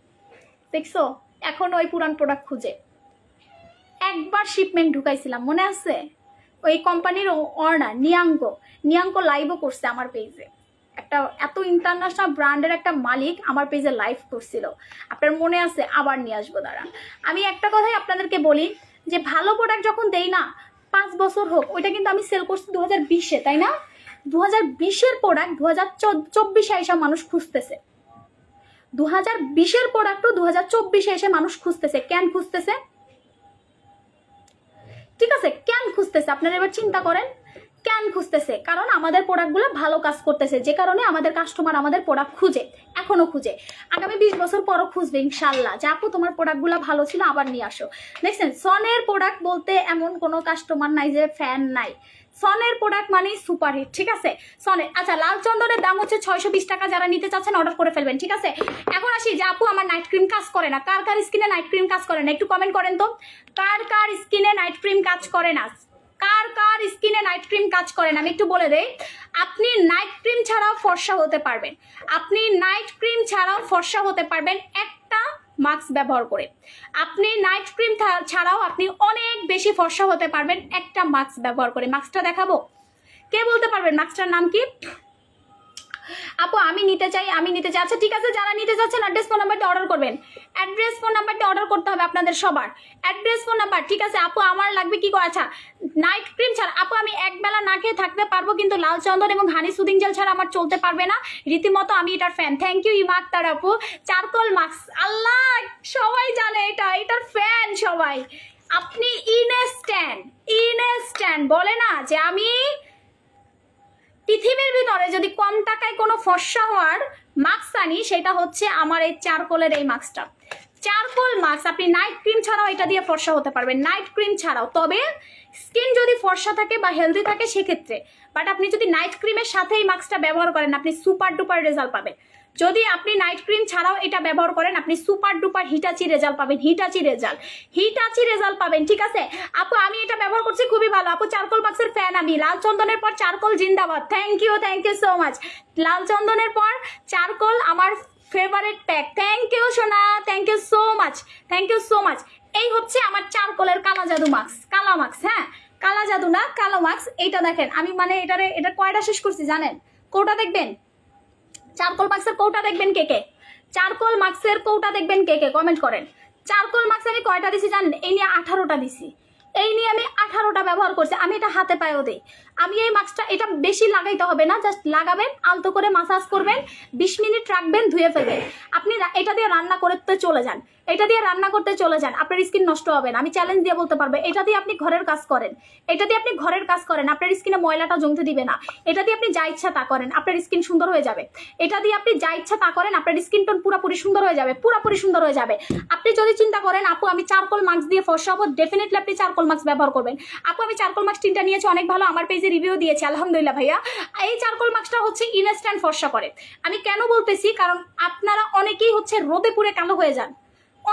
দেখছো? এখন ওই পুরান প্রোডাক্ট খুঁজে একবার শিপমেন্ট ঢুকাইছিলাম, মনে আছে? ওই কোম্পানির অর্নার নিয়াঙ্কো লাইভও করছে আমার পেজে, একটা এত ইন্টারন্যাশনাল ব্র্যান্ডের একটা মালিক আমার পেজে লাইভ করছিল, আপনার মনে আছে? আবার নিয়ে আসবো দাঁড়ান। আমি একটা কথাই আপনাদেরকে বলি যে ভালো প্রোডাক্ট যখন দেই না, 5 বছর হোক, ওইটা কিন্তু আমি সেল করছি 2020-এ, তাই না? 2020-এর প্রোডাক্ট 2024-এ এসে মানুষ খুঁজতেছে, 2020-এর প্রোডাক্টও 2024-এ এসে মানুষ খুঁজতেছে। কেন খুঁজতেছে? ঠিক আছে, কেন খুঁজতেছে আপনারা এবার চিন্তা করেন। কেন খুঁজতেছে? কারণ আমাদের প্রোডাক্টগুলো ভালো কাজ করতেছে, যে কারণে আমাদের কাস্টমার আমাদের প্রোডাক্ট খুঁজে, এখনো খুঁজে, আগামী 20 বছর পরও খুঁজবে ইনশাল্লাহ। যে আপু তোমার প্রোডাক্টগুলো ভালো ছিল, আবার নিয়ে আসো। দেখছেন, সনের প্রোডাক্ট বলতে এমন কোনো কাস্টমার নাই যে ফ্যান নাই, সনের প্রোডাক্ট মানে সুপারহিট, ঠিক আছে? সনের আচ্ছা, লাল চন্দনের দাম হচ্ছে 620 টাকা। যারা নিতে চাচ্ছেন অর্ডার করে ফেলবেন, ঠিক আছে? এখন আসি যে আপু আমার নাইট ক্রিম কাজ করে না, কার কার স্কিনে নাইট ক্রিম কাজ করে না একটু কমেন্ট করেন তো। কার কার স্কিনে নাইট ক্রিম কাজ করে না, কার কার স্কিনে নাইট ক্রিম কাজ করে না আমি একটু বলে দেই। আপনি নাইট ক্রিম ছাড়াও ফর্সা হতে পারবেন, আপনি নাইট ক্রিম ছাড়াও ফর্সা হতে পারবেন একটা মাস্ক ব্যবহার করে। আপনি নাইট ক্রিম ছাড়াও আপনি অনেক বেশি ফর্সা হতে পারবেন একটা মাস্ক ব্যবহার করে। মাস্কটা দেখাবো? কে বলতে পারবেন মাস্কটার নাম কি? আপু আমি নিতে চাই, আমি নিতে চাই। আচ্ছা ঠিক আছে, যারা নিতে চাচ্ছেন অ্যাড্রেস ফোন নাম্বারটি অর্ডার করবেন, অ্যাড্রেস ফোন নাম্বারটি অর্ডার করতে হবে আপনাদের সবার, অ্যাড্রেস ফোন নাম্বার, ঠিক আছে? আপু আমার লাগবে কি করে? আচ্ছা নাইট ক্রিম ছাড়া আপু আমি একবেলা না খেয়ে থাকতে পারবো, কিন্তু লাল চন্দন এবং হানি সুদিং জেল ছাড়া আমার চলতে পারবে না, রীতিমতো আমি এটার ফ্যান। থ্যাংক ইউ ইমা আক্তার আপু। চারকোল মাস্ক, আল্লাহ সবাই জানে এটার ফ্যান সবাই। আপনি ইনস্ট্যান্ট বলে না যে আমি পৃথিবীর ভিতরে যদি কম টাকায় কোনো ফর্সা হওয়ার মাস্ক আনি, সেটা হচ্ছে আমার এই চারকোলের এই মাস্কটা। চারকোল মাস্ক আপনি নাইট ক্রিম ছাড়াও এটা দিয়ে ফর্সা হতে পারবেন, নাইট ক্রিম ছাড়াও। তবে স্কিন যদি ফর্সা থাকে বা হেলদি থাকে সেক্ষেত্রে, বাট আপনি যদি নাইট ক্রিমের সাথে এই মাস্কটা ব্যবহার করেন আপনি সুপার ডুপার রেজাল্ট পাবেন। যদি আপনি নাইট ক্রিম ছাড়াও এটা ব্যবহার করেন আপনি সুপার ডুপার হিটাচি রেজাল্ট পাবেন, হিটাচি রেজাল্ট পাবেন, ঠিক আছে? আপু আমি এটা ব্যবহার করছি, খুবই ভালো আপু। চারকোল মাস্কের ফ্যান আমি, লাল চন্দনের পর চারকোল জিন্দাবাদ। Thank you so much. লাল চন্দনের পর চারকোল আমার ফেভারিট প্যাক। থ্যাংক ইউ সোনা, থ্যাংক ইউ সো মাচ। এই হচ্ছে আমার চারকোলের কালা জাদু মাস্ক, কালা মাস্ক, হ্যাঁ কালা জাদু না, কালো মাস্ক। এইটা দেখেন আমি মানে এটা কয়টা শেষ করছি জানেন? কৌটা দেখবেন চারকোল মাস্কের, কৌটা দেখবেন কে কে? চারকোল মাস্কের কৌটা দেখবেন কে কে? কমেন্ট করেন। চারকোল মাস্ক আমি কয়টা দিছি জানেন? এই নিয়ে 18টা দিছি, এই নিয়ে আমি 18টা ব্যবহার করছি। আমি এটা হাতে পায়েও দিই। আমি এই মাস্কটা এটা বেশি লাগাইতে হবে না, জাস্ট লাগাবেন, আলতো করে মাসাজ করবেন, 20 মিনিট রাখবেন, ধুয়ে ফেলবেন। আপনি এটা দিয়ে রান্না করতে চলে যান, এটা দিয়ে রান্না করতে চলে যান, আপনার স্কিন নষ্ট হবে না। আমি চ্যালেঞ্জ দিয়ে বলতে পারবো, এটা দিয়ে আপনি ঘরের কাজ করেন, এটা দিয়ে আপনি ঘরের কাজ করেন, আপনার স্কিনে ময়লাটা জমতে দিবে না। এটা দিয়ে আপনি যা ইচ্ছা তা করেন, আপনার স্কিন সুন্দর হয়ে যাবে। এটা দিয়ে আপনি যা ইচ্ছা তা করেন, আপনার স্কিন টোন পুরোপুরি সুন্দর হয়ে যাবে, পুরোপুরি সুন্দর হয়ে যাবে। আপনি যদি চিন্তা করেন আপু আমি চারকোল মাস্ক দিয়ে ফর্সা হবো, ডেফিনেটলি আপনি চারকোল মাস্ক ব্যবহার করবেন। আপু আমি চারকোল মাস্ক 3টা নিয়েছি, অনেক ভালো, আমার পেজে রিভিউ দিয়েছি আলহামদুলিল্লাহ ভাইয়া। এই চারকোল মাস্কটা হচ্ছে ইনস্ট্যান্ট ফর্সা করে। আমি কেন বলতেছি, কারণ আপনারা অনেকেই হচ্ছে রোদে পুড়ে কালো হয়ে যান,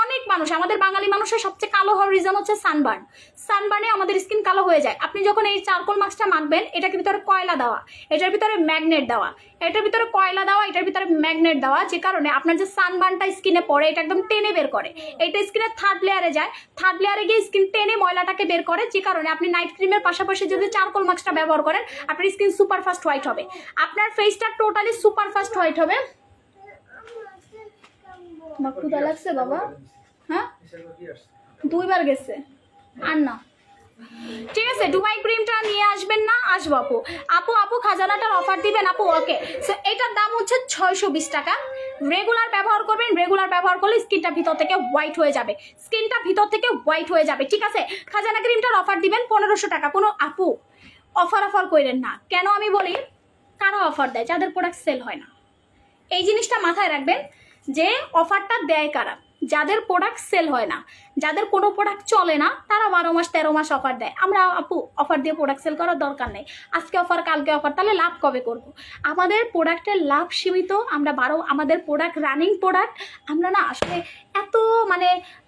অনেক মানুষ, আমাদের বাঙালি মানুষের সবচেয়ে কালো হওয়ার রিজন হচ্ছে সানবার্ন। সানবার্নে আমাদের স্কিন কালো হয়ে যায়। আপনি যখন এই চারকোল মাস্কটা মাখবেন, এটার ভিতরে কয়লা দেওয়া, এটার ভিতরে ম্যাগনেট দেওয়া, এটার ভিতরে কয়লা দেওয়া, এটার ভিতরে ম্যাগনেট দেওয়া, যে কারণে আপনার যে সানবার্নটা স্কিনে পড়ে এটা একদম টেনে বের করে। এটা স্কিনের থার্ড লেয়ারে যায়, থার্ড লেয়ারে গিয়ে স্কিন টেনে ময়লাটাকে বের করে, যে কারণে আপনি নাইট ক্রিমের পাশাপাশি যদি চারকোল মাস্কটা ব্যবহার করেন, আপনার স্কিন সুপার ফাস্ট হোয়াইট হবে, আপনার ফেসটা টোটালি সুপার ফাস্ট হোয়াইট হবে। তোমার ক্ষুধা লাগছে বাবা? হ্যাঁ, 2 বার গেছে আর না। ঠিক আছে, ডুবাই ক্রিমটা নিয়ে আসবেন না? আসবো আপু। আপু আপু খাজানাটার অফার দিবেন আপু? ওকে, সো এটার দাম হচ্ছে 620 টাকা। রেগুলার ব্যবহার করবেন, রেগুলার ব্যবহার করলে স্কিনটা ভিতর থেকে হোয়াইট হয়ে যাবে, স্কিনটা ভিতর থেকে হোয়াইট হয়ে যাবে। ঠিক আছে, খাজানা ক্রিমটার অফার দিবেন 1500 টাকা। কোনো আপু অফার করেন না। কেন আমি বলি, কারো অফার দেয় যাদের প্রোডাক্ট সেল হয় না। এই জিনিসটা মাথায় রাখবেন যে অফারটা দেয় কারা, যাদের প্রোডাক্ট সেল হয় না, যাদের কোনো প্রোডাক্ট চলে না, তারা 12 মাস 13 মাস অফার দেয়। আমরা আপু অফার দিয়ে প্রোডাক্ট সেল করার দরকার নেই, আজকে অফার কালকে অফার, তাহলে লাভ কবে করব? আমাদের প্রোডাক্টের লাভ সীমিত। আমরা আমাদের প্রোডাক্ট রানিং প্রোডাক্ট, আমরা না আসলে এত মানে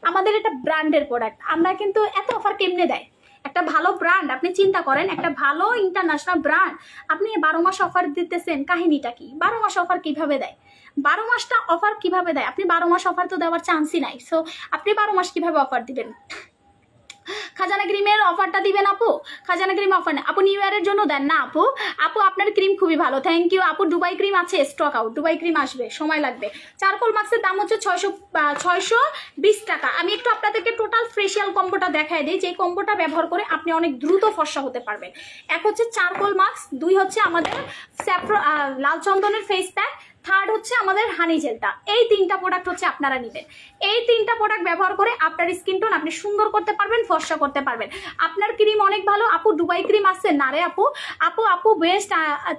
আমাদের এটা ব্র্যান্ডের প্রোডাক্ট, আমরা কিন্তু এত অফার কেমনে দেয়? একটা ভালো ব্র্যান্ড, আপনি চিন্তা করেন, একটা ভালো ইন্টারন্যাশনাল ব্র্যান্ড, আপনি 12 মাস অফার দিতেছেন, কাহিনীটা কি? 12 মাস অফার কিভাবে দেয়? 12 মাসটা অফার কিভাবে দেয়? আপনি 12 মাস অফার তো দেওয়ার চান্সই নাই। সো আপনি 12 মাস কিভাবে অফার দিবেন? খাজানা ক্রিমের অফারটা দিবেন আপু? খাজানা ক্রিম অফার না আপু, নিউ ইয়ারের জন্য দেন না আপু? আপু আপনার ক্রিম খুবই ভালো, থ্যাংক ইউ আপু। দুবাই ক্রিম আছে, স্টক আউট, দুবাই ক্রিম আসবে, সময় লাগবে। চারকোল মাস্কের দাম হচ্ছে 620 টাকা। আমি একটু আপনাদেরকে টোটাল ফেশিয়াল কম্বোটা দেখাই দিই, যে কম্বোটা ব্যবহার করে আপনি অনেক দ্রুত ফর্সা হতে পারবেন। এক হচ্ছে চারকোল মাস্ক, 2 হচ্ছে আমাদের লাল চন্দনের ফেস প্যাক, থার্ড হচ্ছে আমাদের হানি জেলটা। এই 3টা প্রোডাক্ট হচ্ছে আপনারা নেবেন। এই 3টা প্রোডাক্ট ব্যবহার করে আপনার স্কিন টোন আপনি সুন্দর করতে পারবেন, ফর্সা করতে পারবেন। আপনার ক্রিম অনেক ভালো আপু, দুবাই ক্রিম আসছে না রে আপু? আপু আপু best,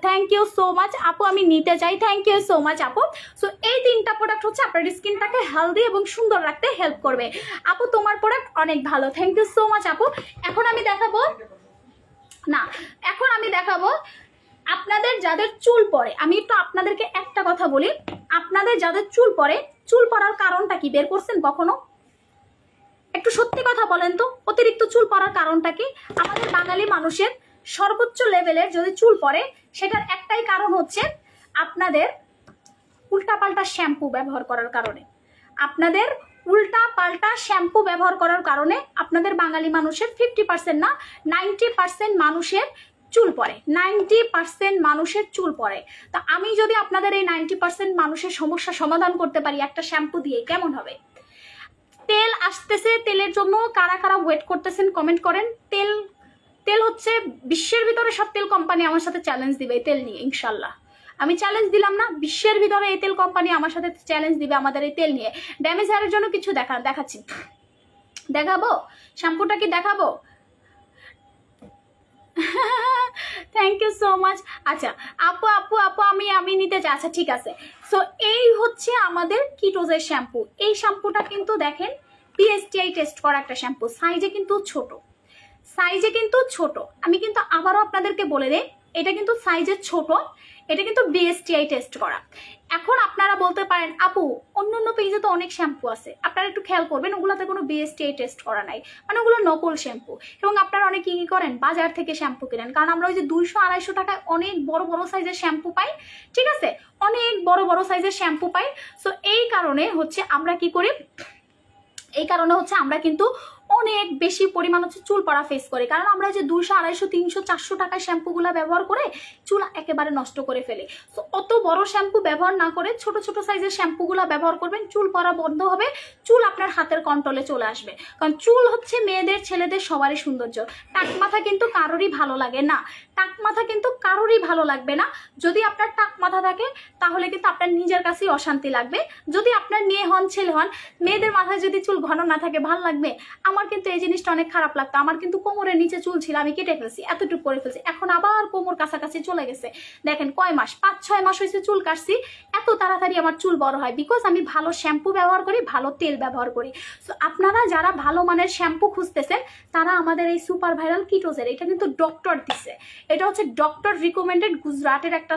thank you so much আপু, আমি নিতে চাই, থ্যাংক ইউ সো মাচ আপু। সো এই 3টা প্রোডাক্ট হচ্ছে আপনার স্কিনটাকে হেলদি এবং সুন্দর রাখতে হেল্প করবে। আপু তোমার প্রোডাক্ট অনেক ভালো, থ্যাংক ইউ সো মাচ আপু। এখন আমি দেখাবো আপনাদের যাদের চুল পড়ে। আমি একটু আপনাদেরকে একটা কথা বলি, আপনাদের যাদের চুল পড়ে, চুল পড়ার কারণটা কি বের করছেন কখনো? একটু সত্যি কথা বলেন তো, অতিরিক্ত চুল পড়ার কারণটা কি? আমাদের বাঙালি মানুষের সর্বোচ্চ লেভেলের যদি চুল পড়ে, সেটার একটাই কারণ হচ্ছে আপনাদের উল্টাপাল্টা শ্যাম্পু ব্যবহার করার কারণে। আপনাদের উল্টাপাল্টা শ্যাম্পু ব্যবহার করার কারণে আপনাদের বাঙালি মানুষের 50% না 90% মানুষের চুল পড়ে, 90% মানুষের চুল পড়ে। তো আমি যদি আপনাদের এই 90% মানুষের সমস্যা সমাধান করতে পারি একটা শ্যাম্পু দিয়ে, কেমন হবে? তেল আসতেছে, তেলের জন্য কারা কারা ওয়েট করতেছেন কমেন্ট করেন। তেল হচ্ছে বিশ্বের ভিতরে সব তেল কোম্পানি আমার সাথে চ্যালেঞ্জ দিবে এই তেল নিয়ে, ইনশাল্লাহ। আমি চ্যালেঞ্জ দিলাম না, বিশ্বের ভিতরে এই তেল কোম্পানি আমার সাথে চ্যালেঞ্জ দিবে আমাদের এই তেল নিয়ে। ড্যামেজ হেয়ারের জন্য কিছু দেখাচ্ছি, দেখাবো শ্যাম্পুটা কি দেখাবো? Thank you so much. আচ্ছা আপু আপু আপু আমি নিতে চাই। আচ্ছা ঠিক আছে। সো এই হচ্ছে আমাদের কিটোজের শ্যাম্পু। এই শ্যাম্পুটা কিন্তু দেখেন পিএসটিআই টেস্ট করা একটা শ্যাম্পু, সাইজে কিন্তু ছোট। আমি কিন্তু আবারও আপনাদেরকে বলে দেই, এটা কিন্তু সাইজে ছোট, এটা কিন্তু বিএসটিআই টেস্ট করা। এখন আপনারা বলতে পারেন আপু অন্য পেজে তো অনেক শ্যাম্পু আছে, আপনারা একটু খেয়াল করবেন ওগুলোতে কোনো বিএসটিআই টেস্ট করা নাই, মানে ওগুলো নকল শ্যাম্পু। এবং আপনারা অনেক কি করেন, বাজার থেকে শ্যাম্পু কিনেন, কারণ আমরা ওই যে 200-250 টাকায় অনেক বড় সাইজের শ্যাম্পু পাই, ঠিক আছে, অনেক বড় সাইজের শ্যাম্পু পাই। সো এই কারণে হচ্ছে আমরা কি করি, আমরা কিন্তু অনেক বেশি পরিমাণ হচ্ছে চুল পড়া ফেস করে, কারণ আমরা যে 200, 250, 300, 400 টাকার শ্যাম্পুগুলো ব্যবহার করে চুল একেবারে নষ্ট করে ফেলে। তো অত বড় শ্যাম্পু ব্যবহার না করে ছোট সাইজের শ্যাম্পুগুলো ব্যবহার করবেন, চুল পড়া বন্ধ হবে, চুল আপনার হাতের কন্ট্রোলে চলে আসবে। কারণ চুল হচ্ছে মেয়েদের ছেলেদের সবারই সৌন্দর্য। টাক মাথা কিন্তু কারোরই ভালো লাগে না, টাক মাথা কিন্তু কারোরই ভালো লাগবে না। যদি আপনার টাক মাথা থাকে তাহলে কিন্তু আপনার নিজের কাছেই অশান্তি লাগবে। যদি আপনার মেয়ে হন ছেলে হন, মেয়েদের মাথায় যদি চুল ঘন না থাকে ভাল লাগবে? আমার কিন্তু এই জিনিসটা অনেক খারাপ লাগতো। আমার কিন্তু কোমরের নিচে চুল ছিল, আমি কেটে ফেলছি, এতটুকু করে ফেলছি, এখন আবার কোমর কাছাকাছি চলে গেছে। দেখেন কয় মাস, 5-6 মাস হয়েছে চুল কাটছি, এত তাড়াতাড়ি আমার চুল বড় হয়, বিকজ আমি ভালো শ্যাম্পু ব্যবহার করি, ভালো তেল ব্যবহার করি। সো আপনারা যারা ভালো মানের শ্যাম্পু খুঁজতেছেন তারা আমাদের এই সুপার ভাইরাল কিটোজের, এটা কিন্তু ডক্টর দিছে, এটা হচ্ছে ডক্টর রিকমেন্ডেড গুজরাটের একটা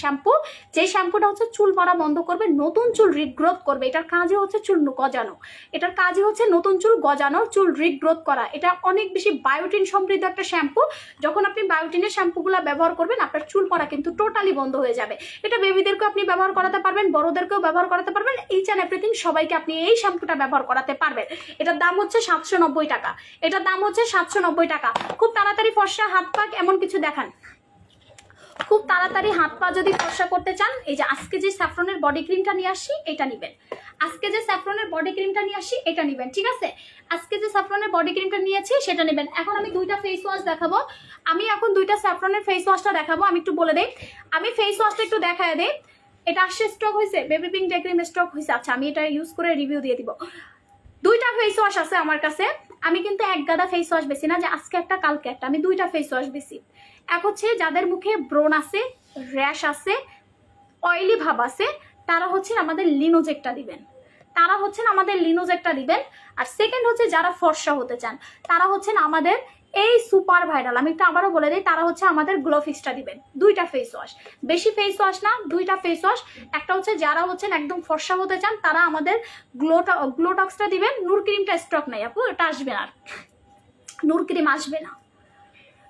শ্যাম্পু, যে শ্যাম্পুটা হচ্ছে চুল পড়া বন্ধ করবে, নতুন চুল রিগ্রোথ করবে। এটার কাজই হচ্ছে চুল গজানো, এটার কাজই হচ্ছে নতুন চুল গজানো, চুল রিগ্রোথ করা। এটা অনেক বেশি বায়োটিন সমৃদ্ধ একটা শ্যাম্পু। যখন আপনি বায়োটিনের শ্যাম্পুগুলো ব্যবহার করবেন আপনার চুল পড়া কিন্তু টোটালি বন্ধ হয়ে যাবে। এটা বেবিদেরকেও আপনি ব্যবহার করাতে পারবেন, বড়দেরকেও ব্যবহার করাতে পারবেন, ইচ অ্যান্ড এভরিথিং সবাইকে আপনি এই শ্যাম্পুটা ব্যবহার করাতে পারবেন। এটার দাম হচ্ছে 790 টাকা, এটার দাম হচ্ছে 790 টাকা। খুব তাড়াতাড়ি ফর্সা হাত পা এমন কিছু দেখান, খুব তাড়াতাড়ি হাত পা যদি ফর্সা করতে চান, এই যে আজকে যে স্যাফরনের বডি ক্রিমটা নিয়ে আসি এটা নেবেন, আজকে যে স্যাফরনের বডি ক্রিমটা নিয়ে আসি এটা নেবেন, ঠিক আছে? আজকে যে স্যাফরনের বডি ক্রিমটা নিয়েছি সেটা নেবেন। এখন আমি দুইটা ফেস ওয়াশ দেখাবো, আমি এখন দুইটা স্যাফরনের ফেস ওয়াশটা দেখাবো। আমি একটু বলে দেই, আমি ফেস ওয়াশটা একটু দেখায় দেই। এটা আসছে স্টক হয়েছে, baby pink day cream stock হয়েছে। আচ্ছা আমি এটা ইউজ করে রিভিউ দিয়ে দিব। দুইটা ফেস ওয়াশ আছে আমার কাছে, আমি কিন্তু এক গাদা ফেস ওয়াশ বেশি না যে আজকে একটা কালকে একটা, আমি দুইটা ফেস ওয়াশ বেশি। এক হচ্ছে যাদের মুখে ব্রণ আছে, র্যাশ আছে, অয়েলি ভাব আছে, তারা হচ্ছে আমাদের লিনোজেকটা দিবেন, তারা হচ্ছেন আমাদের লিনোজেকটা দিবেন। আর সেকেন্ড হচ্ছে যারা ফর্সা হতে চান তারা হচ্ছেন আমাদের এই সুপার ভাইরাল, আমি একটু আবারও বলে দিই, তারা হচ্ছে আমাদের গ্লোফিক্সটা দিবেন। দুইটা ফেস ওয়াশ, বেশি ফেস ওয়াশ না, দুইটা ফেস ওয়াশ। একটা হচ্ছে যারা হচ্ছেন একদম ফর্সা হতে চান তারা আমাদের গ্লোটক্সটা দিবেন। নূর ক্রিমটা স্টক নাই আপু, এটা আসবে না, নূর ক্রিম আসবে না,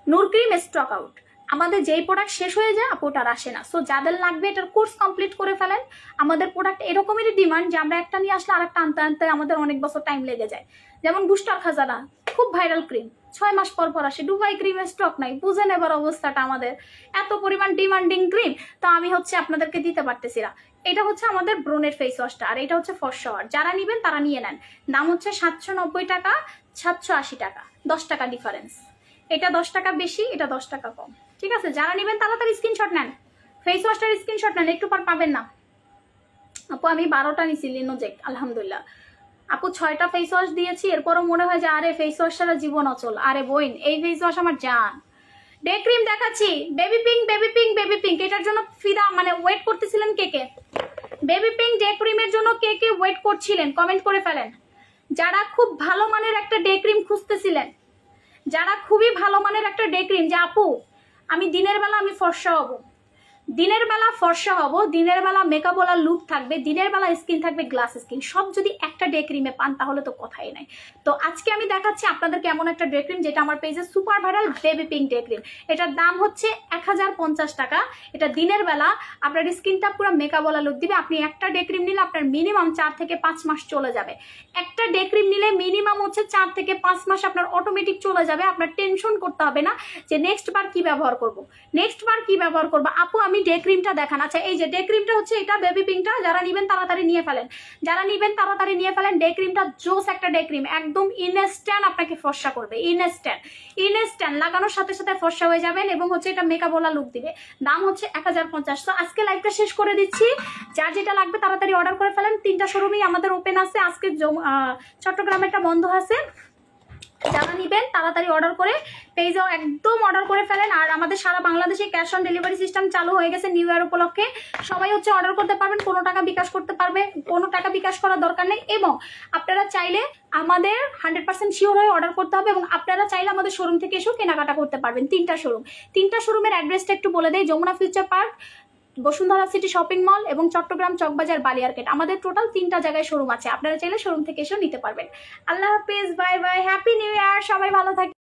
নূর ক্রিম স্টক আউট। আমাদের যেই প্রোডাক্ট শেষ হয়ে যায় আপু ওটার আসে না। সো যাদের লাগবে এটার কোর্স কমপ্লিট করে ফেলেন। আমাদের প্রোডাক্ট এরকমেরই ডিমান্ড যে আমরা একটা নিয়ে আসলে আরেকটা আনতে আনতে আমাদের অনেক বছর টাইম লেগে যায়। যেমন বুস্টার খাজানা খুব ভাইরাল ক্রিম, 6 মাস পর পর আসে। দুবাই ক্রিমের স্টক নাই, বুঝে নেবার অবস্থাটা আমাদের, এত পরিমাণ ডিমান্ডিং ক্রিম তো আমি হচ্ছে আপনাদেরকে দিতে পারতেছি না। এটা হচ্ছে আমাদের ব্রনের ফেস ওয়াশটা, আর এটা হচ্ছে ফর্সা ওয়াশ। যারা নিবেন তারা নিয়ে নেন। দাম হচ্ছে 790 টাকা, 780 টাকা, 10 টাকা ডিফারেন্স। এটা 10 টাকা বেশি, এটা 10 টাকা কম, ঠিক আছে? যারা নেবেন তাড়াতাড়ি স্ক্রিনশট নেন, ফেস ওয়াশটার স্ক্রিনশট নেন, একটু পর পাবেন না। আপু আমি 12টা নিছি লিনোজেক, আলহামদুলিল্লাহ। আপু 6টা ফেস ওয়াশ দিয়েছি, এরপরও মনে হয় যে আরে ফেস ওয়াশ ছাড়া জীবন অচল। আরে বইন, এই ফেস ওয়াশ আমার জান। ডে ক্রিম দেখাচ্ছি, baby pink, baby pink, baby pink. এটার জন্য ফিদা মানে ওয়েট করতেছিলেন কে কে? বেবি পিঙ্ক ডে ক্রিমের জন্য কে কে ওয়েট করছিলেন কমেন্ট করে ফেলেন। যারা খুব ভালো মানের একটা ডে ক্রিম খুঁজতেছিলেন, যারা খুবই ভালো মানের একটা ডে ক্রিম, যে আপু আমি দিনের বেলা আমি ফর্সা হব, দিনের বেলা ফর্সা হব, দিনের বেলা মেকআপ ওয়ালা লুক থাকবে, দিনের বেলা স্কিন থাকবে গ্লাস স্কিন, সব যদি একটা ডে ক্রিমে পান তাহলে তো কথাই নাই। তো আজকে আমি দেখাচ্ছি আপনাদেরকে এমন একটা ডে ক্রিম যেটা আমার পেজে super viral baby pink day cream. এটার দাম হচ্ছে 1050 টাকা। এটা দিনের বেলা আপনার স্কিনটা পুরো মেকআপ ওয়ালা লুক দিবে। আপনি একটা ডে ক্রিম নিলে আপনার মিনিমাম 4 থেকে 5 মাস চলে যাবে। একটা ডে ক্রিম নিলে মিনিমাম হচ্ছে 4 থেকে 5 মাস আপনার অটোমেটিক চলে যাবে। আপনার টেনশন করতে হবে না যে নেক্সট বার কি ব্যবহার করব, নেক্সট বার কি ব্যবহার করবো। আপু আমি ডে ক্রিমটা দেখান। আচ্ছা এই যে ডে ক্রিমটা হচ্ছে এটা বেবি পিঙ্কটা, যারা নিবেন তাড়াতাড়ি নিয়ে ফেলেন, যারা নিবেন তাড়াতাড়ি নিয়ে ফেলেন। ডে ক্রিমটা জোস একটা ডে ক্রিম, একদম ইনস্ট্যান্ট আপনাকে ফর্সা করবে, ইনস্ট্যান্ট লাগানোর সাথে সাথে ফর্সা হয়ে যাবেন এবং হচ্ছে এটা মেকআপ ওয়ালা লুক দিবে। দাম হচ্ছে 1050। তো আজকে লাইভটা শেষ করে দিচ্ছি, যার যেটা লাগবে তাড়াতাড়ি অর্ডার করে ফেলেন। 3টা শোরুমই আমাদের ওপেন আছে, আজকে চট্টগ্রামে একটা বন্ধ আছে। যারা নিবেন তাড়াতাড়ি অর্ডার করে পেজেও একদম অর্ডার করে ফেলেন। আর আমাদের সারা বাংলাদেশে ক্যাশ অন ডেলিভারি সিস্টেম চালু হয়ে গেছে নিউ ইয়ার উপলক্ষে। সবাই হচ্ছে অর্ডার করতে পারবেন, কোনো টাকা বিকাশ করতে পারবে, কোনো টাকা বিকাশ করার দরকার নেই। এবং আপনারা চাইলে আমাদের 100% শিওর হয়ে অর্ডার করতে হবে, এবং আপনারা চাইলে আমাদের শোরুম থেকে এসেও কেনাকাটা করতে পারবেন। 3টা শোরুমের অ্যাড্রেসটা একটু বলে দেয়। Jamuna future park, Bashundhara city shopping mall এবং চট্টগ্রাম চকবাজার বালিয়ারকেট। আমাদের টোটাল 3টা জায়গায় শোরুম আছে, আপনারা চাইলে শোরুম থেকে এসেও নিতে পারবেন। আল্লাহ হাফিজ, bye bye, happy new year, সবাই ভালো থাকবেন।